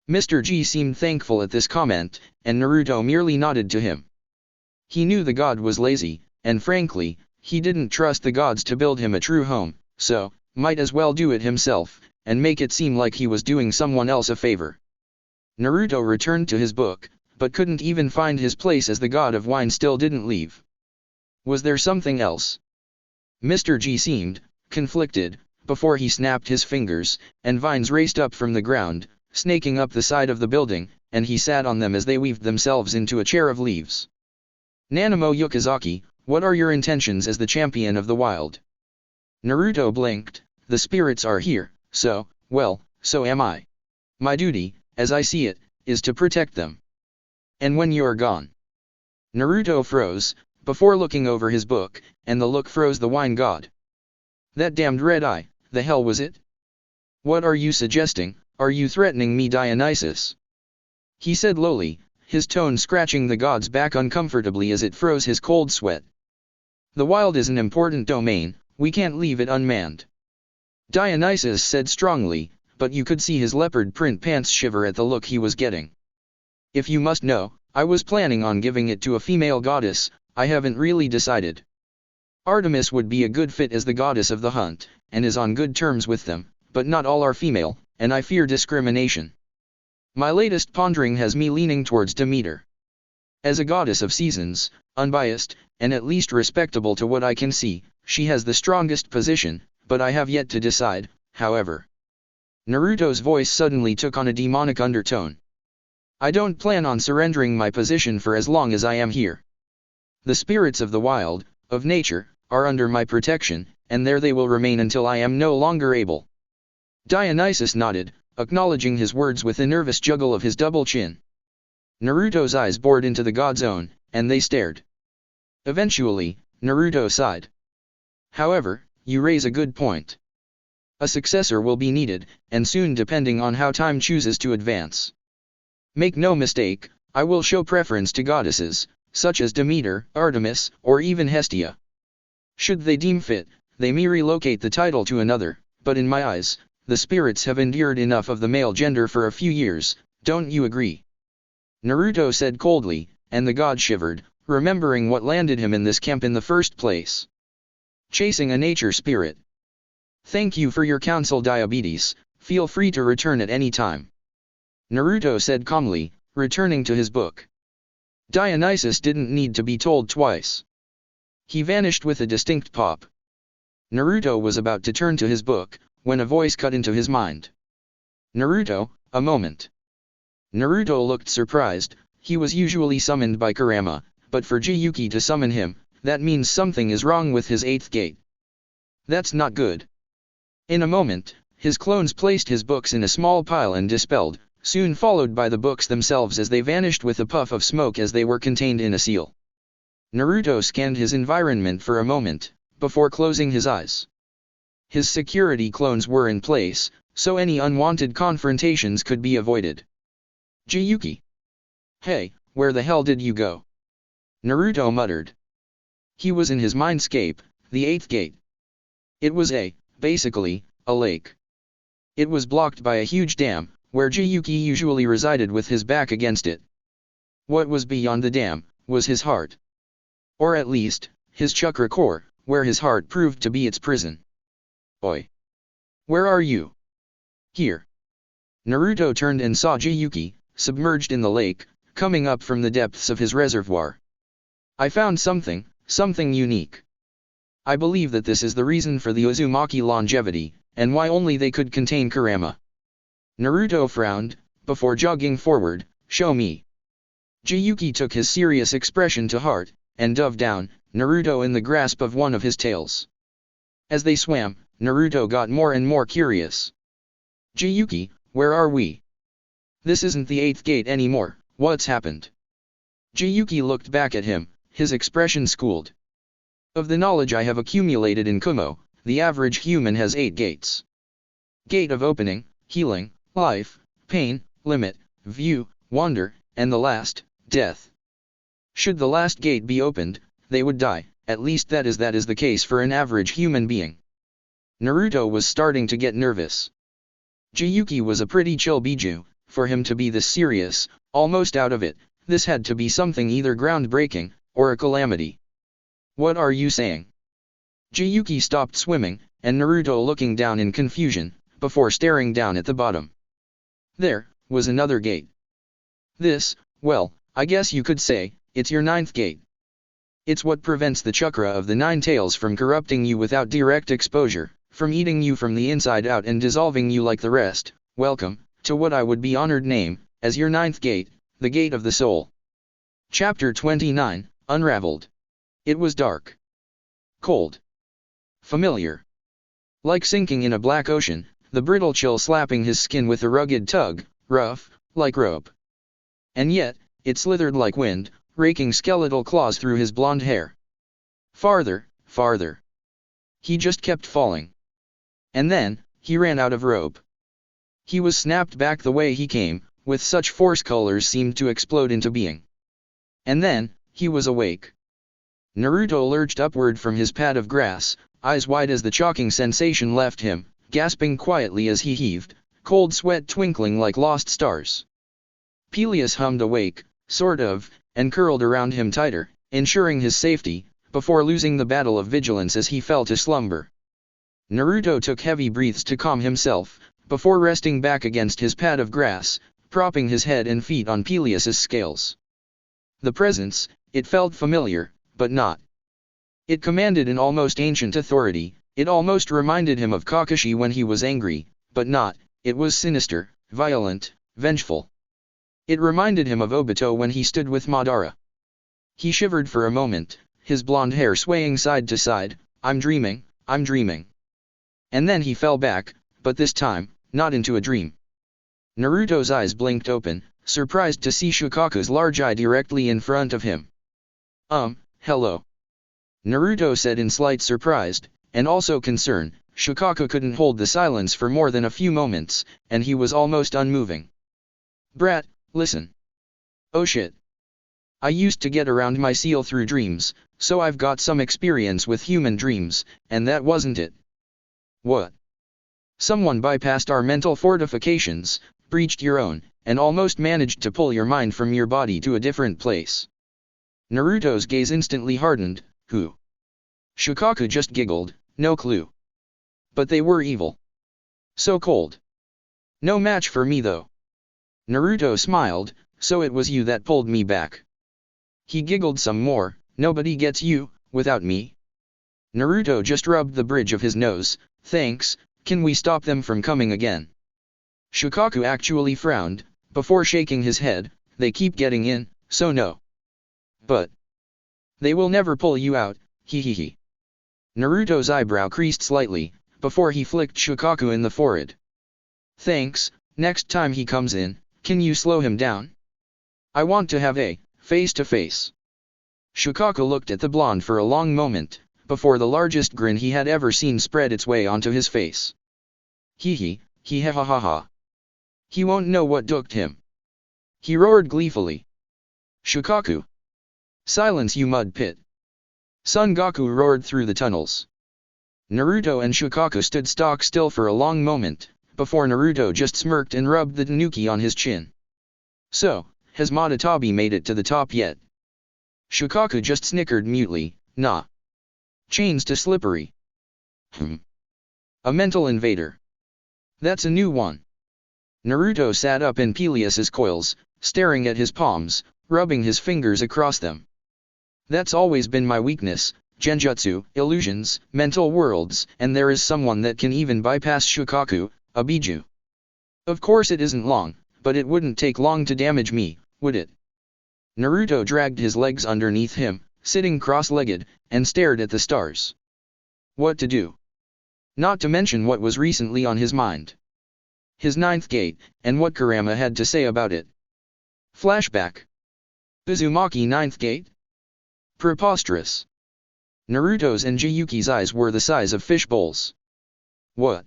Mr. G seemed thankful at this comment, and Naruto merely nodded to him. He knew the god was lazy, and frankly, he didn't trust the gods to build him a true home, so, might as well do it himself, and make it seem like he was doing someone else a favor. Naruto returned to his book, but couldn't even find his place as the god of wine still didn't leave. Was there something else? Mr. G seemed conflicted, before he snapped his fingers, and vines raced up from the ground, snaking up the side of the building, and he sat on them as they weaved themselves into a chair of leaves. "Nanamo Yukizaki, what are your intentions as the champion of the wild?" Naruto blinked. "The spirits are here, so am I. My duty, as I see it, is to protect them. And when you're gone." Naruto froze, before looking over his book, and the look froze the wine god. "That damned red eye, the hell was it? What are you suggesting? Are you threatening me, Dionysus?" He said lowly, his tone scratching the god's back uncomfortably as it froze his cold sweat. "The wild is an important domain, we can't leave it unmanned." Dionysus said strongly, but you could see his leopard print pants shiver at the look he was getting. "If you must know, I was planning on giving it to a female goddess. I haven't really decided. Artemis would be a good fit as the goddess of the hunt, and is on good terms with them, but not all are female, and I fear discrimination. My latest pondering has me leaning towards Demeter. As a goddess of seasons, unbiased, and at least respectable to what I can see, she has the strongest position, but I have yet to decide, however." Naruto's voice suddenly took on a demonic undertone. "I don't plan on surrendering my position for as long as I am here. The spirits of the wild, of nature, are under my protection, and there they will remain until I am no longer able." Dionysus nodded, acknowledging his words with a nervous juggle of his double chin. Naruto's eyes bored into the god's own, and they stared. Eventually, Naruto sighed. "However, you raise a good point. A successor will be needed, and soon depending on how time chooses to advance. Make no mistake, I will show preference to goddesses, such as Demeter, Artemis, or even Hestia. Should they deem fit, they may relocate the title to another, but in my eyes, the spirits have endured enough of the male gender for a few years, don't you agree?" Naruto said coldly, and the god shivered, remembering what landed him in this camp in the first place. Chasing a nature spirit. Thank you for your counsel, Diabetes, feel free to return at any time. Naruto said calmly, returning to his book. Dionysus didn't need to be told twice. He vanished with a distinct pop. Naruto was about to turn to his book, when a voice cut into his mind. Naruto, a moment. Naruto looked surprised. He was usually summoned by Kurama, but for Jiyuki to summon him, that means something is wrong with his 8th gate. That's not good. In a moment, his clones placed his books in a small pile and dispelled, soon followed by the books themselves as they vanished with a puff of smoke as they were contained in a seal. Naruto scanned his environment for a moment, before closing his eyes. His security clones were in place, so any unwanted confrontations could be avoided. Jiyuki. Hey, where the hell did you go? Naruto muttered. He was in his mindscape, the 8th gate. It was basically, a lake. It was blocked by a huge dam, where Jiyuki usually resided with his back against it. What was beyond the dam, was his heart. Or at least, his chakra core, where his heart proved to be its prison. Oi! Where are you? Here. Naruto turned and saw Jiyuki, submerged in the lake, coming up from the depths of his reservoir. I found something unique. I believe that this is the reason for the Uzumaki longevity, and why only they could contain Kurama. Naruto frowned, before jogging forward. Show me. Jiyuki took his serious expression to heart, and dove down, Naruto in the grasp of one of his tails. As they swam, Naruto got more and more curious. Jiyuki, where are we? This isn't the 8th gate anymore, what's happened? Jiyuki looked back at him, his expression schooled. Of the knowledge I have accumulated in Kumo, the average human has 8 gates. Gate of opening, healing, life, pain, limit, view, wonder, and the last, death. Should the last gate be opened, they would die, at least that is the case for an average human being. Naruto was starting to get nervous. Jiyuki was a pretty chill Bijuu, for him to be this serious, almost out of it, this had to be something either groundbreaking, or a calamity. What are you saying? Jiyuki stopped swimming, and Naruto looking down in confusion, before staring down at the bottom. There was another gate. This, well, I guess you could say, it's your 9th gate. It's what prevents the chakra of the 9 tails from corrupting you without direct exposure, from eating you from the inside out and dissolving you like the rest. Welcome, to what I would be honored name, as your 9th gate, the gate of the soul. Chapter 29, Unraveled. It was dark. Cold. Familiar. Like sinking in a black ocean, the brittle chill slapping his skin with a rugged tug, rough, like rope. And yet, it slithered like wind, raking skeletal claws through his blonde hair. Farther, farther. He just kept falling. And then, he ran out of rope. He was snapped back the way he came, with such force colors seemed to explode into being. And then, he was awake. Naruto lurched upward from his pad of grass, eyes wide as the choking sensation left him, gasping quietly as he heaved, cold sweat twinkling like lost stars. Peleus hummed awake, sort of, and curled around him tighter, ensuring his safety, before losing the battle of vigilance as he fell to slumber. Naruto took heavy breaths to calm himself, before resting back against his pad of grass, propping his head and feet on Peleus's scales. The presence, it felt familiar, but not. It commanded an almost ancient authority, it almost reminded him of Kakashi when he was angry, but not, it was sinister, violent, vengeful. It reminded him of Obito when he stood with Madara. He shivered for a moment, his blonde hair swaying side to side. I'm dreaming. And then he fell back, but this time, not into a dream. Naruto's eyes blinked open, surprised to see Shukaku's large eye directly in front of him. Hello. Naruto said in slight surprise, and also concern. Shukaku couldn't hold the silence for more than a few moments, and he was almost unmoving. Brat, listen. Oh shit. I used to get around my seal through dreams, so I've got some experience with human dreams, and that wasn't it. What? Someone bypassed our mental fortifications, breached your own, and almost managed to pull your mind from your body to a different place. Naruto's gaze instantly hardened. Who? Shukaku just giggled, no clue. But they were evil. So cold. No match for me though. Naruto smiled, so it was you that pulled me back. He giggled some more, nobody gets you, without me. Naruto just rubbed the bridge of his nose, thanks, can we stop them from coming again? Shukaku actually frowned, before shaking his head, they keep getting in, so no. But they will never pull you out, hehehe. Naruto's eyebrow creased slightly, before he flicked Shukaku in the forehead. Thanks, next time he comes in, can you slow him down? I want to have a face-to-face. Shukaku looked at the blonde for a long moment, before the largest grin he had ever seen spread its way onto his face. He ha ha ha ha. He won't know what duped him. He roared gleefully. Shukaku. Silence, you mud pit. Son Goku roared through the tunnels. Naruto and Shukaku stood stock still for a long moment, before Naruto just smirked and rubbed the tanuki on his chin. So, has Madatabi made it to the top yet? Shukaku just snickered mutely, nah. Chains to slippery. A mental invader. That's a new one. Naruto sat up in Peleus's coils, staring at his palms, rubbing his fingers across them. That's always been my weakness, genjutsu, illusions, mental worlds, and there is someone that can even bypass Shukaku, a Bijuu. Of course it isn't long, but it wouldn't take long to damage me, would it? Naruto dragged his legs underneath him, sitting cross-legged, and stared at the stars. What to do? Not to mention what was recently on his mind. His ninth gate, and what Kurama had to say about it. Flashback. Uzumaki ninth gate? Preposterous. Naruto's and Jiyuki's eyes were the size of fish bowls. What?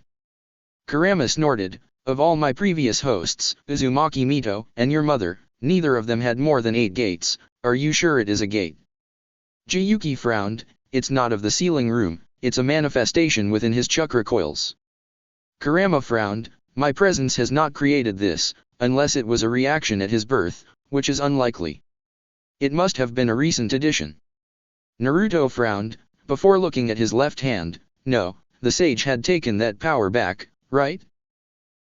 Kurama snorted, of all my previous hosts, Uzumaki Mito, and your mother, neither of them had more than 8 gates, are you sure it is a gate? Jiyuki frowned, it's not of the ceiling room, it's a manifestation within his chakra coils. Kurama frowned, my presence has not created this, unless it was a reaction at his birth, which is unlikely. It must have been a recent addition. Naruto frowned, before looking at his left hand, no, the sage had taken that power back, right?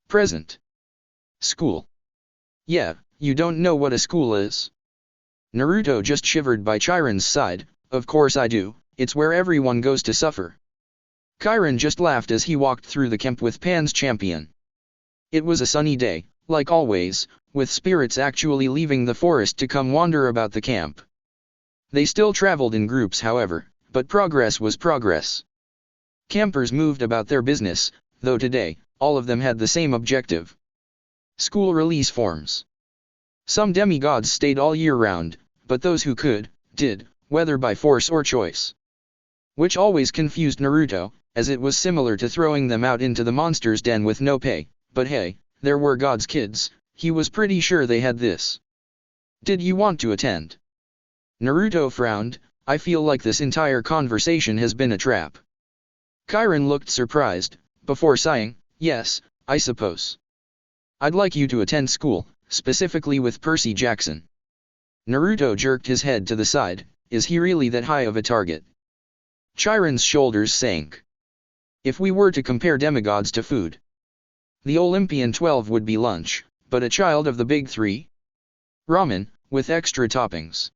Present. School. Yeah, you don't know what a school is? Naruto just shivered by Chiron's side, of course I do, it's where everyone goes to suffer. Chiron just laughed as he walked through the camp with Pan's champion. It was a sunny day, like always, with spirits actually leaving the forest to come wander about the camp. They still traveled in groups however, but progress was progress. Campers moved about their business, though today, all of them had the same objective. School release forms. Some demigods stayed all year round, but those who could, did, whether by force or choice. Which always confused Naruto, as it was similar to throwing them out into the monster's den with no pay, but hey, there were God's kids, he was pretty sure they had this. Did you want to attend? Naruto frowned, I feel like this entire conversation has been a trap. Chiron looked surprised, before sighing, yes, I suppose. I'd like you to attend school, specifically with Percy Jackson. Naruto jerked his head to the side, is he really that high of a target? Chiron's shoulders sank. If we were to compare demigods to food, the Olympian 12 would be lunch, but a child of the big 3? Ramen, with extra toppings.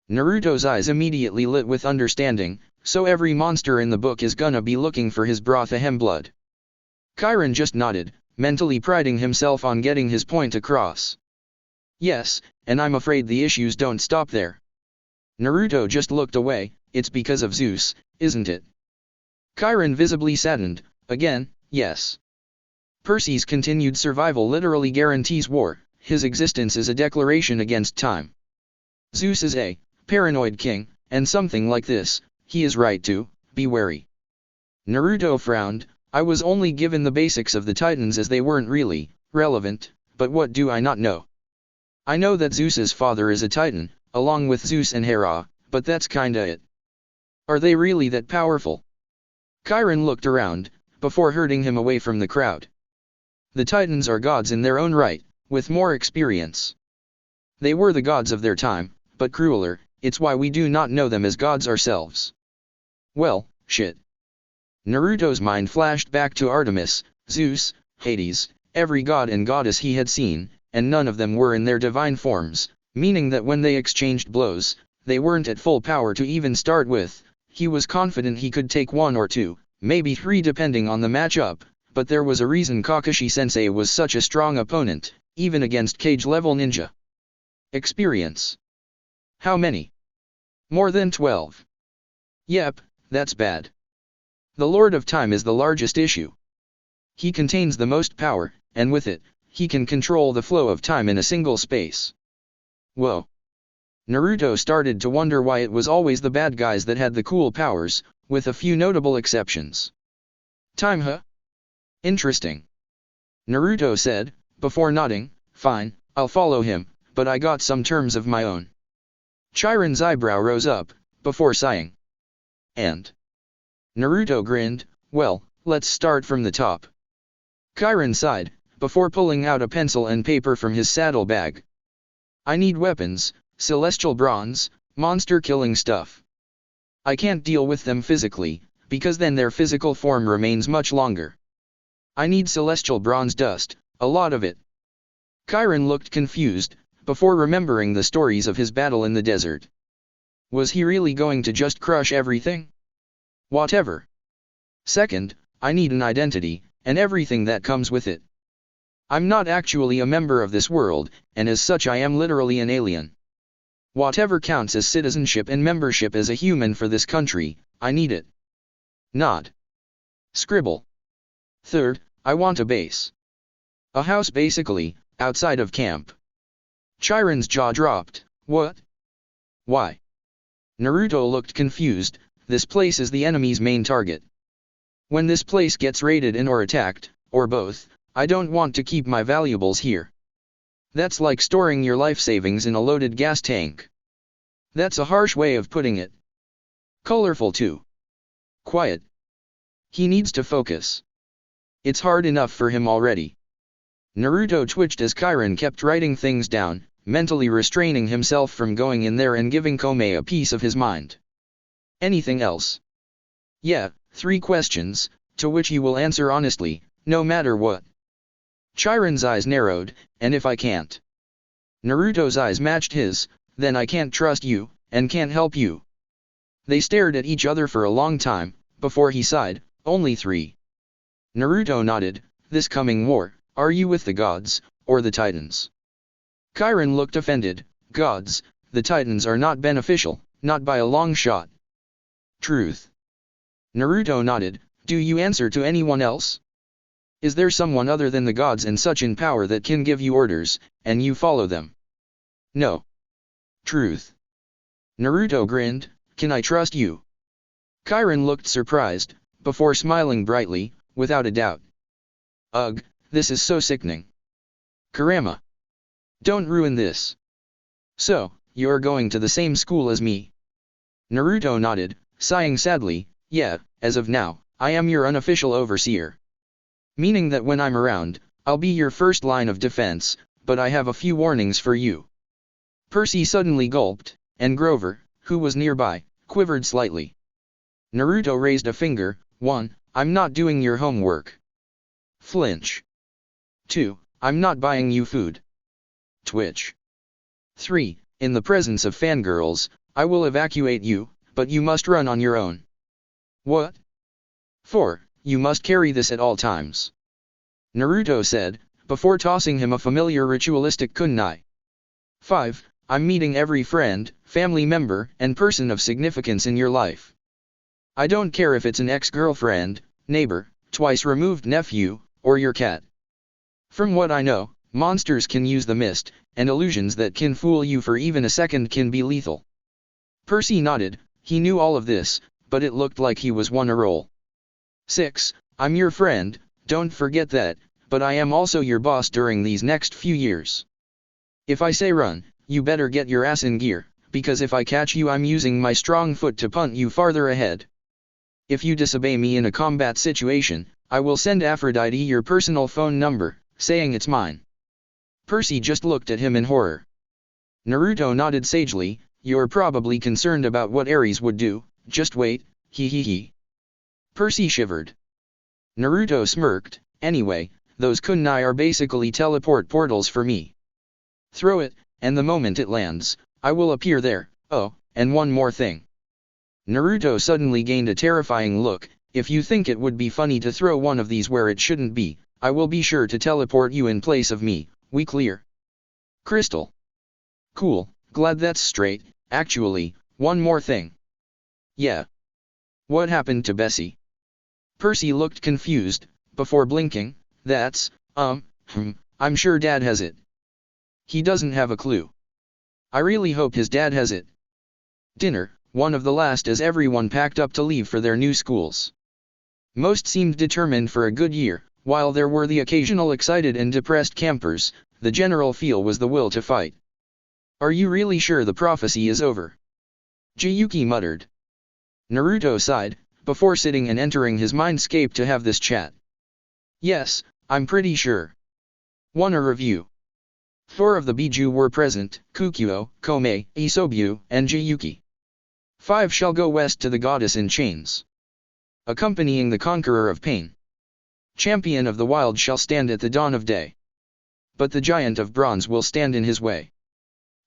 Naruto's eyes immediately lit with understanding, so every monster in the book is gonna be looking for his broth ahem blood. Chiron just nodded, mentally priding himself on getting his point across. Yes, and I'm afraid the issues don't stop there. Naruto just looked away, it's because of Zeus, isn't it? Chiron visibly saddened, again, yes. Percy's continued survival literally guarantees war, his existence is a declaration against time. Zeus is a paranoid king, and something like this, he is right to be wary. Naruto frowned, I was only given the basics of the Titans as they weren't really relevant, but what do I not know? I know that Zeus's father is a Titan, along with Zeus and Hera, but that's kinda it. Are they really that powerful? Chiron looked around, before herding him away from the crowd. The Titans are gods in their own right, with more experience. They were the gods of their time, but crueler, it's why we do not know them as gods ourselves. Well, shit. Naruto's mind flashed back to Artemis, Zeus, Hades, every god and goddess he had seen, and none of them were in their divine forms, meaning that when they exchanged blows, they weren't at full power to even start with. He was confident he could take 1 or 2, maybe 3 depending on the matchup, but there was a reason Kakashi-sensei was such a strong opponent, even against cage-level ninja. Experience. How many? More than 12. Yep, that's bad. The Lord of Time is the largest issue. He contains the most power, and with it, he can control the flow of time in a single space. Whoa. Naruto started to wonder why it was always the bad guys that had the cool powers, with a few notable exceptions. Time, huh? Interesting. Naruto said, before nodding, fine, I'll follow him, but I got some terms of my own. Chiron's eyebrow rose up, before sighing. And? Naruto grinned, well, let's start from the top. Chiron sighed, before pulling out a pencil and paper from his saddlebag. I need weapons, celestial bronze, monster-killing stuff. I can't deal with them physically, because then their physical form remains much longer. I need celestial bronze dust, a lot of it. Chiron looked confused, before remembering the stories of his battle in the desert. Was he really going to just crush everything? Whatever. Second, I need an identity, and everything that comes with it. I'm not actually a member of this world, and as such I am literally an alien. Whatever counts as citizenship and membership as a human for this country, I need it. Nod. Scribble. Third, I want a base. A house basically, outside of camp. Chiron's jaw dropped. What? Why? Naruto looked confused. This place is the enemy's main target. When this place gets raided and or attacked, or both, I don't want to keep my valuables here. That's like storing your life savings in a loaded gas tank. That's a harsh way of putting it. Colorful too. Quiet. He needs to focus. It's hard enough for him already. Naruto twitched as Chiron kept writing things down, mentally restraining himself from going in there and giving Kome a piece of his mind. Anything else? Yeah, 3 questions, to which you will answer honestly, no matter what. Chiron's eyes narrowed, and if I can't? Naruto's eyes matched his, then I can't trust you, and can't help you. They stared at each other for a long time, before he sighed, only 3. Naruto nodded, this coming war, are you with the gods, or the titans? Chiron looked offended, gods, the titans are not beneficial, not by a long shot. Truth. Naruto nodded, do you answer to anyone else? Is there someone other than the gods and such in power that can give you orders, and you follow them? No. Truth. Naruto grinned, can I trust you? Chiron looked surprised, before smiling brightly, without a doubt. Ugh, this is so sickening. Kurama. Don't ruin this. So, you're going to the same school as me? Naruto nodded, sighing sadly, yeah, as of now, I am your unofficial overseer. Meaning that when I'm around, I'll be your first line of defense, but I have a few warnings for you. Percy suddenly gulped, and Grover, who was nearby, quivered slightly. Naruto raised a finger. 1. I'm not doing your homework. Flinch. 2. I'm not buying you food. Twitch. 3. In the presence of fangirls, I will evacuate you, but you must run on your own. What? 4. You must carry this at all times. Naruto said, before tossing him a familiar ritualistic kunai. 5. I'm meeting every friend, family member, and person of significance in your life. I don't care if it's an ex-girlfriend, neighbor, twice removed nephew, or your cat. From what I know, monsters can use the mist, and illusions that can fool you for even a second can be lethal. Percy nodded, he knew all of this, but it looked like he was on a roll. 6. I'm your friend, don't forget that, but I am also your boss during these next few years. If I say run, you better get your ass in gear, because if I catch you I'm using my strong foot to punt you farther ahead. If you disobey me in a combat situation, I will send Aphrodite your personal phone number, saying it's mine. Percy just looked at him in horror. Naruto nodded sagely, you're probably concerned about what Ares would do, just wait, he. Percy shivered. Naruto smirked. Anyway, those kunai are basically teleport portals for me. Throw it, and the moment it lands, I will appear there. Oh, and one more thing. Naruto suddenly gained a terrifying look. If you think it would be funny to throw one of these where it shouldn't be, I will be sure to teleport you in place of me. We clear? Crystal. Cool, glad that's straight. Actually, one more thing. Yeah. What happened to Bessie? Percy looked confused, before blinking. That's, I'm sure Dad has it. He doesn't have a clue. I really hope his dad has it. Dinner, one of the last as everyone packed up to leave for their new schools. Most seemed determined for a good year, while there were the occasional excited and depressed campers. The general feel was the will to fight. Are you really sure the prophecy is over? Jiyuki muttered. Naruto sighed, before sitting and entering his mindscape to have this chat. Yes, I'm pretty sure. 1. A review. 4 of the Bijuu were present: Kukyo, Kome, Isobyu, and Jiyuki. 5 shall go west to the goddess in chains, accompanying the conqueror of pain. Champion of the wild shall stand at the dawn of day, but the giant of bronze will stand in his way.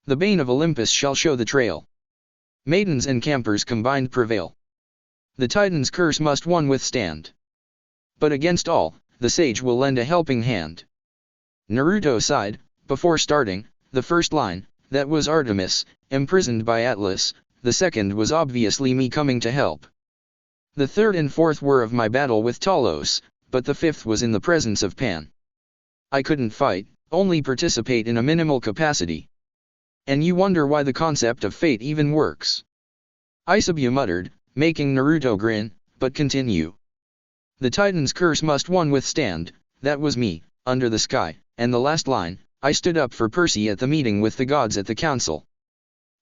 The bane of Olympus shall show the trail. Maidens and campers combined prevail. The titan's curse must one withstand, but against all, the sage will lend a helping hand. Naruto sighed, before starting. The first line, that was Artemis, imprisoned by Atlas. The second was obviously me coming to help. The third and fourth were of my battle with Talos, but the fifth was in the presence of Pan. I couldn't fight, only participate in a minimal capacity. And you wonder why the concept of fate even works. Isobyu muttered, making Naruto grin, but continue. The titan's curse must one withstand. That was me, under the sky. And the last line, I stood up for Percy at the meeting with the gods at the council.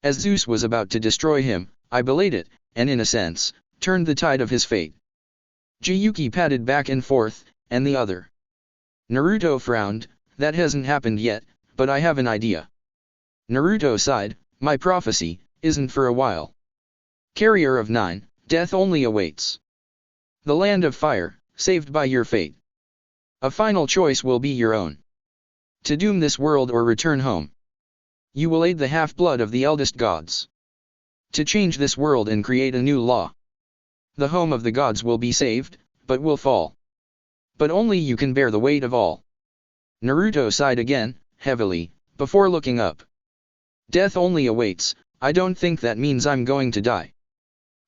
As Zeus was about to destroy him, I belayed it, and in a sense, turned the tide of his fate. Jiyuki padded back and forth, and the other. Naruto frowned. That hasn't happened yet, but I have an idea. Naruto sighed. My prophecy isn't for a while. Carrier of 9, death only awaits. The land of fire, saved by your fate. A final choice will be your own. To doom this world or return home. You will aid the half-blood of the eldest gods. To change this world and create a new law. The home of the gods will be saved, but will fall. But only you can bear the weight of all. Naruto sighed again, heavily, before looking up. Death only awaits. I don't think that means I'm going to die.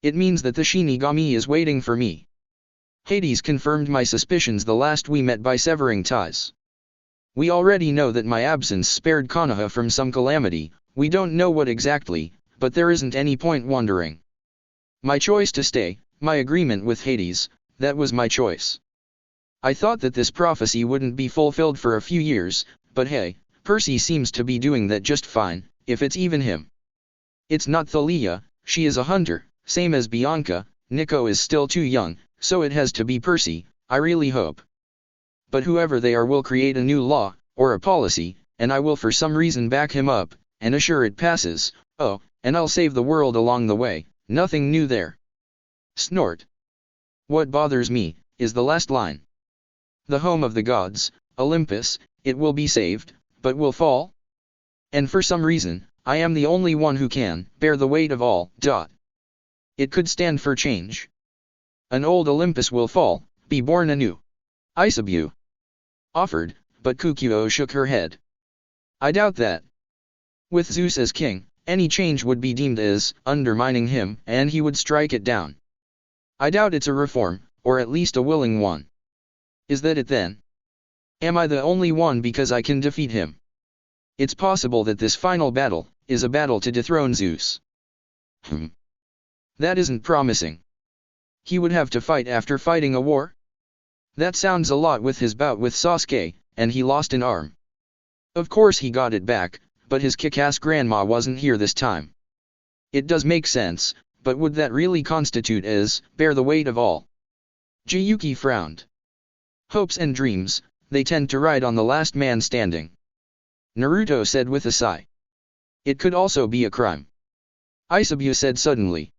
It means that the Shinigami is waiting for me. Hades confirmed my suspicions the last we met by severing ties. We already know that my absence spared Konoha from some calamity. We don't know what exactly, but there isn't any point wondering. My choice to stay, my agreement with Hades, that was my choice. I thought that this prophecy wouldn't be fulfilled for a few years, but hey, Percy seems to be doing that just fine, if it's even him. It's not Thalia, she is a hunter, same as Bianca. Nico is still too young, so it has to be Percy, I really hope. But whoever they are will create a new law, or a policy, and I will for some reason back him up, and assure it passes. Oh, and I'll save the world along the way. Nothing new there. Snort. What bothers me, is the last line. The home of the gods, Olympus, it will be saved, but will fall? And for some reason, I am the only one who can bear the weight of all. It could stand for change. An old Olympus will fall, be born anew. Isobyu offered, but Kukyo shook her head. I doubt that. With Zeus as king, any change would be deemed as undermining him, and he would strike it down. I doubt it's a reform, or at least a willing one. Is that it then? Am I the only one because I can defeat him? It's possible that this final battle is a battle to dethrone Zeus. That isn't promising. He would have to fight after fighting a war? That sounds a lot with his bout with Sasuke, and he lost an arm. Of course he got it back, but his kick-ass grandma wasn't here this time. It does make sense, but would that really constitute as bear the weight of all? Jiyuki frowned. Hopes and dreams, they tend to ride on the last man standing. Naruto said with a sigh. It could also be a crime. Isobyu said suddenly.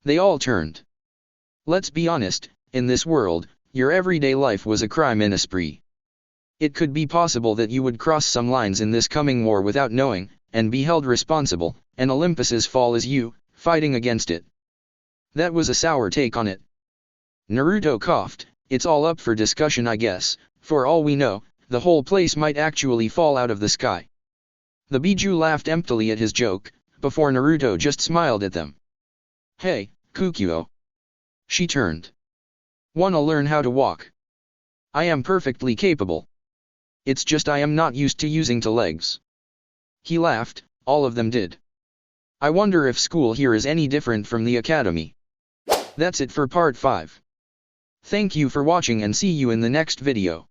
They all turned. Let's be honest, In this world, your everyday life was a crime in a spree. It could be possible that you would cross some lines in this coming war without knowing, and be held responsible, and Olympus's fall is you, fighting against it. That was a sour take on it. Naruto coughed. It's all up for discussion, I guess. For all we know, the whole place might actually fall out of the sky. The Bijuu laughed emptily at his joke, before Naruto just smiled at them. Hey, Kukyo. She turned. Wanna learn how to walk? I am perfectly capable. It's just I am not used to using two legs. He laughed, all of them did. I wonder if school here is any different from the academy. That's it for part 5. Thank you for watching and see you in the next video.